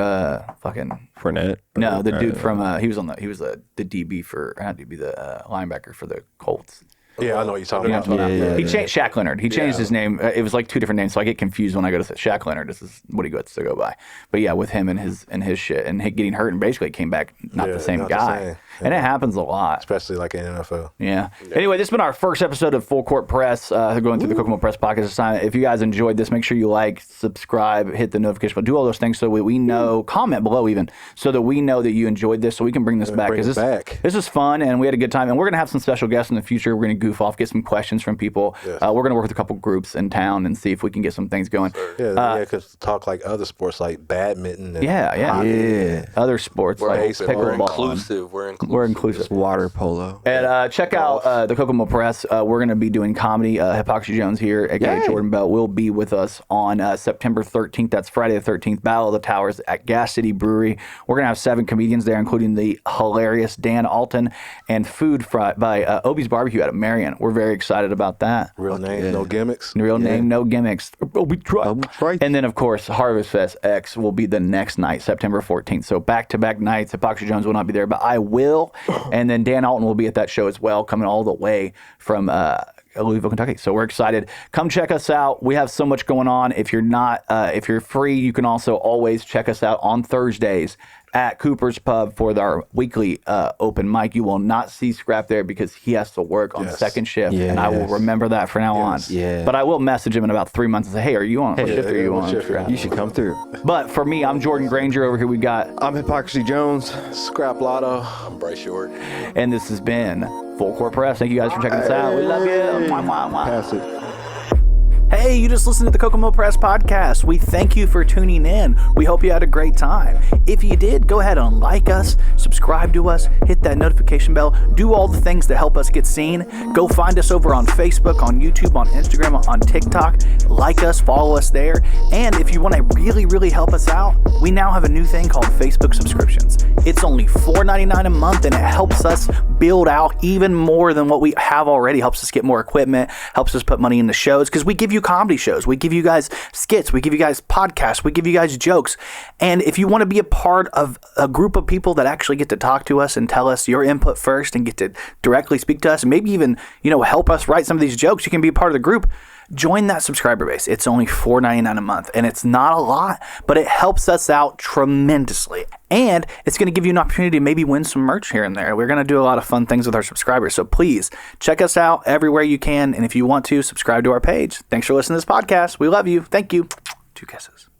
Fucking Fournette. No, the dude from he was the DB for not DB the linebacker for the Colts. Yeah, I know what you're talking about. Yeah. He changed Shaq Leonard. He changed his name. It was like 2 different names, so I get confused when I go to Shaq Leonard. This is what he gets to go by. But yeah, with him and his shit and getting hurt and basically came back not the same not the guy. same. And it happens a lot. Especially like in NFL. Yeah. Anyway, this has been our first episode of Full Court Press, going through the Kokomo Press Podcast this time. If you guys enjoyed this, make sure you like, subscribe, hit the notification bell, do all those things so we know, comment below even, so that we know that you enjoyed this so we can bring this back. This is fun and we had a good time. And we're going to have some special guests in the future. We're going to goof off, get some questions from people. Yes. We're going to work with a couple groups in town and see if we can get some things going. Because talk like other sports like badminton. And hockey, other sports We're like open. We're pickleball. inclusive. We're inclusive. Water polo. And check out the Kokomo Press. We're going to be doing comedy. Hypocrisy Jones here, aka Jordan Bell, will be with us on September 13th. That's Friday the 13th. Battle of the Towers at Gas City Brewery. We're going to have 7 comedians there, including the hilarious Dan Alton and Food by Obie's Barbecue out of Marion. We're very excited about that. Real name, no gimmicks. Real name, no gimmicks. Right. And then, of course, Harvest Fest X will be the next night, September 14th. So back-to-back nights. Hypocrisy Jones will not be there, but I will. And then Dan Alton will be at that show as well, coming all the way from Louisville, Kentucky. So we're excited. Come check us out. We have so much going on. If you're free, you can also always check us out on Thursdays at Cooper's Pub for our weekly open mic. You will not see Scrap there because he has to work on second shift, and I will remember that from now on. Yeah. But I will message him in about 3 months and say, hey, are you on? What shift are you on? You should come through. But for me, I'm Jordan Grainger. Over here we got... I'm Hypocrisy Jones. Scrap Lotto. I'm Bryce York. And this has been Full Court Press. Thank you guys for checking us out. We love you. Mwah, mwah, mwah. Pass it. Hey, you just listened to the Kokomo Press Podcast. We thank you for tuning in. We hope you had a great time. If you did, go ahead and like us, subscribe to us, hit that notification bell, do all the things that help us get seen. Go find us over on Facebook, on YouTube, on Instagram, on TikTok. Like us, follow us there. And if you want to really, really help us out, we now have a new thing called Facebook subscriptions. It's only $4.99 a month, and it helps us build out even more than what we have already. Helps us get more equipment, helps us put money into shows, because we give you comedy shows, we give you guys skits, we give you guys podcasts, we give you guys jokes. And if you want to be a part of a group of people that actually get to talk to us and tell us your input first and get to directly speak to us and maybe even, help us write some of these jokes, you can be a part of the group. Join that subscriber base. It's only $4.99 a month, and it's not a lot, but it helps us out tremendously. And it's going to give you an opportunity to maybe win some merch here and there. We're going to do a lot of fun things with our subscribers. So please check us out everywhere you can. And if you want to, subscribe to our page. Thanks for listening to this podcast. We love you. Thank you. 2 kisses.